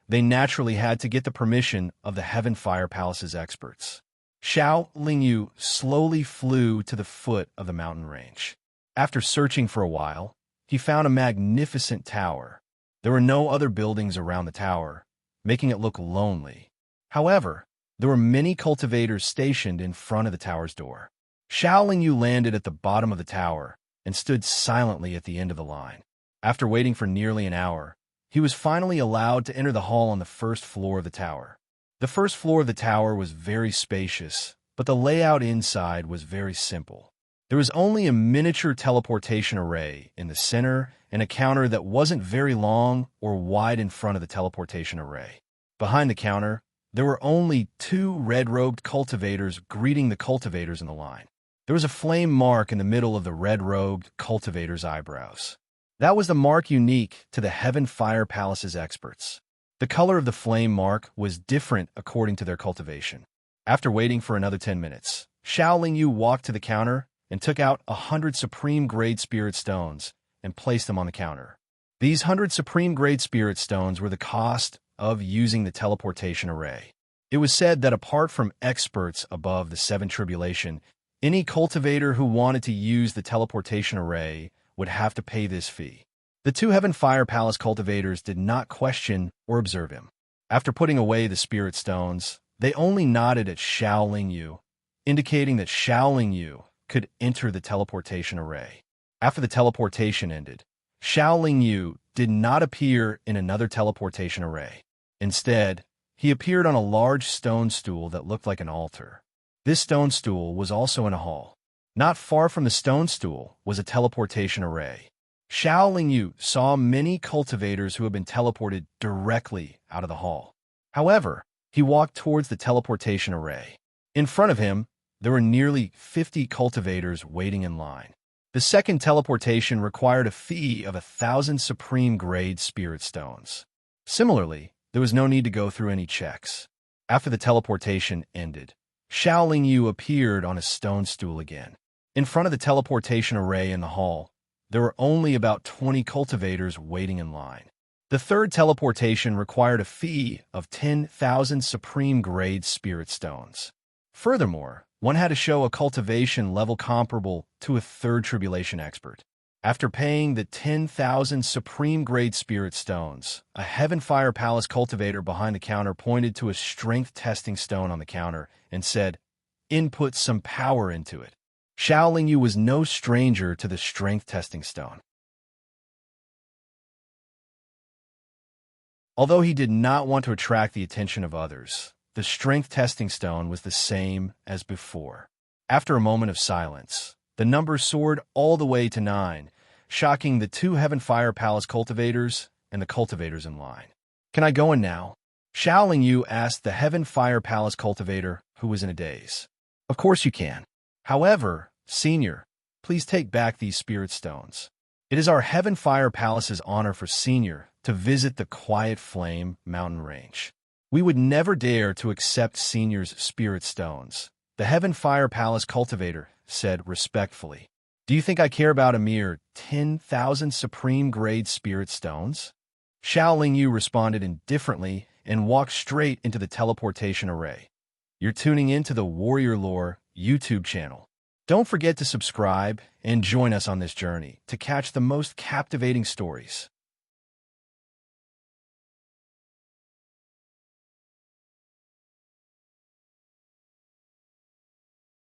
they naturally had to get the permission of the Heaven Fire Palace's experts. Xiao Lingyu slowly flew to the foot of the mountain range. After searching for a while, he found a magnificent tower. There were no other buildings around the tower, making it look lonely. However, there were many cultivators stationed in front of the tower's door. Xiao Yu landed at the bottom of the tower and stood silently at the end of the line. After waiting for nearly an hour, he was finally allowed to enter the hall on the first floor of the tower. The first floor of the tower was very spacious, but the layout inside was very simple. There was only a miniature teleportation array in the center and a counter that wasn't very long or wide in front of the teleportation array. Behind the counter, there were only 2 red-robed cultivators greeting the cultivators in the line. There was a flame mark in the middle of the red-robed cultivator's eyebrows. That was the mark unique to the Heaven Fire Palace's experts. The color of the flame mark was different according to their cultivation. After waiting for another 10 minutes, Xiao Yu walked to the counter and took out 100 supreme-grade spirit stones and placed them on the counter. These 100 supreme-grade spirit stones were the cost of using the teleportation array. It was said that apart from experts above the 7 tribulation, any cultivator who wanted to use the teleportation array would have to pay this fee. The 2 Heaven Fire Palace cultivators did not question or observe him. After putting away the spirit stones, they only nodded at Xiao Yu, indicating that Xiao Yu could enter the teleportation array. After the teleportation ended, Xiao Yu did not appear in another teleportation array. Instead, he appeared on a large stone stool that looked like an altar. This stone stool was also in a hall. Not far from the stone stool was a teleportation array. Xiao Yu saw many cultivators who had been teleported directly out of the hall. However, he walked towards the teleportation array. In front of him, there were nearly 50 cultivators waiting in line. The second teleportation required a fee of 1,000 supreme-grade spirit stones. Similarly, there was no need to go through any checks. After the teleportation ended, Xiao Yu appeared on a stone stool again. In front of the teleportation array in the hall, there were only about 20 cultivators waiting in line. The third teleportation required a fee of 10,000 supreme-grade spirit stones. Furthermore, one had to show a cultivation level comparable to a 3rd tribulation expert. After paying the 10,000 supreme-grade spirit stones, a Heaven Fire Palace cultivator behind the counter pointed to a strength testing stone on the counter and said, "Input some power into it." Xiao Yu was no stranger to the strength testing stone. Although he did not want to attract the attention of others, the strength testing stone was the same as before. After a moment of silence, the number soared all the way to 9, shocking the 2 Heaven Fire Palace cultivators and the cultivators in line. "Can I go in now?" Xiao Yu asked the Heaven Fire Palace cultivator, who was in a daze. "Of course you can. However, Senior, please take back these spirit stones. It is our Heaven Fire Palace's honor for Senior to visit the Quiet Flame mountain range. We would never dare to accept Senior's spirit stones," the Heaven Fire Palace cultivator said respectfully. "Do you think I care about a mere 10,000 supreme-grade spirit stones?" Xiao Yu responded indifferently and walked straight into the teleportation array. You're tuning in to the Warrior Lore YouTube channel. Don't forget to subscribe and join us on this journey to catch the most captivating stories.